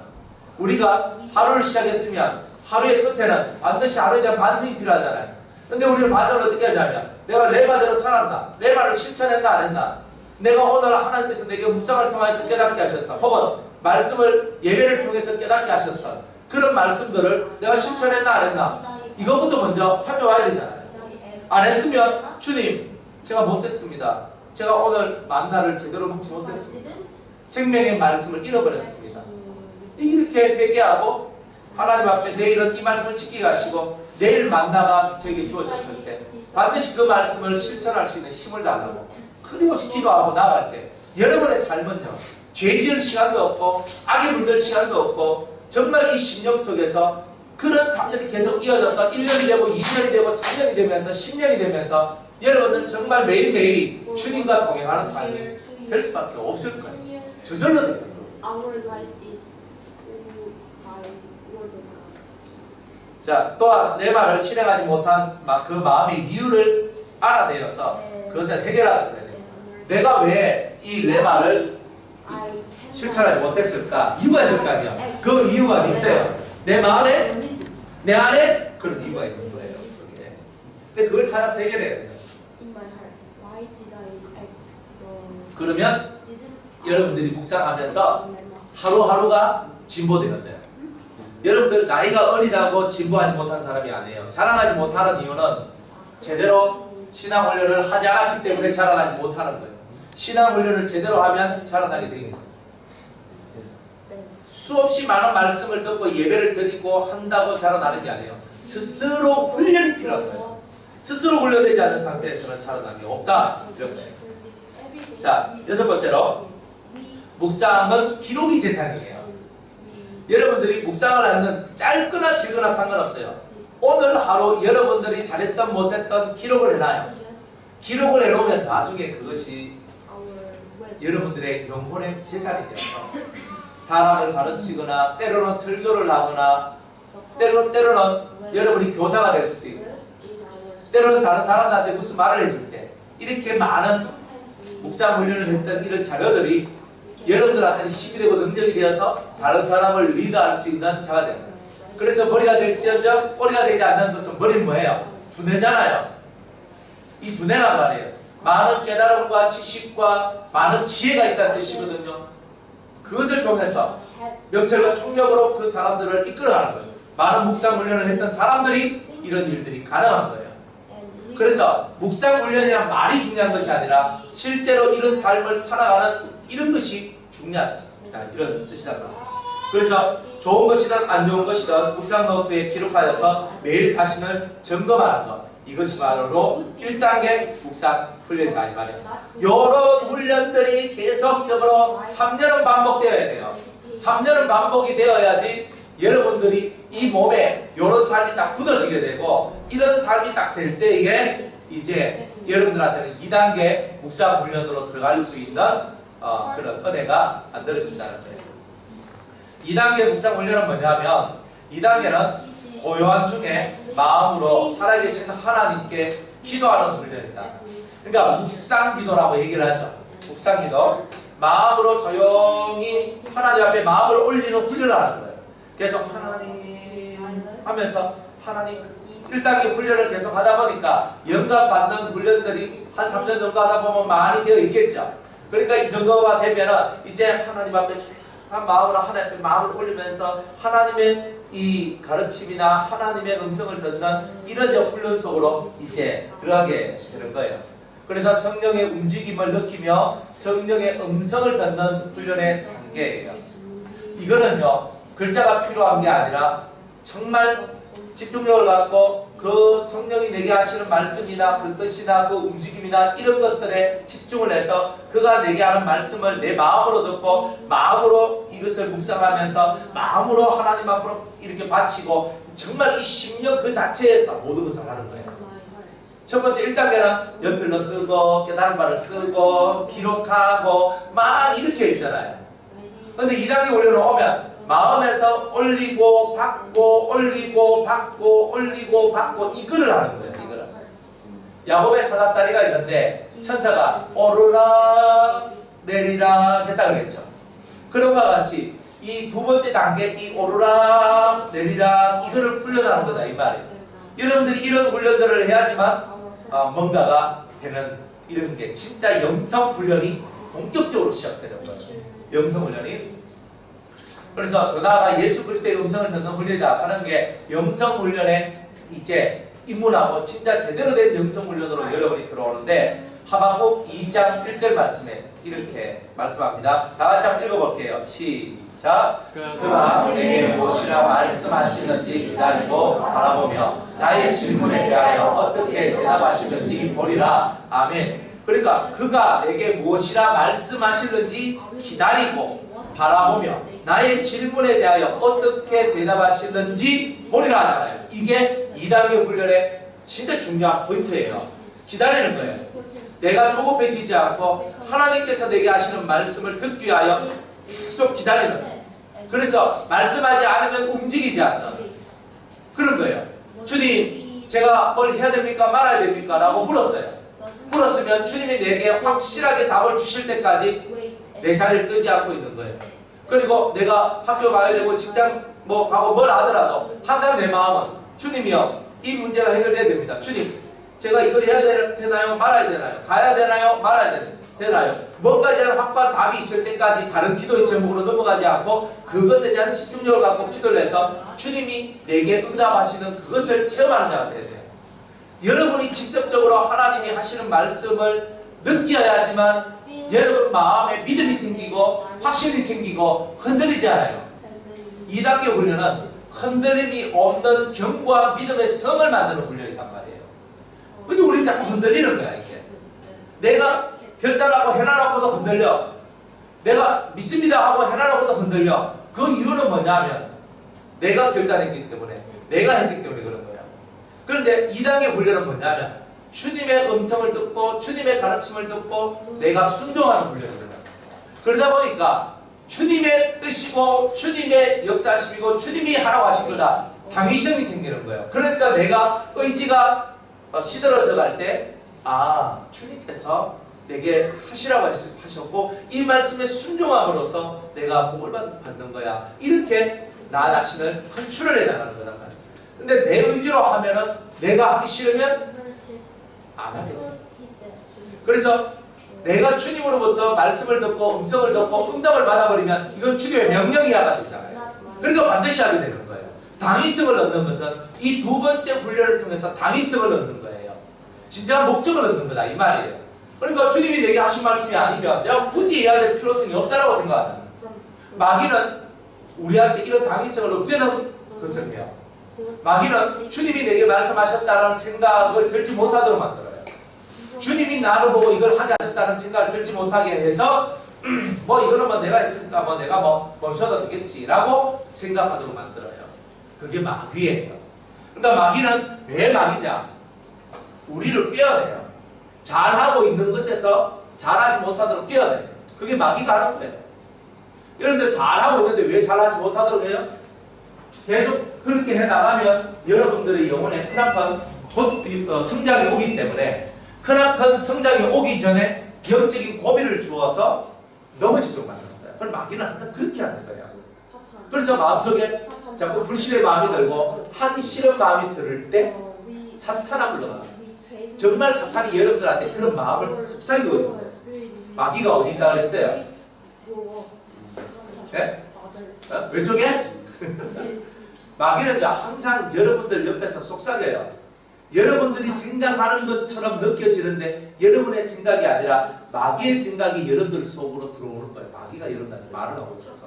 우리가 하루를 시작했으면 하루의 끝에는 반드시 하루에 대한 반성이 필요하잖아요. 근데 우리는 반성을 어떻게 하냐면 내가 레마대로 살았나? 레마를 실천했나 안 했나? 내가 오늘 하나님께서 내게 묵상을 통해서 깨닫게 하셨다. 혹은 말씀을 예배를 통해서 깨닫게 하셨다. 그런 말씀들을 내가 실천했나 안 했나? 이것부터 먼저 살펴봐야 되잖아요. 안 했으면 주님 제가 못했습니다. 제가 오늘 만나를 제대로 먹지 못했습니다. 생명의 말씀을 잃어버렸습니다. 이렇게 회개하고 하나님 앞에 내일은 이 말씀을 지키게 하시고 내일 만나가 저에게 주어졌을 때 반드시 그 말씀을 실천할 수 있는 힘을 달라고 끊임없이 기도하고 나아갈 때 여러분의 삶은요 죄 지을 시간도 없고 악에 물들 시간도 없고 정말 이 심령 속에서 그런 3년이 계속 이어져서 1년이 되고 2년이 되고 3년이 되면서 10년이 되면서 여러분은 정말 매일매일이 주님과 동행하는 삶이 될 수밖에 없을 거예요. 저절로 돼요. 자, 또한 내 말을 실행하지 못한 그 마음의 이유를 알아내어서 그것을 해결하는 거예요. 내가 왜 이 내 말을 실천하지 못했을까? 이유가 있을 거 아니야. 그 이유가 있어요. 내 마음에, 내 안에 그런 이유가 있는 거예요. 근데 그걸 찾아서 해결해야 돼요. 그러면 여러분들이 묵상하면서 하루하루가 진보되어져요. 여러분들 나이가 어리다고 진보하지 못한 사람이 아니에요. 자라나지 못하는 이유는 제대로 신앙 훈련을 하지 않았기 때문에 자라나지 못하는 거예요. 신앙 훈련을 제대로 하면 자라나게 되어 있어요. 수없이 많은 말씀을 듣고 예배를 드리고 한다고 자라나는 게 아니에요. 스스로 훈련이 필요한 거예요. 스스로 훈련되지 않은 상태에서는 자라나는 게 없다. 이런 거예요. 자, 6번째로 묵상은 기록이 재산이에요. 여러분들이 묵상을 하는 짧거나 길거나 상관없어요. 오늘 하루 여러분들이 잘했던 못했던 기록을 해놔요. 기록을 해놓으면 나중에 그것이 여러분들의 영혼의 재산이 되어서 사람을 가르치거나 때로는 설교를 하거나 때로는 여러분이 교사가 될 수도 있고 때로는 다른 사람들한테 무슨 말을 해줄 때 이렇게 많은 묵상 훈련을 했던 이런 자료들이 여러분들한테는 힘이 되고 능력이 되어서 다른 사람을 리드할 수 있는 자가 됩니다. 그래서 머리가 될지언정 꼬리가 되지 않는 것은 머리는 뭐예요? 두뇌잖아요. 이 두뇌란 말이에요. 많은 깨달음과 지식과 많은 지혜가 있다는 뜻이거든요. 그것을 통해서 명철과 총력으로 그 사람들을 이끌어가는 거예요. 많은 묵상 훈련을 했던 사람들이 이런 일들이 가능한 거예요. 그래서 묵상 훈련이란 말이 중요한 것이 아니라 실제로 이런 삶을 살아가는 이런 것이 중요하다. 이런 뜻이다. 그래서 좋은 것이든 안 좋은 것이든 묵상 노트에 기록하여서 매일 자신을 점검하는 것. 이것이 바로 1단계 묵상 훈련이다 이 말이에요. 이런 훈련들이 계속적으로 3년은 반복되어야 돼요. 3년은 반복이 되어야지 여러분들이 이 몸에 이런 삶이 딱 굳어지게 되고 이런 삶이 딱 될 때 이제 여러분들한테는 2단계 묵상 훈련으로 들어갈 수 있는 그런 은혜가 만들어진다는 거예요. 2단계 묵상 훈련은 뭐냐면 2단계는 고요한 중에 마음으로 살아계신 하나님께 기도하는 훈련이다. 그러니까 묵상 기도라고 얘기를 하죠. 묵상 기도. 마음으로 조용히 하나님 앞에 마음을 올리는 훈련을 하는 거예요. 계속 하나님 하면서 하나님 1단계 훈련을 계속 하다 보니까 영감 받는 훈련들이 한 3년 정도 하다 보면 많이 되어 있겠죠. 그러니까 이 정도가 되면은 이제 하나님 앞에 한 마음으로 하나님 앞에 마음을 올리면서 하나님의 이 가르침이나 하나님의 음성을 듣는 이런 훈련 속으로 이제 들어가게 되는 거예요. 그래서 성령의 움직임을 느끼며 성령의 음성을 듣는 훈련의 단계예요. 이거는요 글자가 필요한 게 아니라 정말 집중력을 갖고 그 성령이 내게 하시는 말씀이나 그 뜻이나 그 움직임이나 이런 것들에 집중을 해서 그가 내게 하는 말씀을 내 마음으로 듣고 마음으로 이것을 묵상하면서 마음으로 하나님 앞으로 이렇게 바치고 정말 이 심령 그 자체에서 모든 것을 하는 거예요. 첫 번째 1단계는 연필로 쓰고 깨달은 바를 쓰고 기록하고 막 이렇게 있잖아요. 근데 2단계 훈련을 오면 마음에서 올리고 받고 올리고 받고 올리고 받고 이거를 하는 거예요. 이거를. 야곱의 사닥다리가 있는데 천사가 오르락 내리락 했다 그랬죠. 그런 것과 같이 이 두 번째 단계 이 오르락 내리락 이거를 훈련하는 거다 이 말이에요. 여러분들이 이런 훈련들을 해야지만 뭔가가 되는 이런 게 진짜 영성 훈련이 본격적으로 시작되는 거예요. 영성 훈련이. 그래서 더 나아가 예수 그리스도의 음성을 듣는 훈련이다 하는 게 영성 훈련에 이제 입문하고 진짜 제대로 된 영성 훈련으로 여러분이 들어오는데 하박국 2장 1절 말씀에 이렇게 말씀합니다. 다 같이 한번 읽어볼게요. 시작. 그가 내게 무엇이라 말씀하시는지 기다리고 바라보며 나의 질문에 대하여 어떻게 대답하시는지 보리라. 아멘. 그러니까 그가 내게 무엇이라 말씀하시는지 기다리고 바라보며 나의 질문에 대하여 어떻게 대답하시는지 보리라 하잖아요. 이게 2단계 훈련의 진짜 중요한 포인트예요. 기다리는 거예요. 내가 조급해지지 않고 하나님께서 내게 하시는 말씀을 듣기 위하여 계속 기다리는 거예요. 그래서 말씀하지 않으면 움직이지 않는 그런 거예요. 주님, 제가 뭘 해야 됩니까? 말아야 됩니까? 라고 물었어요. 물었으면 주님이 내게 확실하게 답을 주실 때까지 내 자리를 뜨지 않고 있는 거예요. 그리고 내가 학교 가야 되고 직장 뭐 가고 뭘 하더라도 항상 내 마음은 주님이요, 이 문제가 해결돼야 됩니다. 주님, 제가 이걸 해야 되나요? 말아야 되나요? 가야 되나요? 말아야 되나요? 뭔가에 대한 확고한 답이 있을 때까지 다른 기도의 제목으로 넘어가지 않고 그것에 대한 집중력을 갖고 기도를 해서 주님이 내게 응답하시는 그것을 체험하는 자가 되야 돼요. 여러분이 직접적으로 하나님이 하시는 말씀을 느껴야지만 여러분 마음에 믿음이 생기고 확신이 생기고 흔들리지 않아요. 2단계 훈련은 흔들림이 없는 견고한 믿음의 성을 만드는 훈련이란 말이에요. 근데 우리 자꾸 흔들리는 거야. 이게 내가 결단하고 해놔놓고도 흔들려. 내가 믿습니다 하고 해놔놓고도 흔들려. 그 이유는 뭐냐면 내가 결단했기 때문에, 내가 했기 때문에 그런 거야. 그런데 2단계 훈련은 뭐냐면 주님의 음성을 듣고 주님의 가르침을 듣고 내가 순종하는 훈련이거든. 그러다 보니까 주님의 뜻이고 주님의 역사심이고 주님이 하라고 하신 거다. 당위성이 생기는 거예요. 그러니까 내가 의지가 시들어져 갈 때 주님께서 내게 하시라고 하셨고 이 말씀에 순종함으로써 내가 복을 받는 거야. 이렇게 나 자신을 컨트롤해 나가는 거란 말이야. 근데 내 의지로 하면은 내가 하기 싫으면 안 하게 돼. 그래서 내가 주님으로부터 말씀을 듣고 음성을 듣고 응답을 받아버리면 이건 주님의 명령이야가 되잖아요. 그러니까 반드시 하게 되는 거예요. 당위성을 얻는 것은 이 두 번째 훈련을 통해서 당위성을 얻는 거예요. 진정한 목적을 얻는 거다 이 말이에요. 그러니까 주님이 내게 하신 말씀이 아니면 내가 굳이 해야 될 필요성이 없다라고 생각하잖아요. 마귀는 우리한테 이런 당위성을 없애는 것을 해요. 마귀는 주님이 내게 말씀하셨다는 생각을 들지 못하도록 만들어요. 주님이 나를 보고 이걸 하게 하셨다는 생각을 들지 못하게 해서 뭐 이거는 뭐 내가 했으니까 뭐 내가 뭐 멈춰도 되겠지라고 생각하도록 만들어요. 그게 마귀예요. 그러니까 마귀는 왜 마귀냐? 우리를 깨어내요. 잘하고 있는 것에서 잘하지 못하도록 깨어내요. 그게 마귀가 하는 거예요. 여러분들 잘하고 있는데 왜 잘하지 못하도록 해요? 계속 그렇게 해나가면 여러분들의 영혼에 크나큰 성장이 오기 때문에 크나큰 성장이 오기 전에 영적인 고비를 주어서 넘어지도록 만드는 거예요. 그럼 마귀는 항상 그렇게 하는 거예요. 그래서 마음속에 자꾸 불신의 마음이 들고 하기 싫은 마음이 들을 때 사탄아 불러가요. 정말 사탄이 여러분들한테 그런 마음을 속삭이고 있는 거예요. 마귀가 어디 있다 그랬어요? 네? 왼쪽에? 마귀는 항상 여러분들 옆에서 속삭여요. 여러분들이 생각하는 것처럼 느껴지는데 여러분의 생각이 아니라 마귀의 생각이 여러분들 속으로 들어오는 거예요. 마귀가 여러분한테 말을 하고 있어서.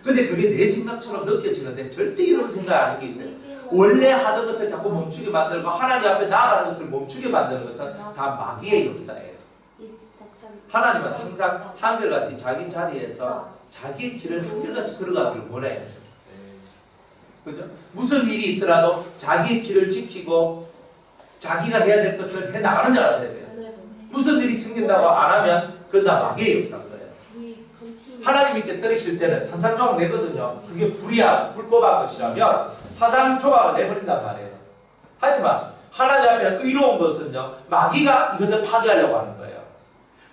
근데 그게 내 생각처럼 느껴지는데 절대 여러분 생각 안 할 게 있어요. 원래 하던 것을 자꾸 멈추게 만들고 하나님 앞에 나아가는 것을 멈추게 만드는 것은 다 마귀의 역사예요. 하나님은 항상 한결같이 자기 자리에서 자기의 길을 한결같이 걸어가기를 원해요. 그죠? 무슨 일이 있더라도 자기의 길을 지키고 자기가 해야 될 것을 해나가는 자가 돼야 돼요. 무슨 일이 생긴다고 안 하면 그건 다 마귀의 역사인 거예요. 하나님께 때리실 때는 산산조각 내거든요. 그게 불법한 것이라면 산산조각을 내버린단 말이에요. 하지만 하나님 앞에 의로운 것은요, 마귀가 이것을 파괴하려고 하는 거예요.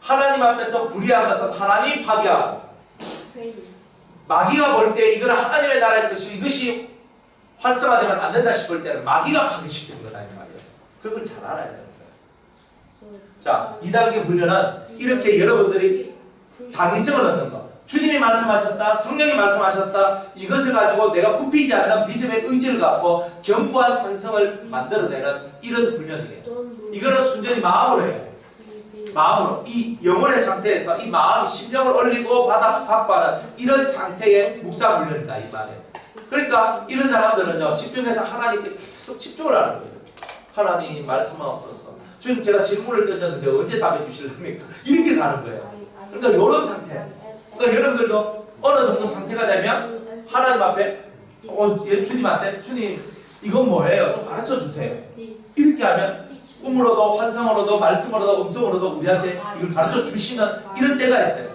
하나님 앞에서 불의한 것은 하나님이 파괴하고, 마귀가 볼 때 이건 하나님의 나라의 것이고 이것이 활성화되면 안 된다 싶을 때는 마귀가 파괴시키는 거다 이 말이에요. 그걸 잘 알아야 되는 거예요. 자, 2단계 훈련은 이렇게 여러분들이 당위성을 얻는 거. 주님이 말씀하셨다, 성령이 말씀하셨다, 이것을 가지고 내가 굽히지 않는 믿음의 의지를 갖고 견고한 산성을 만들어내는 이런 훈련이에요. 이거는 순전히 마음으로 해요. 마음으로. 이 영혼의 상태에서 이 마음, 심령을 올리고 받고 하는 이런 상태의 묵상 훈련이다, 이 말이에요. 그러니까 이런 사람들은요, 집중해서 하나님께 계속 집중을 하는 거예요. 하나님 말씀만 없어서. 주님, 제가 질문을 던졌는데 언제 답해 주실랍니까? 이렇게 가는 거예요. 그러니까 이런 상태. 그러니까 여러분들도 어느 정도 상태가 되면 하나님 앞에 주님한테 주님 이건 뭐예요? 좀 가르쳐 주세요. 이렇게 하면 꿈으로도 환상으로도 말씀으로도 음성으로도 우리한테 이걸 가르쳐 주시는 이런 때가 있어요.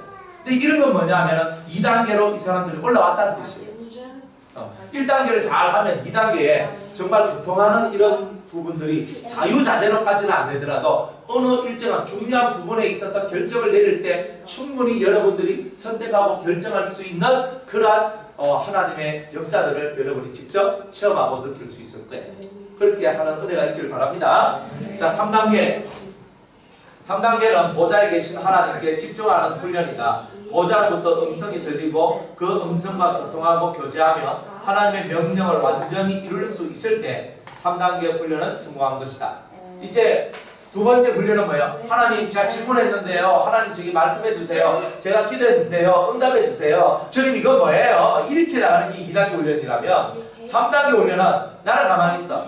근데 이런 건 뭐냐 하면 2단계로 이 사람들이 올라왔다는 뜻이에요. 1단계를 잘 하면 2단계에 정말 교통하는 이런 부분들이 자유자재로까지는 안 되더라도 어느 일정한 중요한 부분에 있어서 결정을 내릴 때 충분히 여러분들이 선택하고 결정할 수 있는 그러한 하나님의 역사들을 여러분이 직접 체험하고 느낄 수 있을 거예요. 그렇게 하는 은혜가 있기를 바랍니다. 자, 3단계. 3단계는 보좌에 계신 하나님께 집중하는 훈련이다. 보좌로부터 음성이 들리고 그 음성과 소통하고 교제하며 하나님의 명령을 완전히 이룰 수 있을 때 3단계 훈련은 성공한 것이다. 이제 두 번째 훈련은 뭐예요? 하나님, 제가 질문했는데요. 하나님, 저기 말씀해 주세요. 제가 기도했는데요. 응답해 주세요. 주님, 이건 뭐예요? 이렇게 나가는 게 2단계 훈련이라면 3단계 훈련은 나는 가만히 있어.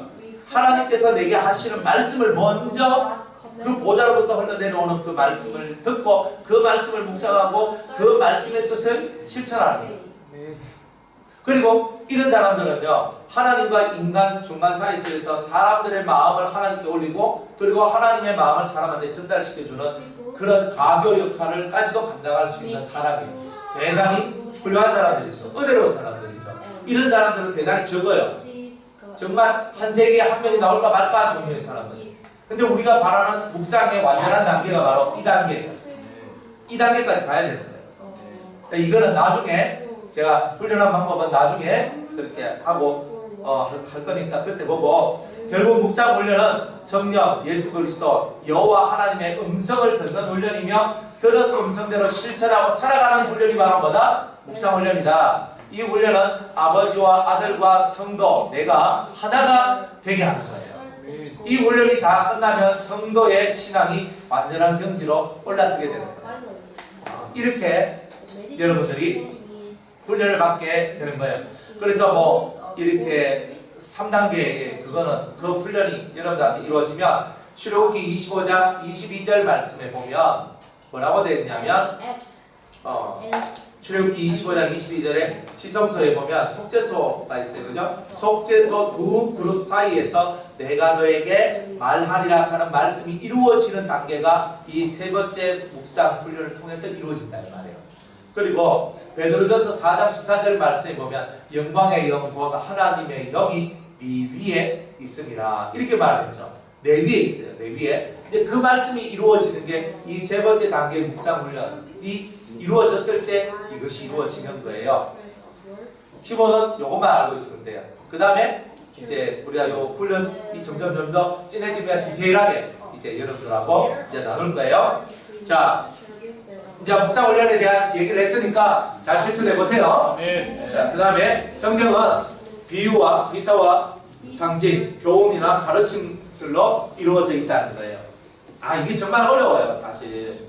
하나님께서 내게 하시는 말씀을 먼저 그 보좌로부터 흘러내려오는 그 말씀을 듣고 그 말씀을 묵상하고 그 말씀의 뜻을 실천하는 거예요. 그리고 이런 사람들은요, 하나님과 인간 중간 사이 속에서 사람들의 마음을 하나님께 올리고 그리고 하나님의 마음을 사람한테 전달시켜주는 그런 가교 역할을까지도 감당할 수 있는 사람이에요. 대단히 훌륭한 사람들이죠. 은혜로운 사람들이죠. 이런 사람들은 대단히 적어요. 정말 한 세계에 한 명이 나올까 말까 한 종류의 사람들. 근데 우리가 바라는 묵상의 완전한 단계가 바로 2단계예요. 2단계까지 가야 되는 거예요. 이거는 나중에 제가 훈련한 방법은 나중에 그렇게 하고 할 거니까 그때 보고, 결국 묵상 훈련은 성령, 예수 그리스도, 여호와 하나님의 음성을 듣는 훈련이며 들은 음성대로 실천하고 살아가는 훈련이 바로 뭐다? 묵상 훈련이다. 이 훈련은 아버지와 아들과 성도, 내가 하나가 되게 하는 거예요. 이 훈련이 다 끝나면 성도의 신앙이 완전한 경지로 올라서게 되는 거예요. 이렇게 여러분들이 훈련을 받게 되는 거예요. 그래서 뭐 이렇게 3단계의 그거는 그 훈련이 여러분들한테 이루어지면 출애굽기 25장 22절 말씀에 보면 뭐라고 되어 있냐면 출애굽기 25장 22절에 지성소에 보면 속죄소가 있어요. 그죠? 속죄소 두 그룹 사이에서 내가 너에게 말하리라 하는 말씀이 이루어지는 단계가 이 세 번째 묵상 훈련을 통해서 이루어진다 이 말이에요. 그리고 베드로전서 4장 14절 말씀에 보면 영광의 영 곧 하나님의 영이 네 위에 있음이라 이렇게 말했죠. 내 위에 있어요. 내 위에. 이제 그 말씀이 이루어지는 게 이 세 번째 단계의 묵상 훈련이 이루어졌을 때 이것이 이루어지는 거예요. 키보드는 요것만 알고 있으면 돼요. 그 다음에 이제 우리가 요 훈련이 점점 더 진해지면 디테일하게 이제 여러분들하고 이제 나눌 거예요. 자, 이제 묵상 훈련에 대한 얘기를 했으니까 잘 실천해 보세요. 네. 자, 그 다음에 성경은 비유와 기사와 상징, 교훈이나 가르침들로 이루어져 있다는 거예요. 아, 이게 정말 어려워요, 사실.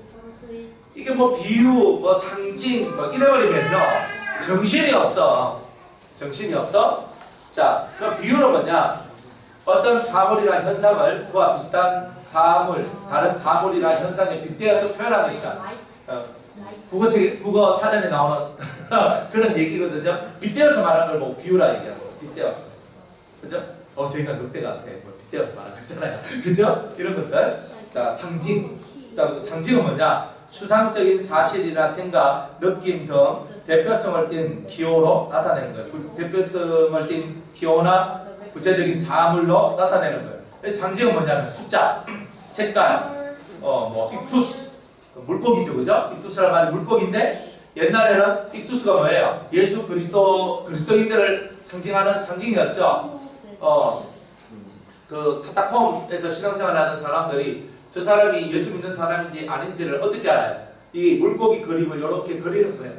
이게 뭐 비유, 뭐 상징, 뭐 이래버리면요 정신이 없어. 정신이 없어. 자, 그 비유는 뭐냐? 어떤 사물이나 현상을 그와 비슷한 사물, 다른 사물이나 현상에 빗대어서 표현한 것이다. 국어 사전에 나오는 그런 얘기거든요. 빗대어서 말하는 걸 보고 비유라 얘기하는 거예요. 빗대어서. 그죠? 저희가 늑대 같아. 뭐 빗대어서 말하는 거잖아요. 그죠? 이런 것들. 자, 상징. 상징은 뭐냐? 추상적인 사실이나 생각, 느낌 등 대표성을 띈 기호로 나타내는 거예요. 대표성을 띈 기호나 구체적인 사물로 나타내는 거예요. 상징은 뭐냐면 숫자, 색깔, 뭐 익투스, 물고기죠, 그죠? 익투스라는 말이 물고기인데 옛날에는 익투스가 뭐예요? 예수 그리스도인들을 상징하는 상징이었죠. 그 카타콤에서 신앙생활하는 사람들이 저 사람이 예수 믿는 사람인지 아닌지를 어떻게 알아요? 이 물고기 그림을 이렇게 그리는 거예요.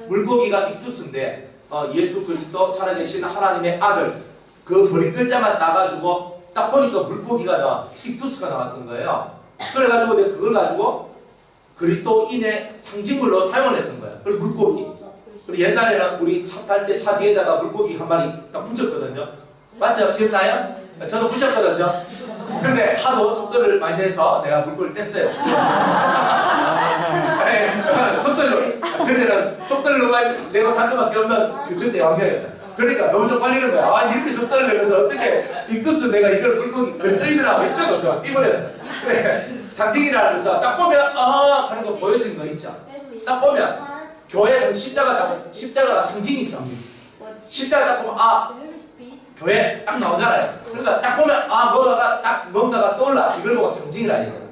물고기가 익투스인데 예수 그리스도 살아계신 하나님의 아들 그 머리 글자만 따가지고 딱 보니까 물고기가 익투스가 나왔던 거예요. 그래가지고 그걸 가지고 그리스도인의 상징물로 사용을 했던 거예요. 그래서 물고기. 그리고 옛날에는 우리 차 탈 때 차 뒤에다가 물고기 한 마리 딱 붙였거든요. 맞죠? 기억나요? 저도 붙였거든요. 근데 하도 속도를 많이 내서 내가 물고기를 뗐어요. 속도를 그때는 속도를 너무 많이 내고 살 수밖에 없는 그때 왕년이었어요. 그러니까 너무 좀 빨리는 거야. 아 이렇게 속도를 내면서 어떻게 익투스 내가 이걸 물고기 그래 뜨이더라고 있어서 띄버렸어. 그래 상징이라면서 딱 보면 하는 거 보여지는 거 있죠. 딱 보면 교회 십자가가 상징이죠. 십자가 딱 보면 교회 딱 나오잖아요. 그러니까 딱 보면 뭔가가 떠올라. 이걸 보고 상징이라니까.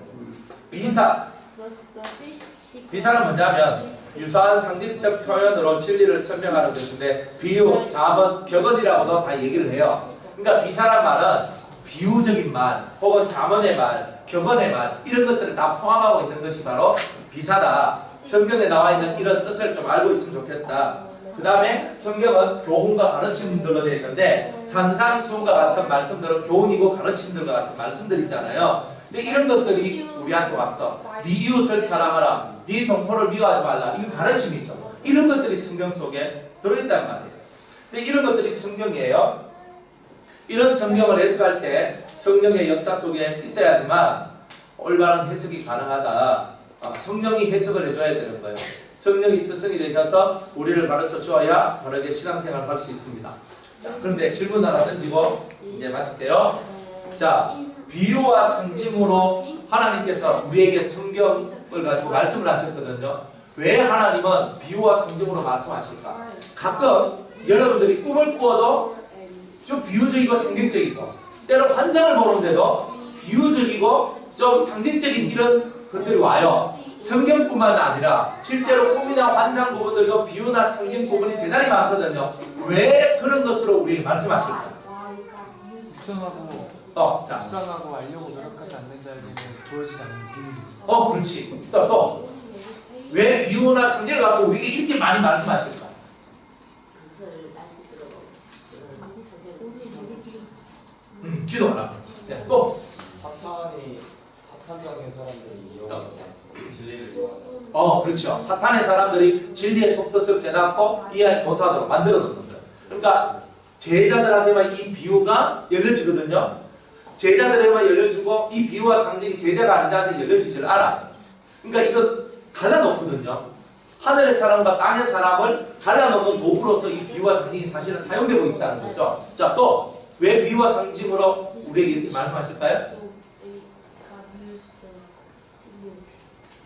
비사는 뭐냐면 유사한 상징적 표현으로 진리를 설명하는 것인데 비유, 자문, 격언이라고도 다 얘기를 해요. 그러니까 비사란 말은 비유적인 말 혹은 자문의 말, 격언의 말 이런 것들을 다 포함하고 있는 것이 바로 비사다. 성경에 나와 있는 이런 뜻을 좀 알고 있으면 좋겠다. 그 다음에 성경은 교훈과 가르침들로 되어 있는데 산상수훈과 같은 말씀들은 교훈이고 가르침들과 같은 말씀들이잖아요. 근데 이런 것들이 우리한테 왔어. 네 이웃을 사랑하라. 네 동포를 미워하지 말라. 이거 가르침이죠. 이런 것들이 성경 속에 들어있단 말이에요. 근데 이런 것들이 성경이에요. 이런 성경을 해석할 때 성령의 역사 속에 있어야지만 올바른 해석이 가능하다. 성령이 해석을 해줘야 되는 거예요. 성령이 스승이 되셔서 우리를 가르쳐 주어야 바르게 신앙생활을 할 수 있습니다. 자, 그런데 질문 하나 던지고 이제 마칠게요. 자, 비유와 상징으로 하나님께서 우리에게 성경을 가지고 말씀을 하셨거든요. 왜 하나님은 비유와 상징으로 말씀하실까? 가끔 여러분들이 꿈을 꾸어도 좀 비유적이고 상징적이고 때로 환상을 보는데도 비유적이고 좀 상징적인 이런 것들이 와요. 성경뿐만 아니라 실제로 꿈이나 환상 부분들도 비유나 상징 부분이 대단히 많거든요. 왜 그런 것으로 우리에게 말씀하실까? 묵상하고 알려고 노력하지 않는 자에게는 보여지지 않는 비밀. 그렇지. 또 왜 비유나 상징을 갖고 우리에게 이렇게 많이 말씀하실까? 기도하라. 네, 또 사탄적인 사람들이 이용하지 않고 진리를 이용하지 그렇죠. 사탄의 사람들이 진리의 속뜻을 깨닫고 이해하지 못하도록 만들어 놓는 거예요. 그러니까 제자들한테만 이 비유가 열려지거든요. 제자들에게만 열려주고 이 비유와 상징이 제자가 아닌 자한테 열려지질 않아. 그러니까 이거 갈라놓거든요. 하늘의 사람과 땅의 사람을 갈라놓는 도구로서 이 비유와 상징이 사실은 사용되고 있다는 거죠. 자, 또 왜 비유와 상징으로 우리에게 이렇게 말씀하실까요?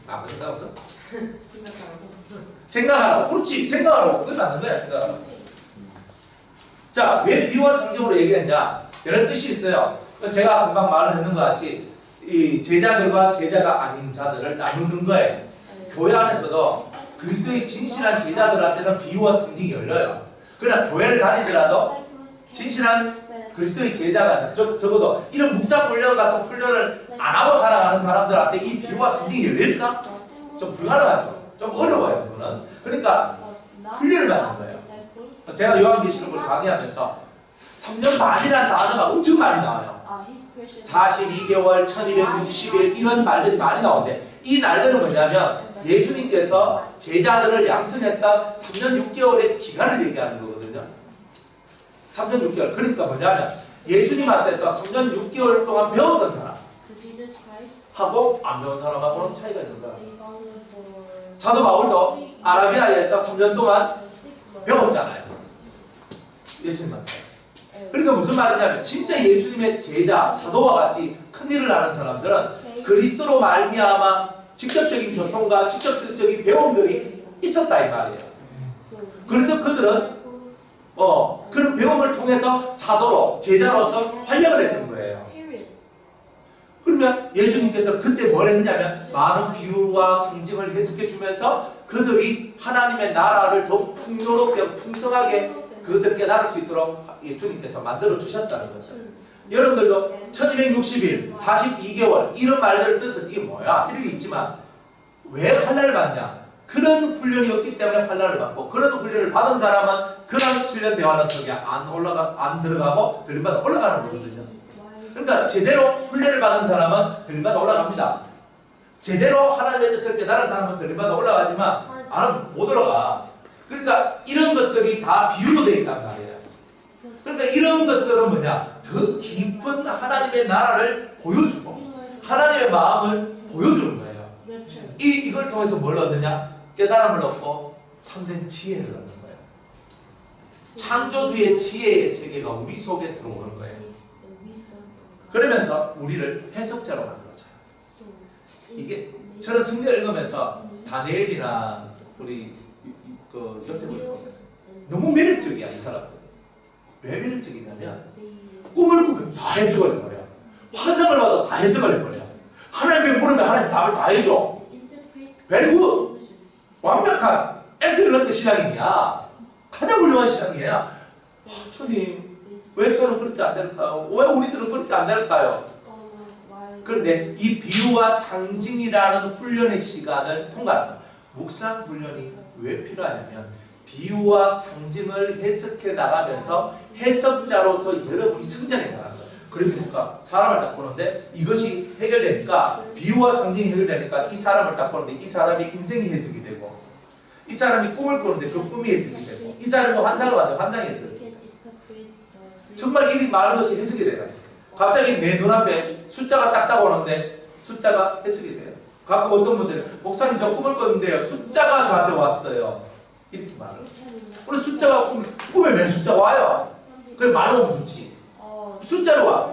아무 생각 없어? 생각하라고. 그렇지. 생각하라고. 그게 맞는 거야. 생각하라고. 자, 왜 비유와 상징으로 얘기했냐? 이런 뜻이 있어요. 제가 금방 말을 했는 것 같이 이 제자들과 제자가 아닌 자들을 나누는 거예요. 교회 안에서도 그리스도의 진실한 제자들한테는 비유와 상징이 열려요. 그러나 교회를 다니더라도 진실한 그리스도의 제자가 적어도 이런 묵상 훈련 같은 훈련을 안 하고 살아가는 사람들한테 이 비유와 상징이 열릴까? 좀 불가능하죠. 좀 어려워요. 그거는. 그러니까 훈련을 받는 거예요. 제가 요한계시록을 강의하면서 3년 반이라는 단어가 엄청 많이 나와요. 42개월, 1260일 이런 말들이 많이 나오는데 이 날들은 뭐냐면 예수님께서 제자들을 양성했던 3년 6개월의 기간을 얘기하는 거거든요. 3년 6개월. 그러니까 뭐냐면 예수님한테서 3년 6개월 동안 배웠던 사람 하고 안 배운 사람하고는 차이가 있는 거야. 사도 바울도 아라비아에서 3년 동안 배웠잖아요. 예수님한테. 그러니까 무슨 말이냐면 진짜 예수님의 제자, 사도와 같이 큰일을 하는 사람들은 그리스도로 말미암아 직접적인 교통과 직접적인 배움들이 있었다 이 말이에요. 그래서 그들은 그런 배움을 통해서 사도로 제자로서 활약을 했던 거예요. 그러면 예수님께서 그때 뭘 했냐면 많은 비유와 상징을 해석해 주면서 그들이 하나님의 나라를 더 풍요롭게 풍성하게 그것을 깨달을 수 있도록 예수님께서 만들어 주셨다는 거죠. 여러분들도 1260일, 42개월 이런 말들 뜻은 이게 뭐야? 이렇게 있지만 왜 환난을 받냐? 그런 훈련이 없기 때문에 환난을 받고 그런 훈련을 받은 사람은 그런 7년 대환란 속에 안 들어가고 들림받아 올라가는 거거든요. 그러니까 제대로 훈련을 받은 사람은 들림받아 올라갑니다. 제대로 하나님의 뜻을 깨달은 사람은 들림받아 올라가지만 안 하면 못 올라가. 그러니까 이런 것들이 다 비유로 되어 있단 말이에요. 그러니까 이런 것들은 뭐냐? 더 깊은 하나님의 나라를 보여주고 하나님의 마음을 보여주는 거예요. 이걸 통해서 뭘 얻느냐? 깨달음을 얻고 참된 지혜를 얻는 거예요. 창조주의 지혜의 세계가 우리 속에 들어오는 거예요. 그러면서 우리를 해석자로 만들어줘요. 이게 저는 성경을 읽으면서 다니엘이나 우리 그 요셉을 보면서 너무 매력적이야. 이 사람들. 왜 매력적이냐면 꿈을 꾸면 다 해석을 해버려. 환상을 봐도 다 해석을 해버려. 하나님께 물으면 하나님 답을 다 해줘. very good. 완벽한 엑셀런트 신앙이냐. 가장 훌륭한 신앙이야. 주님 왜 저는 그렇게 안 될까요? 왜 우리들은 그렇게 안 될까요? 그런데 이 비유와 상징이라는 훈련의 시간을 통과합니다. 묵상 훈련이 왜 필요하냐면 비유와 상징을 해석해 나가면서 해석자로서 여러분이 성장해 나가는 거예요. 그러니까 사람을 딱 보는데 이것이 해결되니까 비유와 상징이 해결되니까 이 사람을 딱 보는데 이 사람의 인생이 해석이 되고 이 사람이 꿈을 꾸는데 그 꿈이 해석이 되고 이 사람이 환상을 봐도 환상이 해석이 되고 정말 이 많은 것이 해석이 돼요. 갑자기 내 눈앞에 숫자가 딱 다가오는데 숫자가 해석이 돼요. 가끔 어떤 분들은 목사님 저 꿈을 꿨는데요. 숫자가 저한테 왔어요. 이렇게 말해요. 우리 숫자가 꿈에 왜 숫자가 와요? 그래 말로 좋지. 숫자로 와.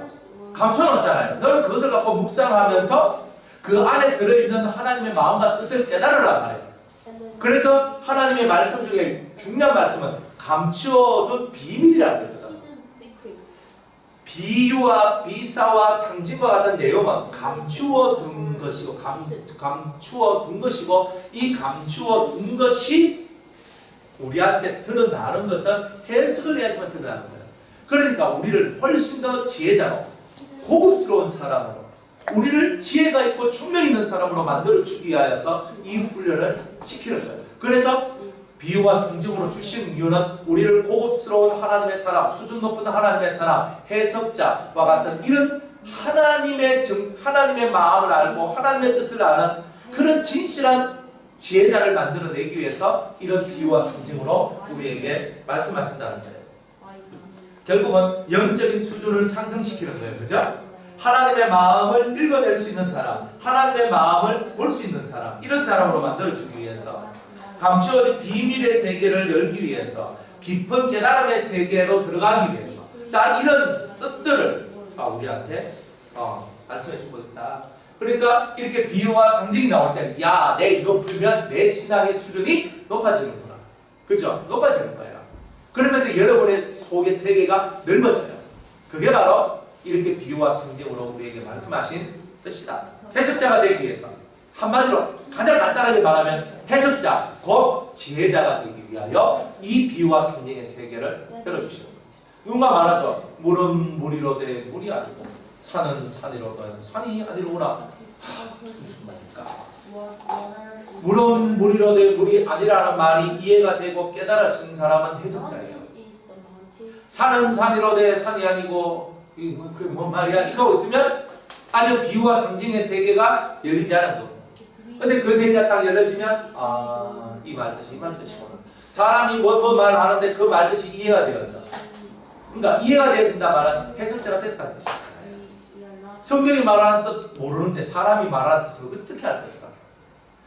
감춰놨잖아요. 너는 그것을 갖고 묵상하면서 그 안에 들어있는 하나님의 마음과 뜻을 깨달으라 말해요. 그래서 하나님의 말씀 중에 중요한 말씀은 감추어둔 비밀이라고 합니다. 비유와 비사와 상징과 같은 내용은 감추어둔 것이고 감추어둔 것이고 이 감추어둔 것이 우리한테 드러나는 것은 해석을 해야지만 드러나는 거예요. 그러니까 우리를 훨씬 더 지혜자로 고급스러운 사람으로 우리를 지혜가 있고 총명 있는 사람으로 만들어주기 위하여서 이 훈련을 시키는 거예요. 그래서 비유와 상징으로 주신 이유는 우리를 고급스러운 하나님의 사람, 수준 높은 하나님의 사람, 해석자와 같은 이런 하나님의 마음을 알고 하나님의 뜻을 아는 그런 진실한 지혜자를 만들어내기 위해서 이런 비유와 상징으로 우리에게 말씀하신다는 거예요. 결국은 영적인 수준을 상승시키는 거예요. 그죠? 하나님의 마음을 읽어낼 수 있는 사람, 하나님의 마음을 볼 수 있는 사람, 이런 사람으로 만들어주기 위해서 감추어진 비밀의 세계를 열기 위해서 깊은 깨달음의 세계로 들어가기 위해서 자 이런 뜻들을 우리한테 말씀해 주고 있다. 그러니까 이렇게 비유와 상징이 나올 때 야, 내 이거 풀면 내 신앙의 수준이 높아지는구나. 그죠? 높아지는 거예요. 그러면서 여러분의 속의 세계가 넓어져요. 그게 바로 이렇게 비유와 상징으로 우리에게 말씀하신 뜻이다. 해석자가 되기 위해서 한마디로 가장 간단하게 말하면 해석자, 곧 지혜자가 되기 위하여 이 비유와 상징의 세계를 열어주시오. 누가 말하죠. 물은 물이로되 물이 아니고 산은 산이로되 산이 아니로구나. 무슨 말일까? 물은 물이로되 물이 아니라는 말이 이해가 되고 깨달아진 사람은 해석자예요. 산은 산이로되 산이 아니고 그게 뭔 말이야? 이거 있으면 아주 비유와 상징의 세계가 열리지 않은 거고. 근데 그 세계가 딱 열려지면 이 말뜻이 이 말뜻이구나. 사람이 뭔 말을 하는데 그 말뜻이 이해가 되어져. 그러니까 이해가 되어진다 말은 해석자가 됐다는 뜻이잖아요. 성경이 말하는 뜻 모르는데 사람이 말하는 뜻을 어떻게 알겠어?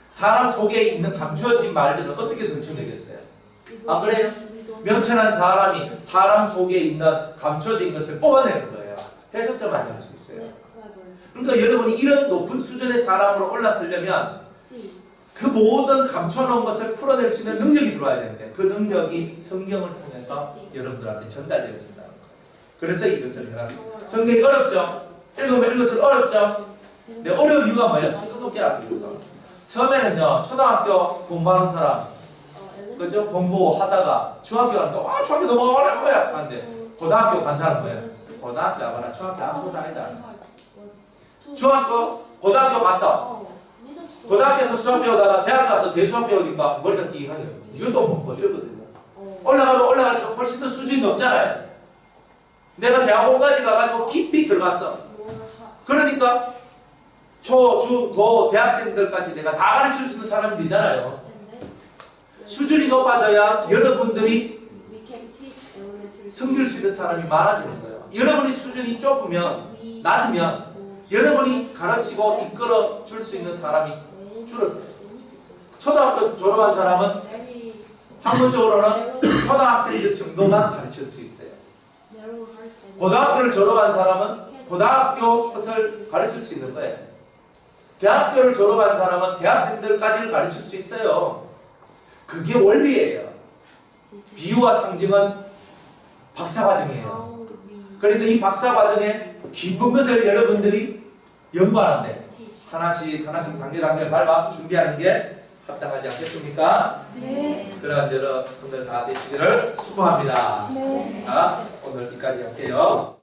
사람 속에 있는 감추어진 말들은 어떻게 들춰내겠어요? 안 그래요? 명철한 사람이 사람 속에 있는 감춰진 것을 뽑아내는 거예요. 해석자만 할 수 있어요. 그러니까 여러분이 이런 높은 수준의 사람으로 올라서려면 그 모든 감춰놓은 것을 풀어낼 수 있는 능력이 들어와야 되는데 그 능력이 성경을 통해서 여러분들한테 전달되어진다는 거예요. 그래서 이것을 해놨습니다. 성경이 어렵죠? 읽으면 읽을수록 어렵죠? 근데 어려운 이유가 뭐예요? 수준 높게 하기 위해서. 처음에는요, 초등학교 공부하는 사람, 그죠? 공부하다가 중학교 가니까 중학교 너무 어려워요 하는데 고등학교 간 사람 뭐예요? 고등학교 가거나 중학교 아무것도 아니다. 중학교, 고등학교 갔어. 고등학교에서 수학 배우다가 대학 가서 대수학 배우니까 머리가 띵하게 이것도 못 이러거든요. 올라가면 올라갈수록 훨씬 더 수준이 높잖아요. 내가 대학원까지 가가지고 깊이 들어갔어. 그러니까 초, 중, 고 대학생들까지 내가 다 가르칠 수 있는 사람이 되잖아요. 수준이 높아져야 여러분들이 섬길 수 있는 사람이 많아지는 거예요. 여러분이 수준이 좁으면, 낮으면 여러분이 가르치고 이끌어 줄 수 있는 사람이 줄어요. 초등학교 졸업한 사람은 학문적으로는 초등학생들 정도만 가르칠 수 있어요. 고등학교를 졸업한 사람은 고등학교 것을 가르칠 수 있는 거예요. 대학교를 졸업한 사람은 대학생들까지를 가르칠 수 있어요. 그게 원리예요. 비유와 상징은 박사과정이에요. 그러니까 이 박사과정에 깊은 것을 여러분들이 연구하는데 하나씩 단계단계 밟아 준비하는 게 합당하지 않겠습니까? 네. 그럼 여러분들 다 되시기를 축복합니다. 자, 오늘 여기까지 할게요.